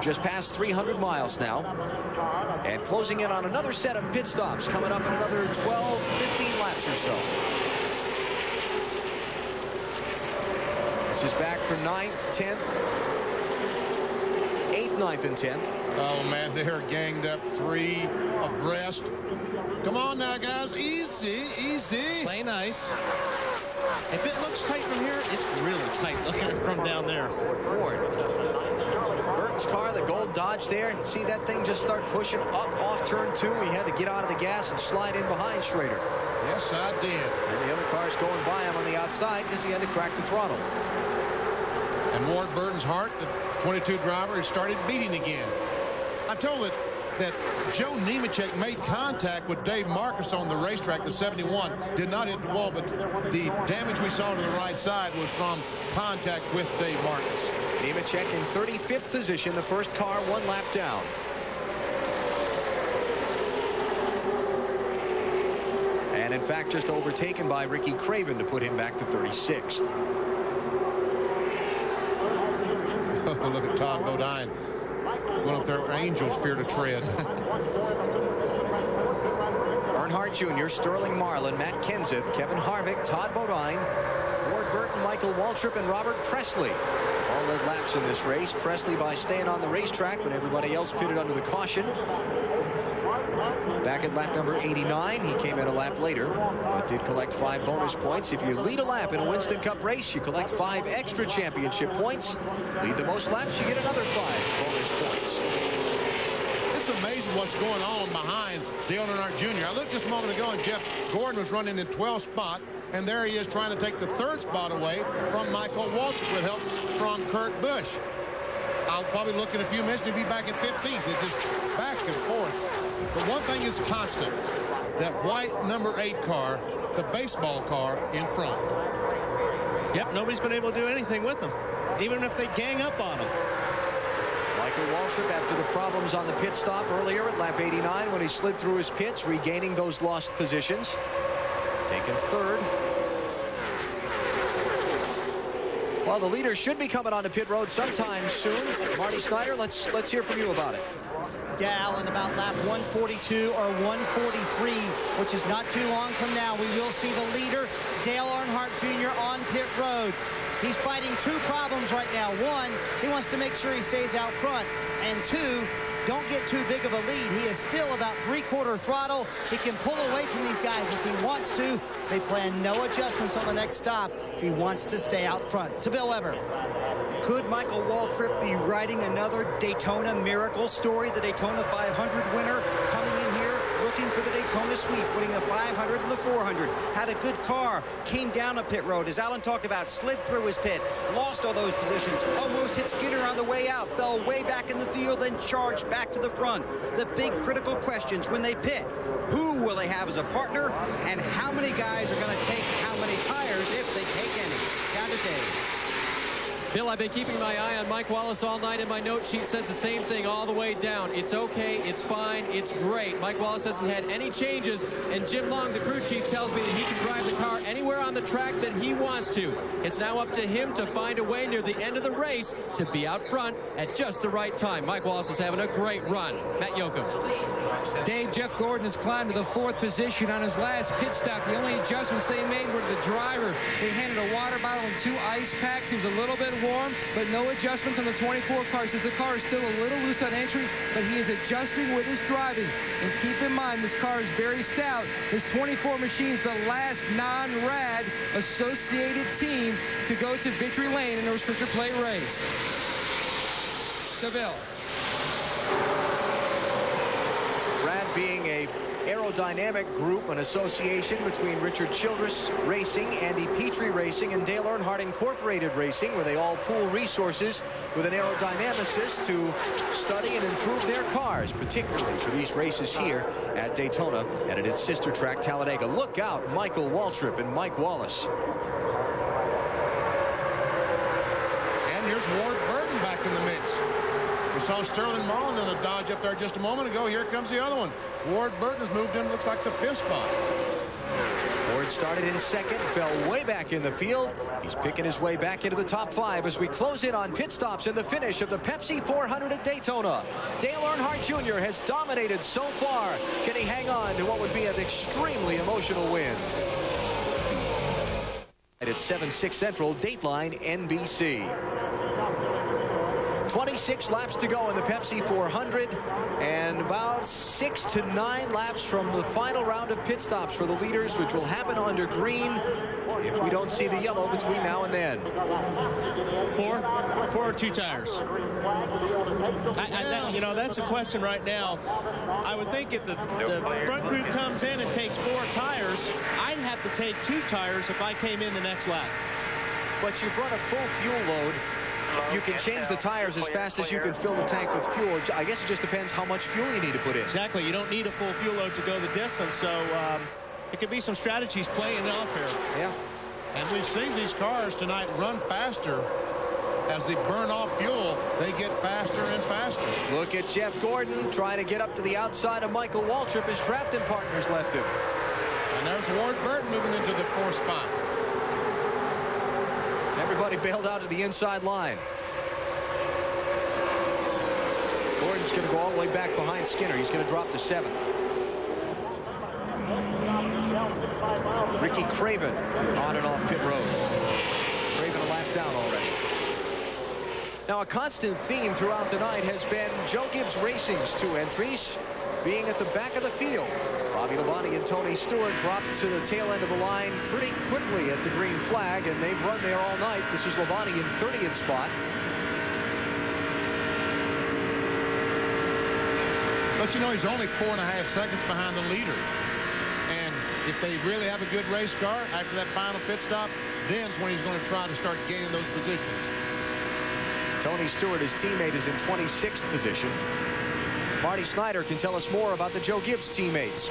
Just past 300 miles now, and closing in on another set of pit stops coming up in another 12, 15 laps or so. This is back for 9th, 10th, 8th, 9th, and 10th. Oh, man, they're ganged up 3 abreast. Come on now, guys. Easy, easy. Play nice. If it looks tight from here, it's really tight looking at it from down there. Ward. Burton's car, the gold Dodge there. See that thing just start pushing up off turn 2. He had to get out of the gas and slide in behind Schrader. Yes, I did. And the other car's going by him on the outside because he had to crack the throttle. And Ward Burton's Hart, the 22 driver, has started beating again. I'm told that Joe Nemechek made contact with Dave Marcus on the racetrack. The 71 did not hit the wall, but the damage we saw to the right side was from contact with Dave Marcus. Nemechek in 35th position, the first car 1 lap down. And in fact, just overtaken by Ricky Craven to put him back to 36th. Look at Todd Bodine going up there where angels fear to tread. Earnhardt Jr., Sterling Marlin, Matt Kenseth, Kevin Harvick, Todd Bodine, Ward Burton, Michael Waltrip, and Robert Presley all led laps in this race. Presley by staying on the racetrack when everybody else pitted under the caution. Back at lap number 89, he came in a lap later, but did collect 5 bonus points. If you lead a lap in a Winston Cup race, you collect 5 extra championship points. Lead the most laps, you get another 5 bonus points. It's amazing what's going on behind Dale Earnhardt Jr. I looked just a moment ago, and Jeff Gordon was running in 12th spot, and there he is trying to take the 3rd spot away from Michael Waltrip with help from Kurt Busch. I'll probably look in a few minutes to be back at 15th. It's just back and forth. But one thing is constant, that white number 8 car, the baseball car in front. Yep, nobody's been able to do anything with them, even if they gang up on them. Michael Waltrip, after the problems on the pit stop earlier at lap 89 when he slid through his pits, regaining those lost positions. Taken 3rd. Well, the leader should be coming onto pit road sometime soon. Marty Snyder, let's hear from you about it. Yeah, Alan, about lap 142 or 143, which is not too long from now, we will see the leader, Dale Earnhardt Jr., on pit road. He's fighting 2 problems right now. 1, he wants to make sure he stays out front. And 2, don't get too big of a lead. He is still about 3/4 throttle. He can pull away from these guys if he wants to. They plan no adjustments on the next stop. He wants to stay out front. To Bill Weber. Could Michael Waltrip be writing another Daytona miracle story? The Daytona 500 winner coming in here looking for the Daytona sweep, winning the 500 and the 400. Had a good car, came down a pit road, as Alan talked about, slid through his pit, lost all those positions, almost hit Skinner on the way out, fell way back in the field, then charged back to the front. The big critical questions when they pit: who will they have as a partner, and how many guys are going to take how many tires, if they take any? Down to Dave. Bill, I've been keeping my eye on Mike Wallace all night, and my note sheet says the same thing all the way down. It's okay, it's fine, it's great. Mike Wallace hasn't had any changes, and Jim Long, the crew chief, tells me that he can drive the car anywhere on the track that he wants to. It's now up to him to find a way near the end of the race to be out front at just the right time. Mike Wallace is having a great run. Matt Yoakum. Dave, Jeff Gordon has climbed to the 4th position on his last pit stop. The only adjustments they made were to the driver. They handed a water bottle and 2 ice packs. He was a little bit warm, but no adjustments on the 24 car. Says the car is still a little loose on entry, but he is adjusting with his driving. And keep in mind, this car is very stout. This 24 machine is the last non-RAD associated team to go to victory lane in a restrictor plate race. To Bill. RAD being a aerodynamic group, an association between Richard Childress Racing, Andy Petrie Racing, and Dale Earnhardt Incorporated Racing, where they all pool resources with an aerodynamicist to study and improve their cars, particularly for these races here at Daytona and at its sister track, Talladega. Look out, Michael Waltrip and Mike Wallace. And here's Ward Burton back in the mix. We saw Sterling Marlin in a Dodge up there just a moment ago. Here comes the other one. Ward Burton has moved in, looks like the 5th spot. Ward started in 2nd, fell way back in the field. He's picking his way back into the top 5 as we close in on pit stops in the finish of the Pepsi 400 at Daytona. Dale Earnhardt Jr. has dominated so far. Can he hang on to what would be an extremely emotional win? At 7-6 Central, Dateline NBC. 26 laps to go in the Pepsi 400, and about 6 to 9 laps from the final round of pit stops for the leaders, which will happen under green if we don't see the yellow between now and then. 4 or 2 tires. You know, that's a question right now. I would think if the front group comes in and takes 4 tires, I'd have to take 2 tires if I came in the next lap. But you've run a full fuel load. You can change the tires as fast as you can fill the tank with fuel. I guess it just depends how much fuel you need to put in. Exactly. You don't need a full fuel load to go the distance, so it could be some strategies playing off here. Yeah. And we've seen these cars tonight run faster. As they burn off fuel, they get faster and faster. Look at Jeff Gordon trying to get up to the outside of Michael Waltrip as Trapton partners left him. And there's Ward Burton moving into the 4th spot. Everybody bailed out to the inside line. Gordon's going to go all the way back behind Skinner. He's going to drop to 7th. Ricky Craven on and off pit road. Craven a lap down already. Now, a constant theme throughout the night has been Joe Gibbs Racing's 2 entries being at the back of the field. Bobby Labonte and Tony Stewart dropped to the tail end of the line pretty quickly at the green flag, and they've run there all night. This is Labonte in 30th spot. But you know, he's only 4.5 seconds behind the leader. And if they really have a good race car after that final pit stop, then's when he's going to try to start gaining those positions. Tony Stewart, his teammate, is in 26th position. Marty Snyder can tell us more about the Joe Gibbs teammates.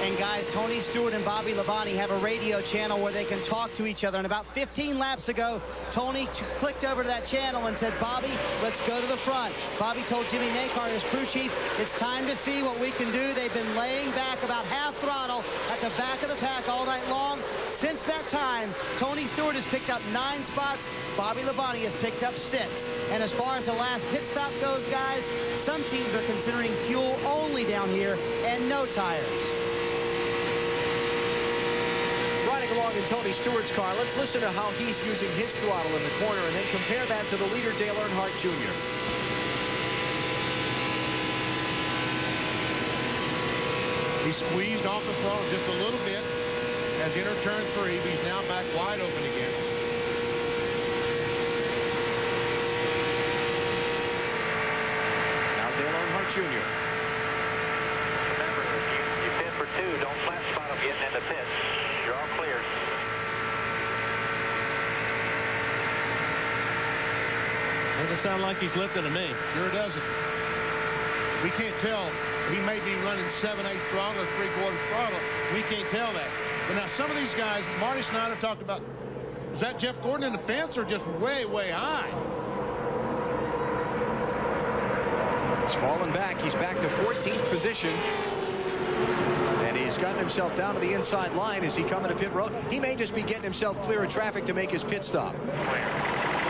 And guys, Tony Stewart and Bobby Labonte have a radio channel where they can talk to each other. And about 15 laps ago, Tony clicked over to that channel and said, Bobby, let's go to the front. Bobby told Jimmy Nakar, his crew chief, it's time to see what we can do. They've been laying back about half throttle at the back of the pack all night long. Since that time, Tony Stewart has picked up 9 spots. Bobby Labonte has picked up 6. And as far as the last pit stop goes, guys, some teams are considering fuel only down here and no tires. Riding along in Tony Stewart's car, let's listen to how he's using his throttle in the corner and then compare that to the leader, Dale Earnhardt Jr. He squeezed off the throttle just a little bit as he entered turn 3. He's now back wide open again. Now Dale Earnhardt Jr. Remember, if you pit for 2, don't flat spot them getting into pits. You're all clear. Doesn't sound like he's lifting to me. Sure doesn't. We can't tell. He may be running 7/8 throttle or 3/4 throttle. We can't tell that. But now some of these guys, Marty Snyder talked about, is that Jeff Gordon in the fence or just way, way high? He's fallen back. He's back to 14th position. And he's gotten himself down to the inside line as he comes into pit road. He may just be getting himself clear of traffic to make his pit stop.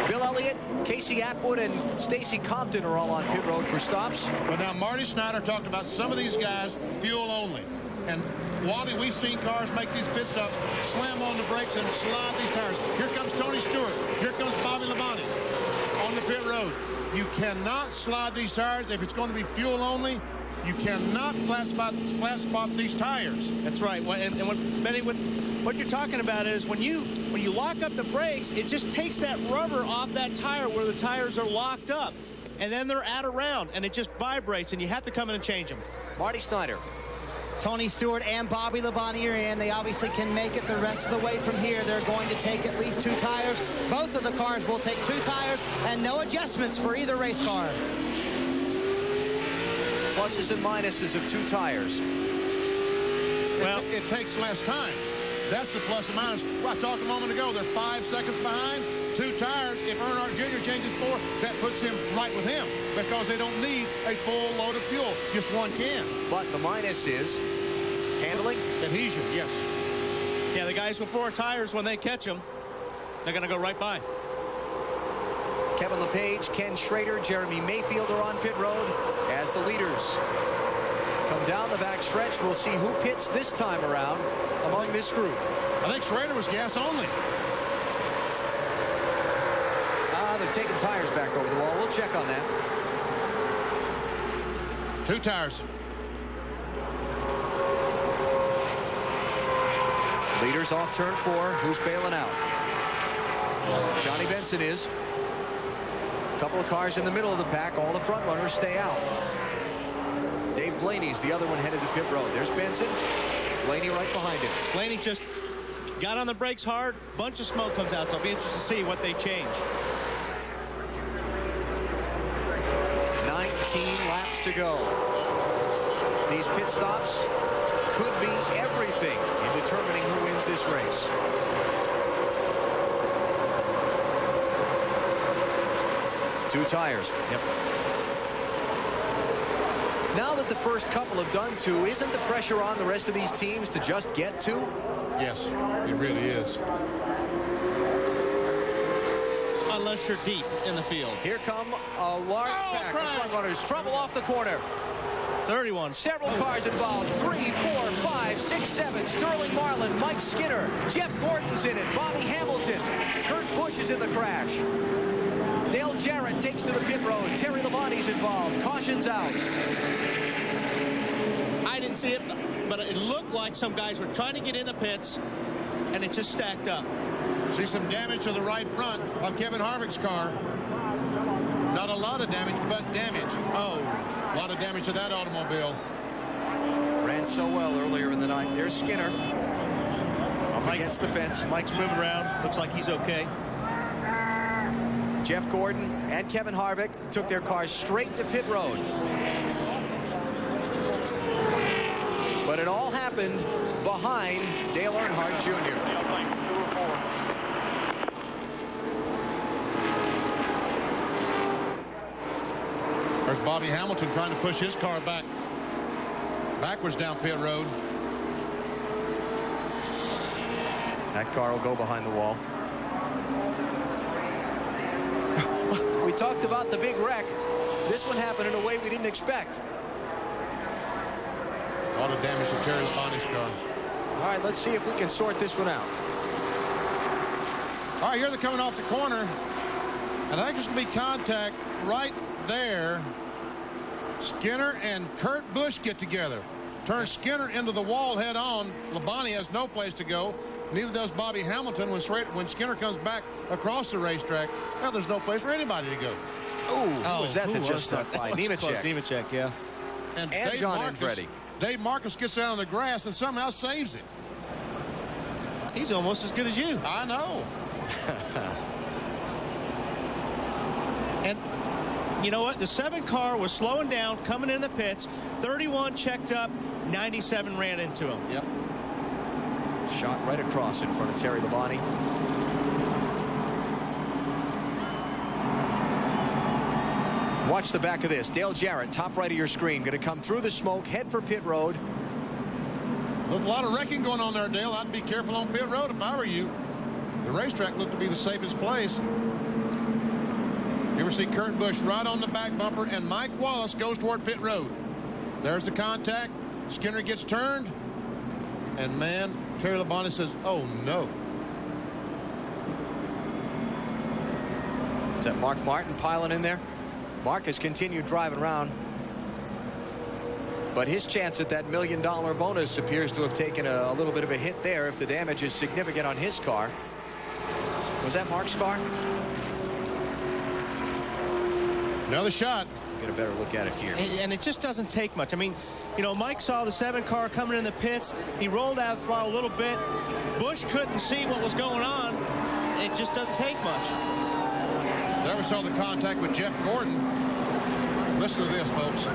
Bill Elliott, Casey Atwood, and Stacy Compton are all on pit road for stops. But now Marty Snyder talked about some of these guys fuel only. And Wally, we've seen cars make these pit stops, slam on the brakes and slide these tires. Here comes Tony Stewart. Here comes Bobby Labonte on the pit road. You cannot slide these tires if it's going to be fuel only. You cannot flat spot these tires. That's right. And Benny, what you're talking about is when you lock up the brakes, it just takes that rubber off that tire where the tires are locked up, and then they're out around, and it just vibrates, and you have to come in and change them. Marty Snyder. Tony Stewart and Bobby Labonte are in. They obviously can make it the rest of the way from here. They're going to take at least 2 tires. Both of the cars will take 2 tires and no adjustments for either race car. Pluses and minuses of 2 tires. Well, it takes less time. That's the plus and minus. I talked a moment ago. They're 5 seconds behind. 2 tires. If Earnhardt Jr. changes 4, that puts him right with him because they don't need a full load of fuel. Just 1 can. But the minus is handling. Adhesion, yes. Yeah, the guys with 4 tires, when they catch them, they're going to go right by. Kevin LePage, Ken Schrader, Jeremy Mayfield are on pit road as the leaders come down the back stretch. We'll see who pits this time around among this group. I think Schrader was gas only. They're taking tires back over the wall. We'll check on that. 2 tires. Leaders off turn 4. Who's bailing out? Johnny Benson is. A couple of cars in the middle of the pack. All the front runners stay out. Dave Blaney's the other one headed to pit road. There's Benson. Blaney right behind him. Blaney just got on the brakes hard. Bunch of smoke comes out. So I'll be interested to see what they change. 19 laps to go. These pit stops could be everything in determining who wins this race. Two tires. Yep. Now that the first couple have done 2, isn't the pressure on the rest of these teams to just get 2? Yes, it really is. Unless you're deep in the field. Here come a large pack of front runners. Trouble off the corner. 31. Several cars involved. 3, 4, 5, 6, 7. Sterling Marlin, Mike Skinner. Jeff Gordon's in it. Bobby Hamilton. Kurt Busch is in the crash. Dale Jarrett takes to the pit road. Terry Labonte's involved. Caution's out. I didn't see it, but it looked like some guys were trying to get in the pits, and it just stacked up. See some damage to the right front of Kevin Harvick's car. Not a lot of damage, but damage. Oh, a lot of damage to that automobile. Ran so well earlier in the night. There's Skinner up against the fence. Mike's moving around. Looks like he's okay. Jeff Gordon and Kevin Harvick took their cars straight to pit road. But it all happened behind Dale Earnhardt Jr. There's Bobby Hamilton trying to push his car backwards down pit road. That car will go behind the wall. We talked about the big wreck. This one happened in a way we didn't expect. A lot of damage to Terry Labonte's car. All right, let's see if we can sort this one out. All right, here they're coming off the corner. And I think there's going to be contact right there. Skinner and Kurt Busch get together. Turn Skinner into the wall head on. Labonte has no place to go. Neither does Bobby Hamilton when Skinner comes back across the racetrack. Now there's no place for anybody to go. Ooh, who was that just stuck by? Nemechek, yeah. And Dave John Marcus. Dave Marcus gets down on the grass and somehow saves it. He's almost as good as you. I know. And you know what? The 7 car was slowing down, coming in the pits. 31 checked up, 97 ran into him. Yep. Shot right across in front of Terry Labonte. Watch the back of this. Dale Jarrett, top right of your screen, going to come through the smoke, head for pit road. Looked a lot of wrecking going on there, Dale. I'd be careful on pit road if I were you. The racetrack looked to be the safest place. You ever see Kurt Busch right on the back bumper, and Mike Wallace goes toward pit road. There's the contact. Skinner gets turned, and man, Terry Labonte says, oh no. Is that Mark Martin piling in there? Mark has continued driving around, but his chance at that $1 million bonus appears to have taken a little bit of a hit there if the damage is significant on his car. Was that Mark's car? Another shot. Get a better look at it here. And it just doesn't take much. I mean, you know, Mike saw the 7 car coming in the pits. He rolled out of the throttle a little bit. Busch couldn't see what was going on. It just doesn't take much. There we saw the contact with Jeff Gordon. Listen to this, folks.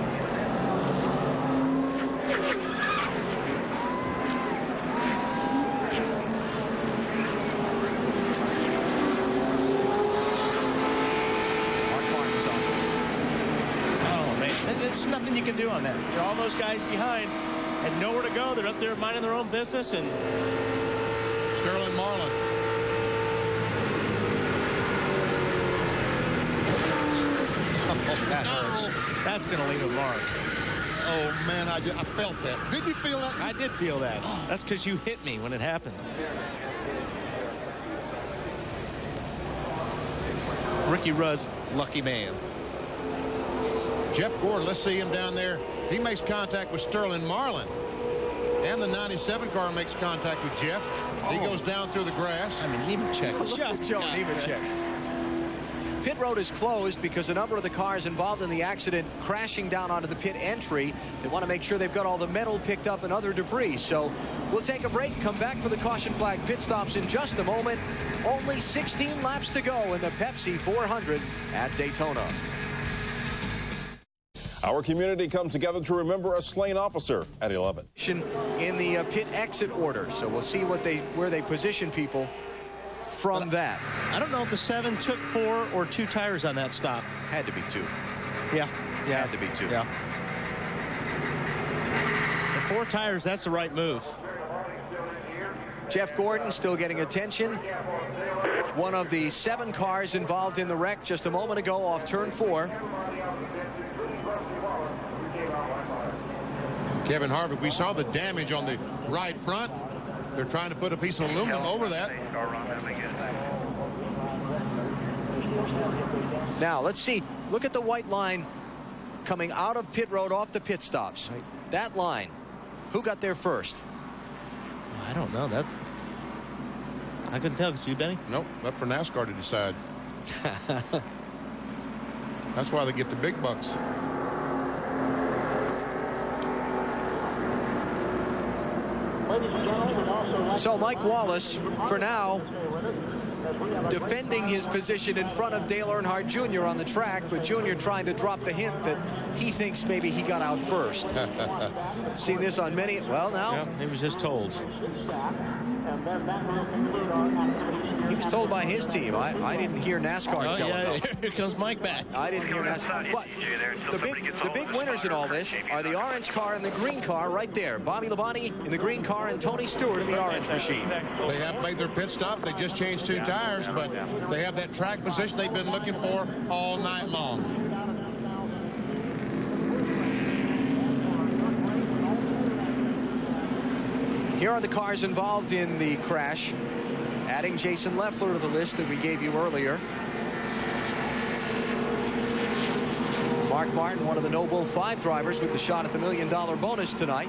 There's nothing you can do on that. All those guys behind had nowhere to go. They're up there minding their own business. And Sterling Marlin. Oh, that hurts. That's going to leave a mark. Oh, man, I felt that. Did you feel that? I did feel that. That's because you hit me when it happened. Ricky Rudd's lucky man. Jeff Gordon, let's see him down there. He makes contact with Sterling Marlin. And the 97 car makes contact with Jeff. He goes down through the grass. I mean, Nemechek. Nemechek. Pit road is closed because a number of the cars involved in the accident crashing down onto the pit entry. They want to make sure they've got all the metal picked up and other debris. So we'll take a break, come back for the caution flag pit stops in just a moment. Only 16 laps to go in the Pepsi 400 at Daytona. Our community comes together to remember a slain officer at 11. In the pit exit order, so we'll see where they position people from that. I don't know if the 7 took 4 or 2 tires on that stop. Had to be 2. Yeah. Had to be 2. Yeah. The 4 tires, that's the right move. Jeff Gordon still getting attention. One of the 7 cars involved in the wreck just a moment ago off turn 4. Kevin Harvick, we saw the damage on the right front. They're trying to put a piece of aluminum over that. Now, let's see. Look at the white line coming out of pit road off the pit stops. That line. Who got there first? I don't know. I couldn't tell. Could you, Benny? Nope. Up for NASCAR to decide. That's why they get the big bucks. So Mike Wallace, for now, defending his position in front of Dale Earnhardt Jr. on the track, but Jr. trying to drop the hint that he thinks maybe he got out first. Seen this on many. Well, now. Yeah, he was just told. He was told by his team. I didn't hear NASCAR tell him. Here comes Mike back. I didn't hear NASCAR. But the big winners in all this are the orange car and the green car right there. Bobby Labonte in the green car and Tony Stewart in the orange machine. They have made their pit stop. They just changed 2 tires, but they have that track position they've been looking for all night long. Here are the cars involved in the crash, adding Jason Leffler to the list that we gave you earlier. Mark Martin, one of the No Bull 5 drivers with the shot at the $1 million bonus tonight.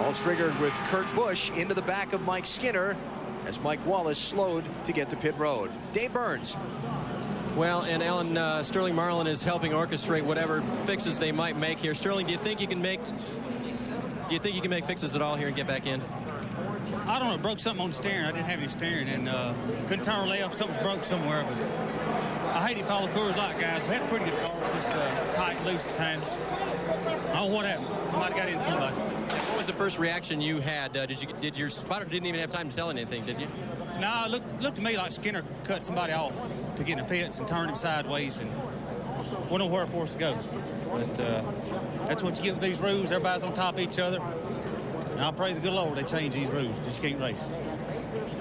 All triggered with Kurt Busch into the back of Mike Skinner as Mike Wallace slowed to get to pit road. Dave Burns. Well, and Alan, Sterling Marlin is helping orchestrate whatever fixes they might make here. Sterling, do you think you can make fixes at all here and get back in? I don't know. Broke something on the steering. I didn't have any steering and couldn't turn left. Something's broke somewhere. But I hate to follow Coors Light, guys. We had a pretty good car. Just tight and loose at times. I don't know what happened. Somebody got in somebody. What was the first reaction you had? Did your spotter didn't even have time to tell anything, did you? No, it looked to me like Skinner cut somebody off to get in the pits and turned him sideways and went nowhere for us to go. But that's what you get with these rules. Everybody's on top of each other. And I pray the good Lord they change these rules because you can't race.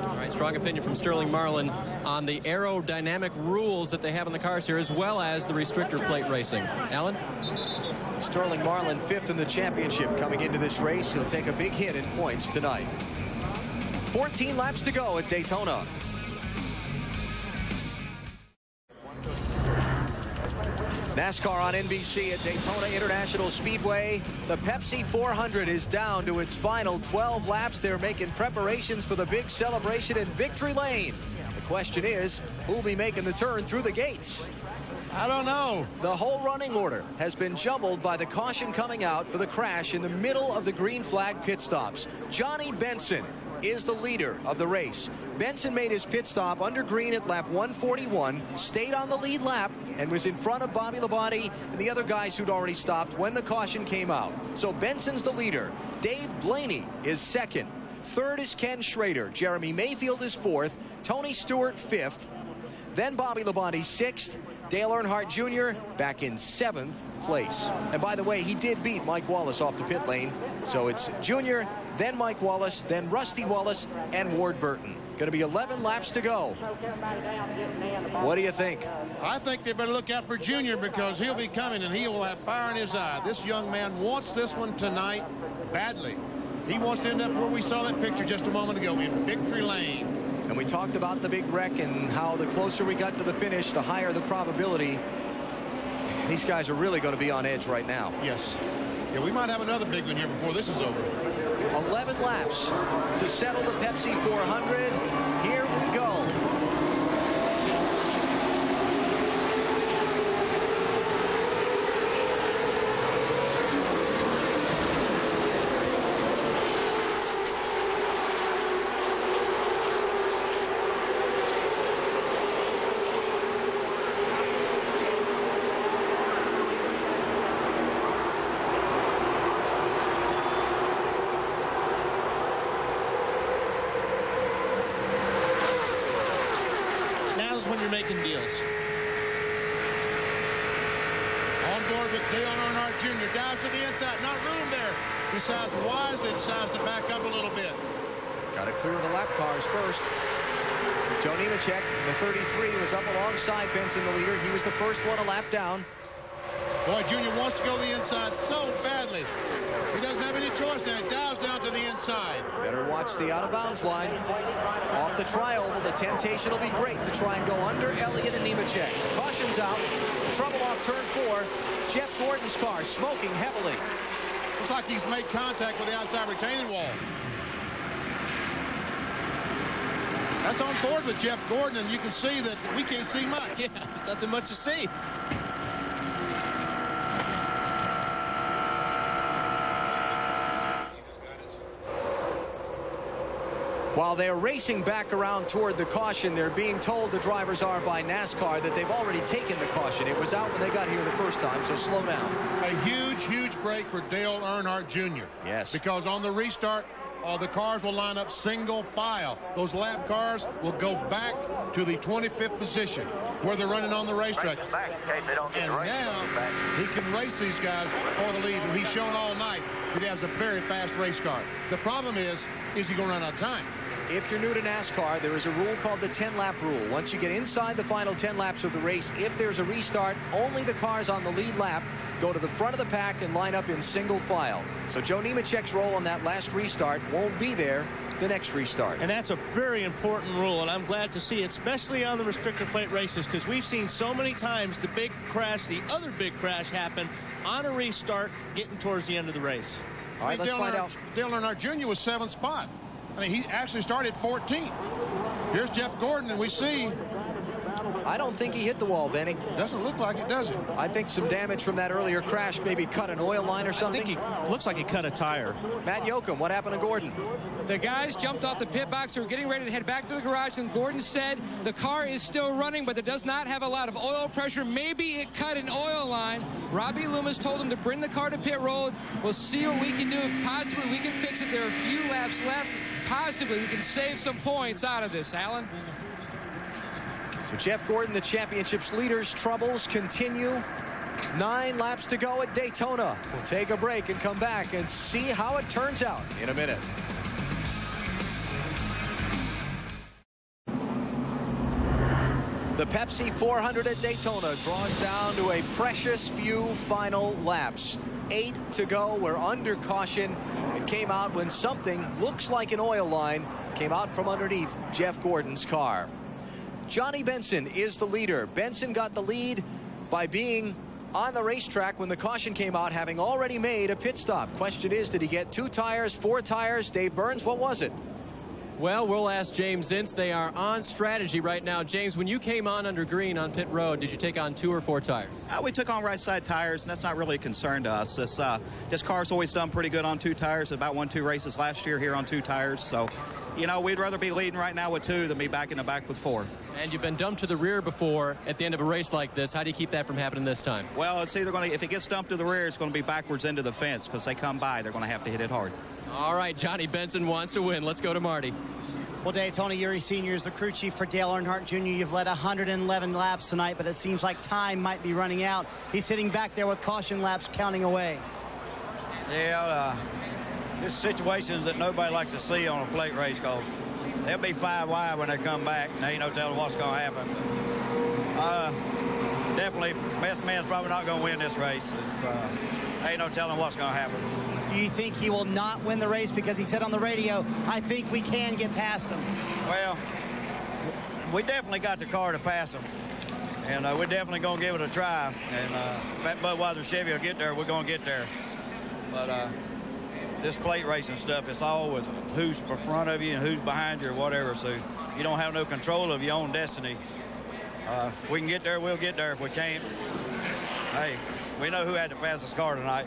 All right, strong opinion from Sterling Marlin on the aerodynamic rules that they have in the cars here, as well as the restrictor plate racing. Alan? Sterling Marlin, 5th in the championship coming into this race. He'll take a big hit in points tonight. 14 laps to go at Daytona. NASCAR on NBC at Daytona International Speedway. The Pepsi 400 is down to its final 12 laps. They're making preparations for the big celebration in Victory Lane. The question is, who'll be making the turn through the gates? I don't know. The whole running order has been jumbled by the caution coming out for the crash in the middle of the green flag pit stops. Johnny Benson is the leader of the race. Benson made his pit stop under green at lap 141, stayed on the lead lap, and was in front of Bobby Labonte and the other guys who'd already stopped when the caution came out. So Benson's the leader. Dave Blaney is second. Third is Ken Schrader. Jeremy Mayfield is fourth. Tony Stewart fifth. Then Bobby Labonte sixth. Dale Earnhardt Jr. back in 7th place. And by the way, he did beat Mike Wallace off the pit lane. So it's Jr., then Mike Wallace, then Rusty Wallace, and Ward Burton. Going to be 11 laps to go. What do you think? I think they better look out for Junior because he'll be coming and he will have fire in his eye. This young man wants this one tonight badly. He wants to end up where we saw that picture just a moment ago in Victory Lane. And we talked about the big wreck and how the closer we got to the finish, the higher the probability. These guys are really going to be on edge right now. Yes. Yeah, we might have another big one here before this is over. 11 laps to settle the Pepsi 400. Here we go. When you're making deals. On board with Dale Earnhardt Jr. Dives to the inside. Not room there. Decides wisely. Decides to back up a little bit. Got it clear of the lap cars first. Joe Nemechek, the 33, was up alongside Benson, the leader. He was the first one a lap down. Boy, Junior wants to go the inside so badly. He doesn't have any choice now. He dials down to the inside. Better watch the out-of-bounds line. Off the tri-oval, the temptation will be great to try and go under Elliott and Nemechek. Caution's out. Trouble off turn 4. Jeff Gordon's car smoking heavily. Looks like he's made contact with the outside retaining wall. That's on board with Jeff Gordon, and you can see that we can't see much. Yeah, nothing much to see. While they're racing back around toward the caution, they're being told, the drivers are by NASCAR, that they've already taken the caution. It was out when they got here the first time, so slow down. A huge, huge break for Dale Earnhardt Jr. Yes. Because on the restart, all the cars will line up single file. Those lap cars will go back to the 25th position where they're running on the racetrack. And now he can race these guys for the lead. And he's shown all night that he has a very fast race car. The problem is he going to run out of time? If you're new to NASCAR, there is a rule called the 10-lap rule. Once you get inside the final 10 laps of the race, if there's a restart, only the cars on the lead lap go to the front of the pack and line up in single file. So Joe Nemechek's role on that last restart won't be there the next restart. And that's a very important rule, and I'm glad to see it, especially on the restrictor plate races, because we've seen so many times the big crash, the other big crash happen on a restart getting towards the end of the race. All right, let's find out. Dale Earnhardt Jr. was 7th spot. I mean, he actually started 14th. Here's Jeff Gordon, and we see. I don't think he hit the wall, Benny. Doesn't look like it, does it? I think some damage from that earlier crash, maybe cut an oil line or something. I think he looks like he cut a tire. Matt Yoakum, what happened to Gordon? The guys jumped off the pit box. They were getting ready to head back to the garage, and Gordon said the car is still running, but it does not have a lot of oil pressure. Maybe it cut an oil line. Robbie Loomis told him to bring the car to pit road. We'll see what we can do. If possibly we can fix it. There are a few laps left. Possibly we can save some points out of this, Alan. So Jeff Gordon, the championship's leader's troubles continue. 9 laps to go at Daytona. We'll take a break and come back and see how it turns out in a minute. The Pepsi 400 at Daytona draws down to a precious few final laps. 8 to go. We're under caution. It came out when something looks like an oil line came out from underneath Jeff Gordon's car. Johnny Benson is the leader. Benson got the lead by being on the racetrack when the caution came out, having already made a pit stop. Question is, did he get 2 tires, 4 tires? Dave Burns, what was it? Well, we'll ask James Zintz. They are on strategy right now. James, when you came on under green on pit road, did you take on 2 or 4 tires? We took on right side tires, and that's not really a concern to us. This car's always done pretty good on 2 tires. About won 2 races last year here on 2 tires. So, you know, we'd rather be leading right now with 2 than be back in the back with 4. And you've been dumped to the rear before at the end of a race like this. How do you keep that from happening this time? Well, it's either going to, if it gets dumped to the rear, it's going to be backwards into the fence because they come by. They're going to have to hit it hard. All right, Johnny Benson wants to win. Let's go to Marty. Well, Daytona Uri Sr. is the crew chief for Dale Earnhardt Jr. You've led 111 laps tonight, but it seems like time might be running out. He's sitting back there with caution laps counting away. Yeah, this situations that nobody likes to see on a plate race because they'll be 5 wide when they come back, and there ain't no telling what's going to happen. Definitely, best man's probably not going to win this race. Ain't no telling what's going to happen. Do you think he will not win the race? Because he said on the radio, I think we can get past him. Well, we definitely got the car to pass him. And we're definitely going to give it a try. And if that Budweiser Chevy will get there, we're going to get there. But this plate racing stuff, it's all with who's in front of you and who's behind you or whatever. So you don't have no control of your own destiny. If we can get there, we'll get there. If we can't, hey, we know who had the fastest car tonight.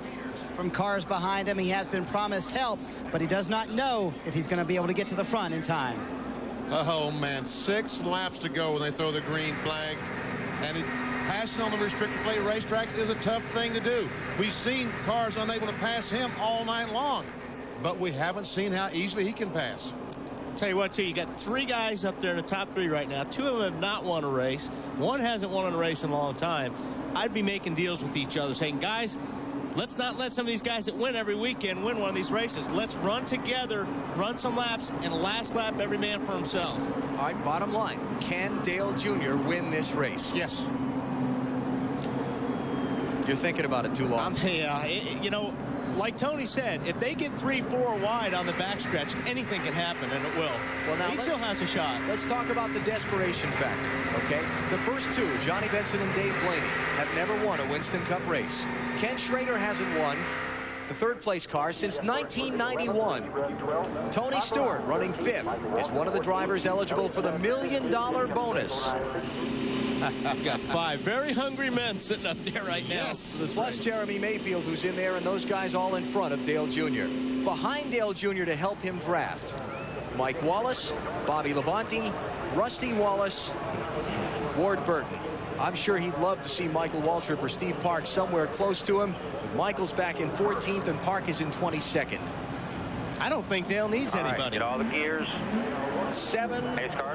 From cars behind him, he has been promised help, but he does not know if he's going to be able to get to the front in time. Oh, man, 6 laps to go when they throw the green flag. And passing on the restrictor plate racetracks is a tough thing to do. We've seen cars unable to pass him all night long, but we haven't seen how easily he can pass. Tell you what, too, you got 3 guys up there in the top 3 right now. 2 of them have not won a race. 1 hasn't won a race in a long time. I'd be making deals with each other, saying, guys, let's not let some of these guys that win every weekend win one of these races. Let's run together, run some laps, and last lap every man for himself. All right, bottom line, can Dale Jr. win this race? Yes. You're thinking about it too long. You know, like Tony said, if they get 3-4 wide on the backstretch, anything can happen, and it will. Well, now he still has a shot. Let's talk about the desperation factor, okay? The first two, Johnny Benson and Dave Blaney, have never won a Winston Cup race. Ken Schrader hasn't won the third-place car since 1991. Tony Stewart, running 5th, is one of the drivers eligible for the $1 million bonus. Got 5 very hungry men sitting up there right now. Yes. Plus Jeremy Mayfield, who's in there, and those guys all in front of Dale Jr. Behind Dale Jr. to help him draft, Mike Wallace, Bobby Labonte, Rusty Wallace, Ward Burton. I'm sure he'd love to see Michael Waltrip or Steve Park somewhere close to him, but Michael's back in 14th and Park is in 22nd. I don't think Dale needs anybody. Right, get all the gears. 7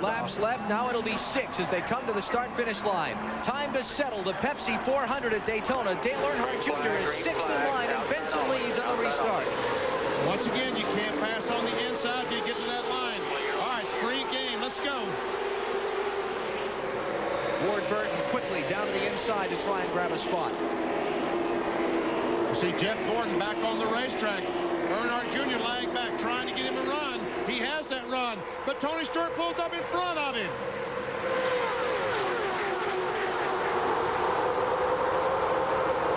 laps left. Now it'll be 6 as they come to the start-finish line. Time to settle the Pepsi 400 at Daytona. Dale Earnhardt Jr. is 6th in line, and Benson leads on the restart. Once again, you can't pass on the inside till you get to that line. All right, sprint game. Let's go. Ward Burton quickly down to the inside to try and grab a spot. You see Jeff Gordon back on the racetrack. Earnhardt Jr. lying back, trying to get him a run. He has that run, but Tony Stewart pulls up in front of him.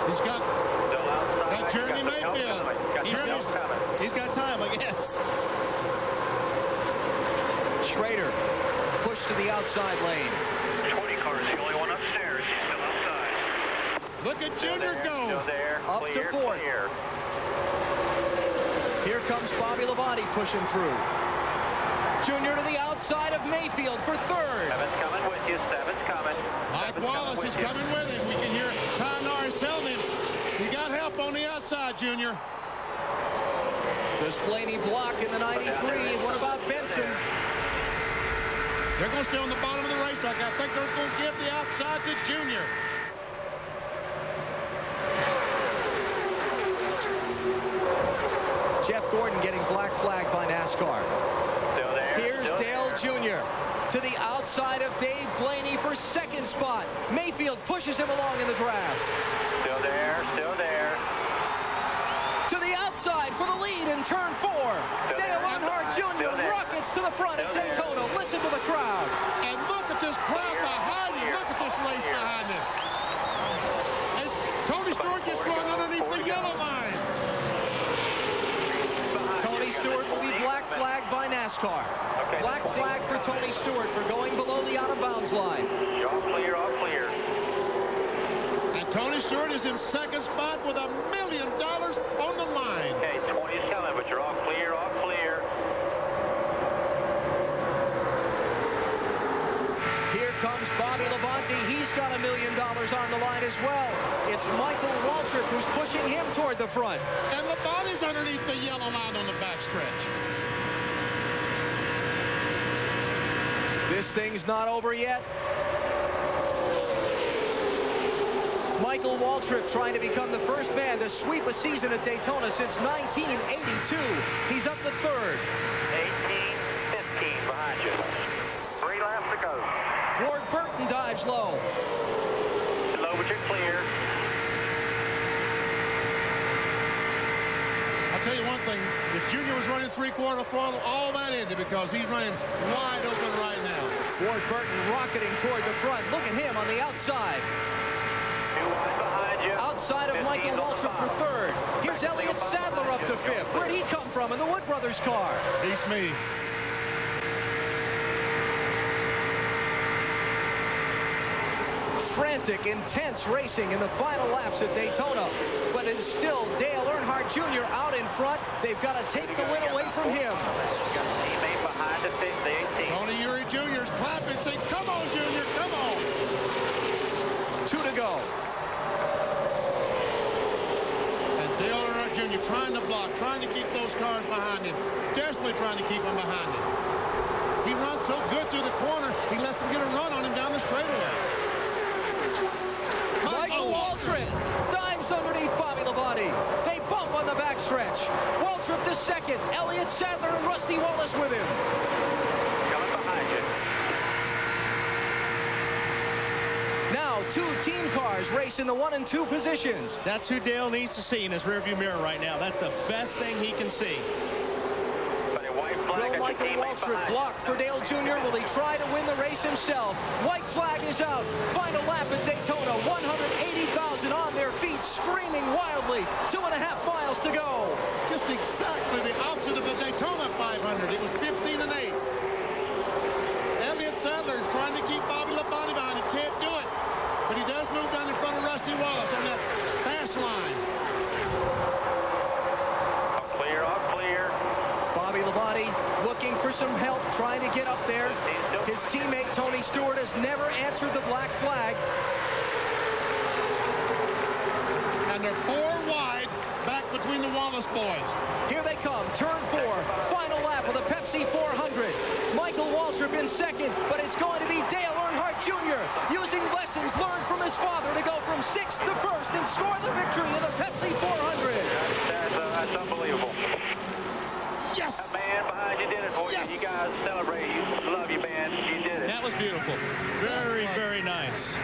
He's got that Jeremy Mayfield. He's got time, I guess. Schrader pushed to the outside lane. 20 cars, the only one upstairs. He's still outside. Look at Junior go. Still there. Up to 4th. Here comes Bobby Labonte pushing through. Junior to the outside of Mayfield for 3rd. 7's coming with you. 7's coming. Mike Wallace is coming with him. We can hear Ty Norris telling him, you got help on the outside, Junior. Does Blaney block in the 93? What about Benson? They're going to stay on the bottom of the racetrack. I think they're going to give the outside to Junior. Jeff Gordon getting black flagged by NASCAR. Still there. Here's Dale Jr. to the outside of Dave Blaney for 2nd spot. Mayfield pushes him along in the draft. Still there. Still there. To the outside for the lead in turn 4. Dale Earnhardt Jr. rockets to the front at Daytona. Listen to the crowd. And look at this crowd behind him. Look at this race behind him. And Tony Stewart gets run underneath the yellow line. Tony Stewart will be black flagged by NASCAR. Black flag for Tony Stewart for going below the out-of-bounds line. All clear, all clear. And Tony Stewart is in 2nd spot with $1 million on the line. Okay, 20's coming, but you're all clear, all clear. Here comes Bobby Labonte. He's got $1 million on the line as well. It's Michael Waltrip who's pushing him toward the front. And Labonte's underneath the yellow line on the backstretch. This thing's not over yet. Michael Waltrip trying to become the first man to sweep a season at Daytona since 1982. He's up to 3rd. 18-15 behind you. 3 laps to go. Ward Burton dives low. Low, but you're clear. I'll tell you one thing. If Junior was running 3/4 throttle, all that ended because he's running wide open right now. Ward Burton rocketing toward the front. Look at him on the outside. Outside of Michael Waltrip for 3rd. Here's Elliott Sadler up to 5th. Where'd he come from in the Wood Brothers car? Beats me. Frantic, intense racing in the final laps at Daytona. But it's still Dale Earnhardt Jr. out in front. They've got to take the win away from him. Teammate behind the 18. Tony Eury Jr.'s clapping, saying, come on, Junior, come on. 2 to go. Dale Earnhardt Jr. trying to block, trying to keep those cars behind him, desperately trying to keep them behind him. He runs so good through the corner, he lets them get a run on him down the straightaway. Michael Waltrip dives underneath Bobby Labonte. They bump on the backstretch. Waltrip to 2nd. Elliott Sadler and Rusty Wallace with him. Coming behind you. Now 2 team cars race in the 1 and 2 positions. That's who Dale needs to see in his rearview mirror right now. That's the best thing he can see. Will Michael Waltrip block for Dale Jr.? Will he try to win the race himself? White flag is out. Final lap at Daytona. 180,000 on their feet, screaming wildly. 2.5 miles to go. Just exactly the opposite of the Daytona 500. It was 15 and 8. Elliott Sadler is trying to keep Bobby Labonte behind. He can't do it. But he does move down in front of Rusty Wallace on that fast line. All clear. Bobby Labonte looking for some help, trying to get up there. His teammate Tony Stewart has never answered the black flag. And they're 4 wide back between the Wallace boys. Here they come, turn 4, final lap of the Pepsi 400. Michael Waltrip in second, but it's going to be Dale Earnhardt Jr. using lessons learned from his father to go from 6th to 1st and score the victory in the Pepsi 400. That's unbelievable. Yes! That man behind you did it for you. You guys celebrate. You love you, man. You did it. That was beautiful. Very, very nice.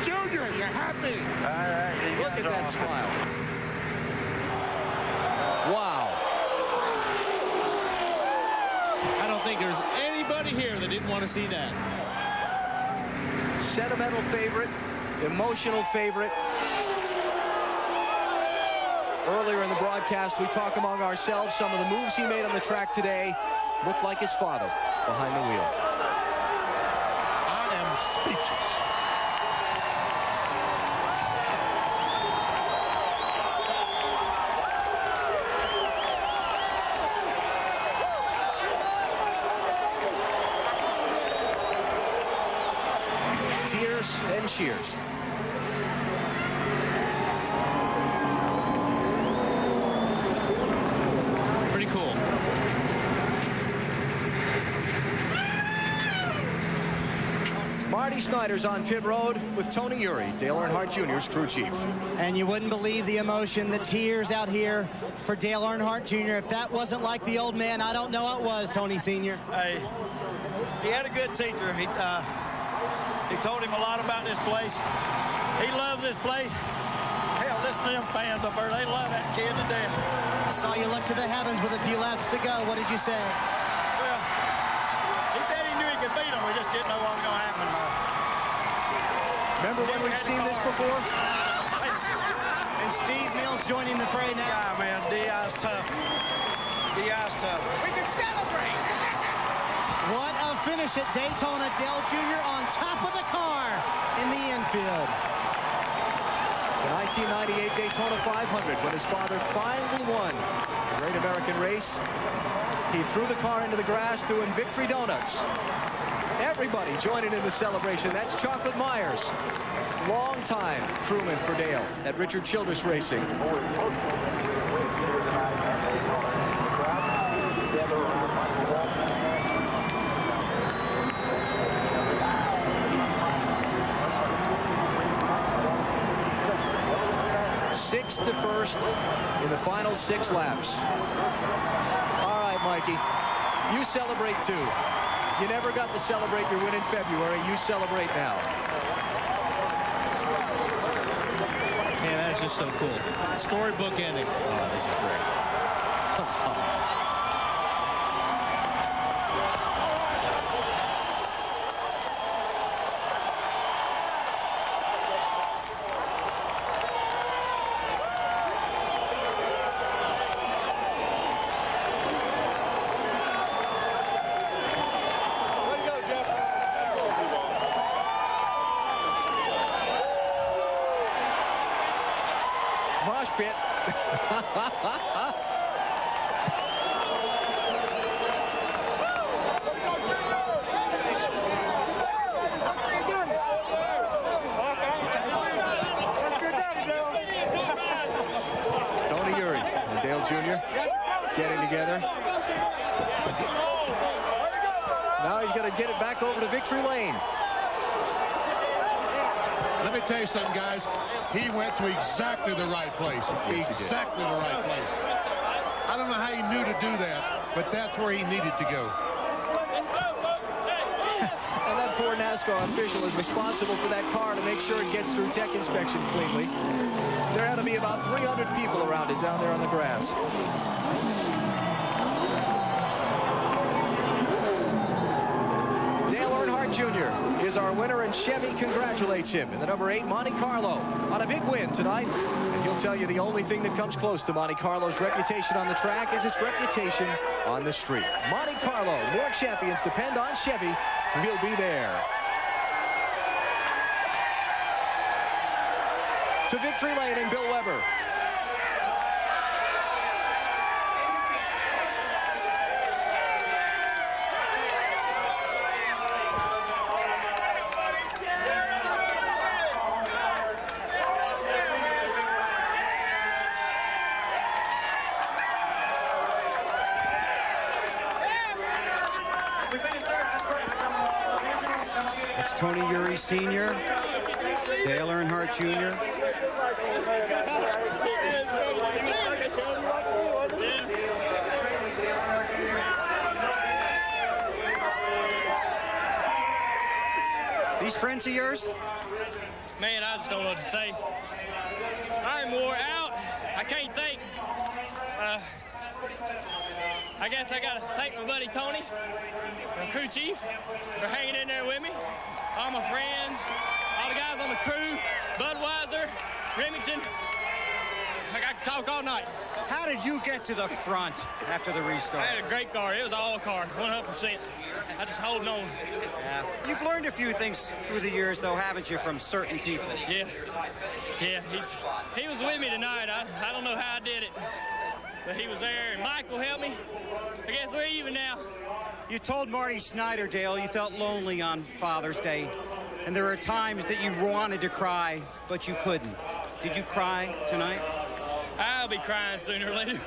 Junior, you're happy. All right. Look at that smile. Wow. I don't think there's anybody here that didn't want to see that. Sentimental favorite, emotional favorite. Earlier in the broadcast, we talk among ourselves. Some of the moves he made on the track today looked like his father behind the wheel. I am speechless. Tears and cheers. Pretty cool. Marty Snyder's on pit road with Tony Uri, Dale Earnhardt Jr.'s crew chief. And you wouldn't believe the emotion, the tears out here for Dale Earnhardt Jr. If that wasn't like the old man, I don't know what was, Tony Sr. Hey, he had a good teacher. He told him a lot about this place. He loves this place. Hell, listen to them fans up there. They love that kid to death. I saw you look to the heavens with a few laps to go. What did you say? Well, he said he knew he could beat him. We just didn't know what was going to happen. Remember when we've seen this before? And Steve Mills joining the fray now. Yeah, man, D.I.'s tough. D.I.'s tough. We can celebrate. What a finish at Daytona. Dale Jr. on top of the car in the infield. The 1998 Daytona 500, when his father finally won the Great American Race, he threw the car into the grass doing victory donuts. Everybody joining in the celebration. That's Chocolate Myers, longtime crewman for Dale at Richard Childress Racing. Sixth to first in the final 6 laps. All right, Mikey, you celebrate too. You never got to celebrate your win in February. You celebrate now. Man, that's just so cool. Storybook ending. Oh, this is great. Mosh pit. Tony Uri and Dale Jr. getting together. Now he's going to get it back over to victory lane. Let me tell you something, guys. He went to exactly the right place. Yes, exactly the right place. I don't know how he knew to do that, but that's where he needed to go. And that Poor NASCAR official is responsible for that car to make sure it gets through tech inspection cleanly. There had to be about 300 people around it down there on the grass. Dale Earnhardt Jr. is our winner, and Chevy congratulates him in the number 8 Monte Carlo on a big win tonight. And he'll tell you the only thing that comes close to Monte Carlo's reputation on the track is its reputation on the street. Monte Carlo, more champions depend on Chevy. We'll be there. To victory lane and Bill Weber. It's Tony Eury Sr., Dale Earnhardt Jr. These friends of yours? Man, I just don't know what to say. I'm wore out. I can't think. I guess I got to thank my buddy Tony, my crew chief, for hanging in there with me. All my friends, all the guys on the crew, Budweiser, Remington. I got to talk all night. How did you get to the front after the restart? I had a great car. It was all car, 100%. I just holding on. Yeah. You've learned a few things through the years, though, haven't you, from certain people? Yeah. Yeah, he was with me tonight. I don't know how I did it, but he was there, and Michael helped me. I guess we're even now. You told Marty Snyder, Dale, you felt lonely on Father's Day, and there were times that you wanted to cry, but you couldn't. Did you cry tonight? I'll be crying sooner or later.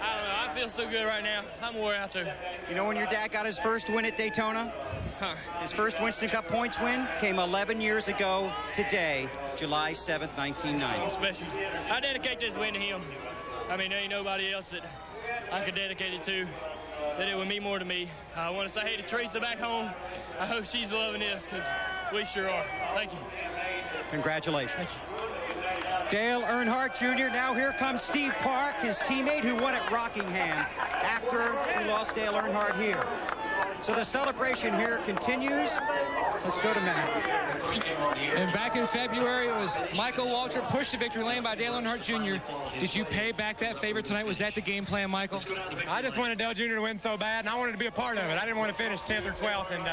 I don't know. I feel so good right now. I'm wore out too. You know when your dad got his first win at Daytona? Huh. His first Winston Cup points win came 11 years ago today, July 7th, 1990. So special. I dedicate this win to him. I mean, there ain't nobody else that I could dedicate it to, that it would mean more to me. I want to say hey to Teresa back home. I hope she's loving this, because we sure are. Thank you. Congratulations. Thank you. Dale Earnhardt Jr. Now here comes Steve Park, his teammate who won at Rockingham after we lost Dale Earnhardt here. So the celebration here continues. Let's go to Matt. And back in February, it was Michael Waltrip pushed to victory lane by Dale Earnhardt Jr. Did you pay back that favor tonight? Was that the game plan, Michael? I just wanted Dale Jr. to win so bad, and I wanted to be a part of it. I didn't want to finish 10th or 12th. And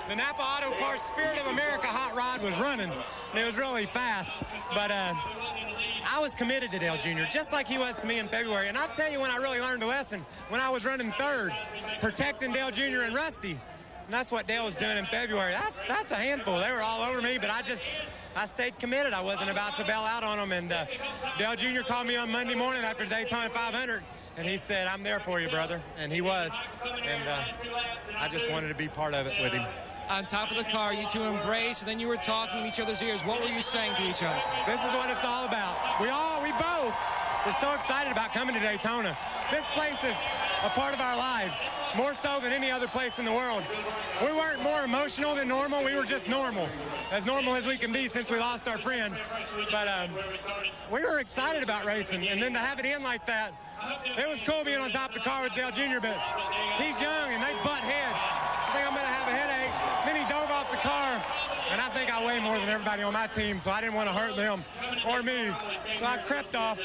the Napa Auto Parts Spirit of America hot rod was running. And it was really fast. But I was committed to Dale Jr., just like he was to me in February. And I'll tell you when I really learned a lesson, when I was running third, protecting Dale Jr. and Rusty. And that's what Dale was doing in February. That's a handful. They were all over me, but I stayed committed. I wasn't about to bail out on them. And Dale Jr. called me on Monday morning after Daytona 500, and he said, "I'm there for you, brother." And he was. And I just wanted to be part of it with him. On top of the car, you two embraced, and then you were talking in each other's ears. What were you saying to each other? This is what it's all about. We both were so excited about coming to Daytona. This place is a part of our lives, more so than any other place in the world. We weren't more emotional than normal. We were just normal as we can be since we lost our friend. But we were excited about racing, and then to have it end like that, it was cool being on top of the car with Dale Jr., but he's young, and they butt heads. I think I'm going to have a headache. Then he dove off the car, and I think I weigh more than everybody on my team, so I didn't want to hurt them or me. So I crept off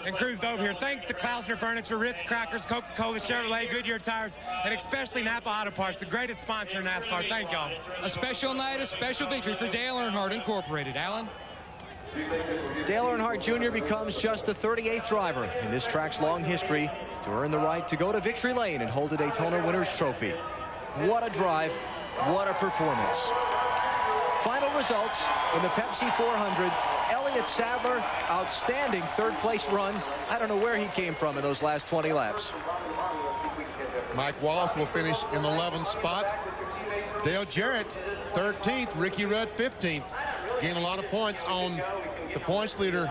and cruised over here. Thanks to Klausner Furniture, Ritz Crackers, Coca-Cola, Chevrolet, Goodyear Tires, and especially Napa Auto Parts, the greatest sponsor in NASCAR. Thank y'all. A special night, a special victory for Dale Earnhardt Incorporated. Alan? Dale Earnhardt Jr. becomes just the 38th driver in this track's long history to earn the right to go to victory lane and hold a Daytona Winners Trophy. What a drive, what a performance. Final results in the Pepsi 400. Elliott Sadler, outstanding third-place run. I don't know where he came from in those last 20 laps. Mike Wallace will finish in the 11th spot. Dale Jarrett, 13th. Ricky Rudd, 15th. Gained a lot of points on the points leader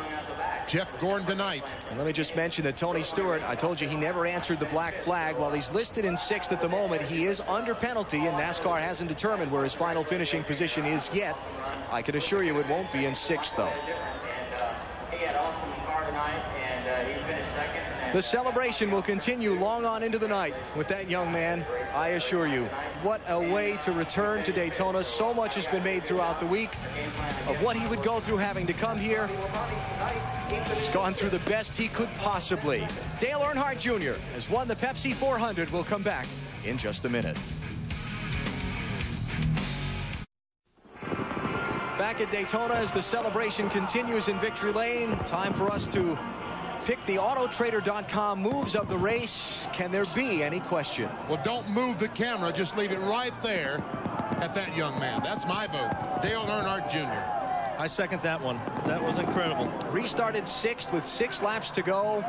Jeff Gordon tonight. And let me just mention that Tony Stewart, I told you he never answered the black flag. While he's listed in 6th at the moment, he is under penalty, and NASCAR hasn't determined where his final finishing position is yet. I can assure you it won't be in 6th, though. The celebration will continue long on into the night with that young man. I assure you, what a way to return to Daytona. So much has been made throughout the week of what he would go through having to come here. He's gone through the best he could possibly. Dale Earnhardt Jr. has won the Pepsi 400. We'll come back in just a minute. Back at Daytona as the celebration continues in Victory Lane. Time for us to pick the Autotrader.com moves of the race. Can there be any question? Well, don't move the camera. Just leave it right there at that young man. That's my vote. Dale Earnhardt Jr. I second that one. That was incredible. Restarted 6th with 6 laps to go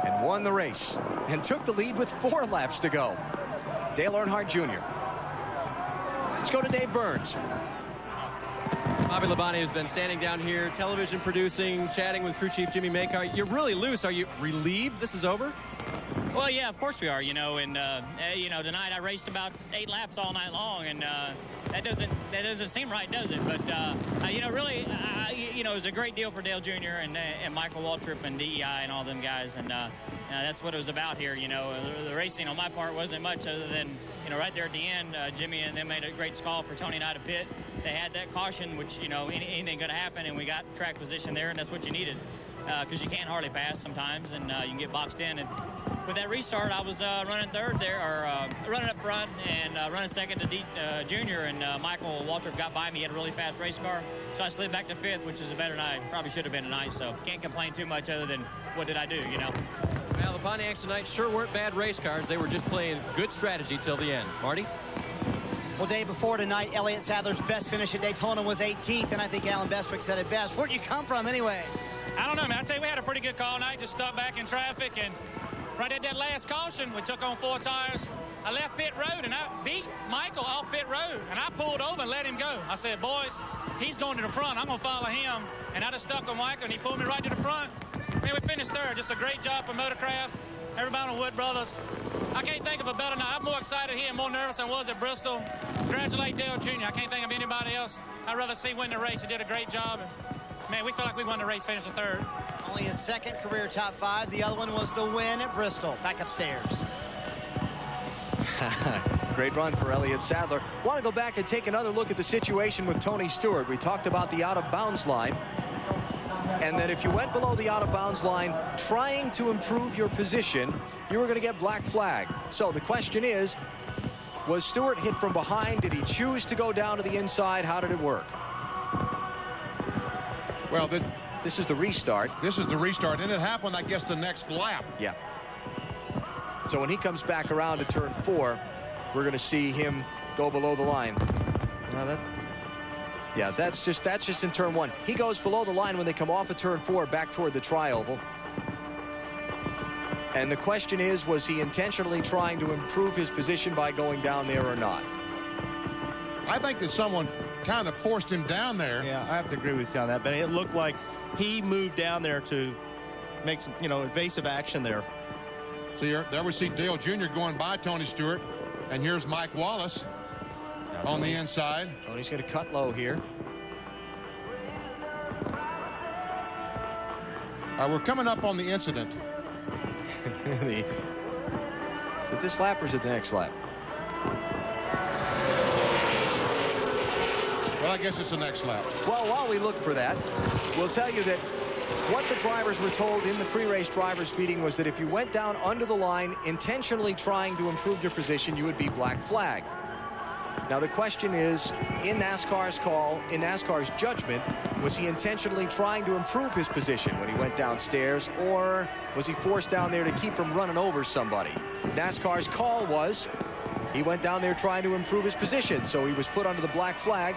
and won the race and took the lead with 4 laps to go. Dale Earnhardt Jr. Let's go to Dave Burns. Bobby Labonte has been standing down here, television producing, chatting with crew chief Jimmy Makar. You're really loose. Are you relieved this is over? Well, yeah, of course we are, you know, and, you know, tonight I raced about 8 laps all night long, and that doesn't seem right, does it? But, you know, really, you know, it was a great deal for Dale Jr. and Michael Waltrip and DEI and all them guys, and that's what it was about here, you know. The racing on my part wasn't much other than, you know, right there at the end, Jimmy and them made a great call for Tony and I to pit. They had that caution, which, you know, anything could happen, and we got track position there, and that's what you needed, because you can't hardly pass sometimes, and you can get boxed in. And with that restart, I was running third there, or running up front and running second to Junior, and Michael Waltrip got by me. He had a really fast race car, so I slid back to 5th, which is better than I probably should have been tonight, so can't complain too much other than what did I do, you know. Well, the Pontiacs tonight sure weren't bad race cars. They were just playing good strategy till the end. Marty? Well, day before tonight, Elliott Sadler's best finish at Daytona was 18th, and I think Alan Bestwick said it best. Where'd you come from anyway? I don't know, man. I tell you, we had a pretty good call night. Just stuck back in traffic, and right at that last caution, we took on 4 tires. I left pit road, and I beat Michael off pit road, and I pulled over and let him go. I said, boys, he's going to the front. I'm going to follow him. And I just stuck on Michael, and he pulled me right to the front. And we finished third. Just a great job for Motorcraft, everybody on Wood Brothers. I can't think of a better night. I'm more excited here and more nervous than I was at Bristol. Congratulate Dale Jr. I can't think of anybody else I'd rather see win the race. He did a great job. And, man, we feel like we won the race, finishing third. Only his 2nd career top 5. The other one was the win at Bristol. Back upstairs. Great run for Elliott Sadler. Want to go back and take another look at the situation with Tony Stewart. We talked about the out-of-bounds line. And that if you went below the out-of-bounds line trying to improve your position, you were going to get black flag. So the question is, was Stewart hit from behind? Did he choose to go down to the inside? How did it work? Well, this is the restart. This is the restart, and it happened, I guess, the next lap. Yeah. So when he comes back around to turn 4, we're going to see him go below the line. Yeah, that's just in turn 1. He goes below the line when they come off of turn 4 back toward the tri-oval. And the question is, was he intentionally trying to improve his position by going down there or not? I think that someone kind of forced him down there. Yeah, I have to agree with you on that, but it looked like he moved down there to make some, you know, evasive action there. So there we see Dale Jr. going by Tony Stewart, and here's Mike Wallace on the inside. Tony's going to cut low here. We're coming up on the incident. Is it this lap or is it the next lap? Well, I guess it's the next lap. Well, while we look for that, we'll tell you that what the drivers were told in the pre-race drivers meeting was that if you went down under the line intentionally trying to improve your position, you would be black flag. Now the question is, in NASCAR's judgment, was he intentionally trying to improve his position when he went downstairs, or was he forced down there to keep from running over somebody? NASCAR's call was he went down there trying to improve his position, so he was put under the black flag.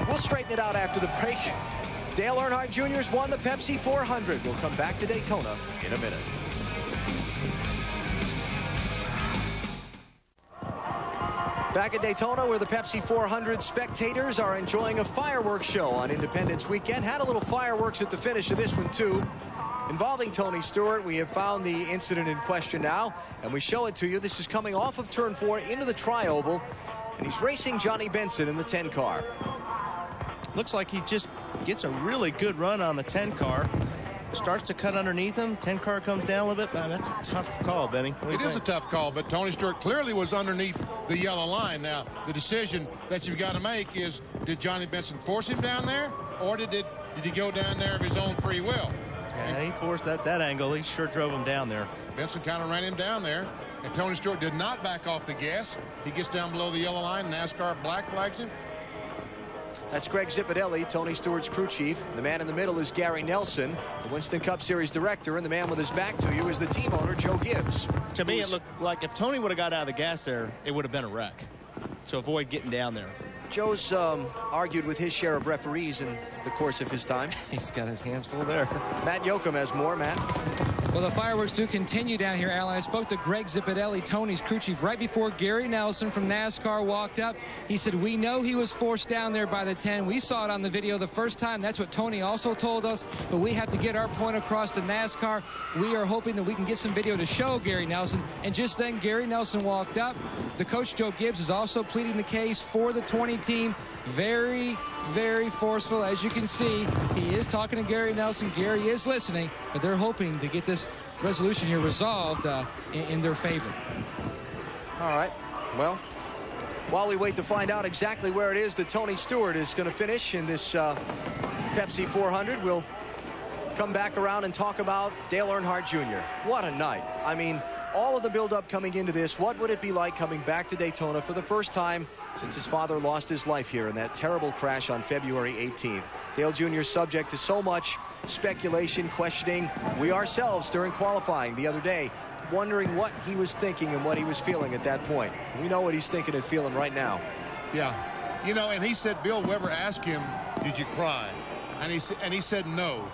We'll straighten it out after the break. Dale Earnhardt Jr.'s won the Pepsi 400. We'll come back to Daytona in a minute. Back at Daytona, where the Pepsi 400 spectators are enjoying a fireworks show on Independence Weekend. Had a little fireworks at the finish of this one, too. Involving Tony Stewart. We have found the incident in question now, and we show it to you. This is coming off of turn 4 into the tri-oval, and he's racing Johnny Benson in the 10 car. Looks like he just gets a really good run on the 10 car. Starts to cut underneath him. 10 car comes down a little bit. Man, that's a tough call, Benny. It is a tough call, but Tony Stewart clearly was underneath the yellow line. Now, the decision that you've got to make is, did Johnny Benson force him down there, or did he go down there of his own free will? Yeah, he forced that angle. He sure drove him down there. Benson kind of ran him down there, and Tony Stewart did not back off the gas. He gets down below the yellow line. NASCAR black flags him. That's Greg Zipadelli, Tony Stewart's crew chief. The man in the middle is Gary Nelson, the Winston Cup Series director, and the man with his back to you is the team owner, Joe Gibbs. To me, it looked like if Tony would have got out of the gas there, it would have been a wreck to avoid getting down there. Joe's argued with his share of referees in the course of his time. He's got his hands full there. Matt Yoakum has more. Matt? Well, the fireworks do continue down here, Alan. I spoke to Greg Zipadelli, Tony's crew chief, right before Gary Nelson from NASCAR walked up. He said, we know he was forced down there by the 10. We saw it on the video the first time. That's what Tony also told us. But we have to get our point across to NASCAR. We are hoping that we can get some video to show Gary Nelson. And just then, Gary Nelson walked up. The coach, Joe Gibbs, is also pleading the case for the 20 team. Very, very forceful. As you can see, he is talking to Gary Nelson. Gary is listening, but they're hoping to get this resolution here resolved in their favor. All right. Well, while we wait to find out exactly where it is that Tony Stewart is going to finish in this Pepsi 400, we'll come back around and talk about Dale Earnhardt Jr. What a night. I mean, all of the buildup coming into this. What would it be like coming back to Daytona for the first time since his father lost his life here in that terrible crash on February 18th? Dale Jr. subject to so much speculation, questioning. We ourselves during qualifying the other day wondering what he was thinking and what he was feeling at that point. We know what he's thinking and feeling right now. Yeah. You know, and he said Bill Weber asked him, did you cry? And he said no.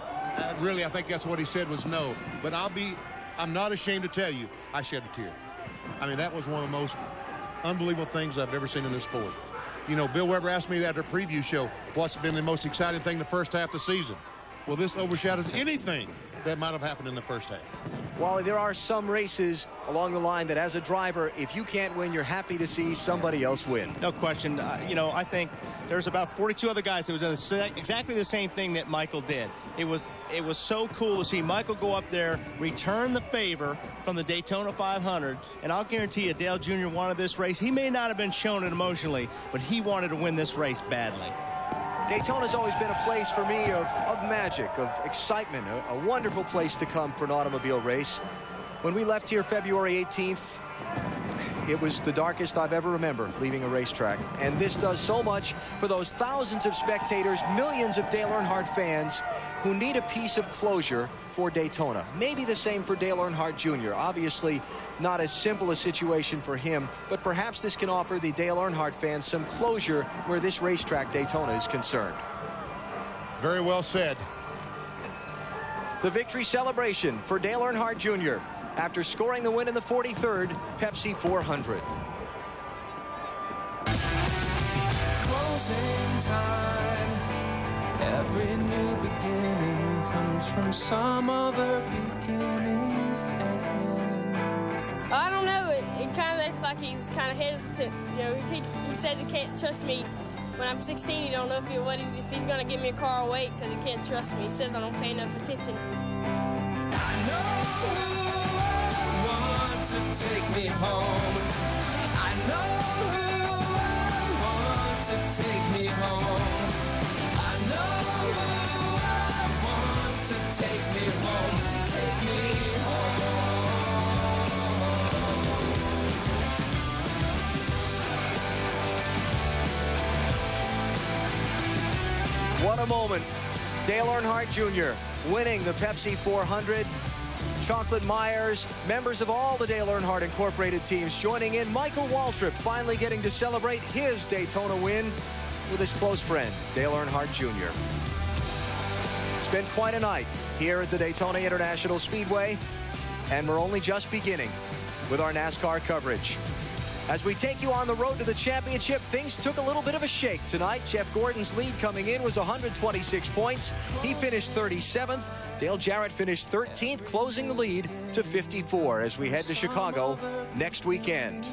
Really, I think that's what he said was no. But I'm not ashamed to tell you, I shed a tear. I mean, that was one of the most unbelievable things I've ever seen in this sport. You know, Bill Weber asked me that at a preview show, what's been the most exciting thing the first half of the season? Well, this overshadows anything that might have happened in the first half. Wally, there are some races along the line that as a driver, if you can't win, you're happy to see somebody else win. No question. You know, I think there's about 42 other guys that were doing exactly the same thing that Michael did. It was so cool to see Michael go up there, return the favor from the Daytona 500, and I'll guarantee you Dale Jr. wanted this race. He may not have been shown it emotionally, but he wanted to win this race badly. Daytona's always been a place for me of magic, of excitement, a wonderful place to come for an automobile race. When we left here February 18th, it was the darkest I've ever remembered leaving a racetrack. And this does so much for those thousands of spectators, millions of Dale Earnhardt fans who need a piece of closure for Daytona. Maybe the same for Dale Earnhardt Jr. Obviously not as simple a situation for him, but perhaps this can offer the Dale Earnhardt fans some closure where this racetrack Daytona is concerned. Very well said. The victory celebration for Dale Earnhardt Jr. after scoring the win in the 43rd Pepsi 400. Closing time. Every new beginning comes from some other beginning's end. I don't know. It kind of looks like he's kind of hesitant. You know, he said he can't trust me. When I'm 16, he don't know if he's going to give me a car or wait because he can't trust me. He says I don't pay enough attention. I know who I want to take me home. I know who I want to take me home. I know who I want to take me home. Take me home. What a moment. Dale Earnhardt Jr. winning the Pepsi 400. Chocolate Myers, members of all the Dale Earnhardt Incorporated teams joining in. Michael Waltrip finally getting to celebrate his Daytona win with his close friend, Dale Earnhardt Jr. It's been quite a night here at the Daytona International Speedway, and we're only just beginning with our NASCAR coverage. As we take you on the road to the championship, things took a little bit of a shake tonight. Jeff Gordon's lead coming in was 126 points. He finished 37th. Dale Jarrett finished 13th, closing the lead to 54 as we head to Chicago next weekend.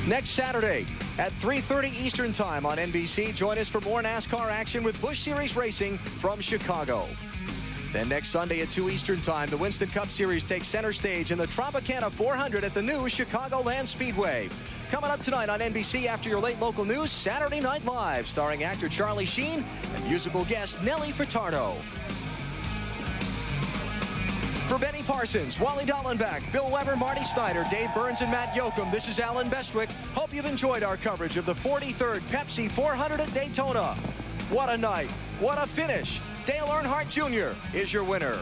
Next Saturday at 3:30 Eastern Time on NBC, join us for more NASCAR action with Busch Series Racing from Chicago. Then next Sunday at 2 Eastern Time, the Winston Cup Series takes center stage in the Tropicana 400 at the new Chicagoland Speedway. Coming up tonight on NBC after your late local news, Saturday Night Live, starring actor Charlie Sheen and musical guest Nelly Furtado. For Benny Parsons, Wally Dallenbach, Bill Weber, Marty Snyder, Dave Burns, and Matt Yoakum, this is Alan Bestwick. Hope you've enjoyed our coverage of the 43rd Pepsi 400 at Daytona. What a night. What a finish. Dale Earnhardt Jr. is your winner.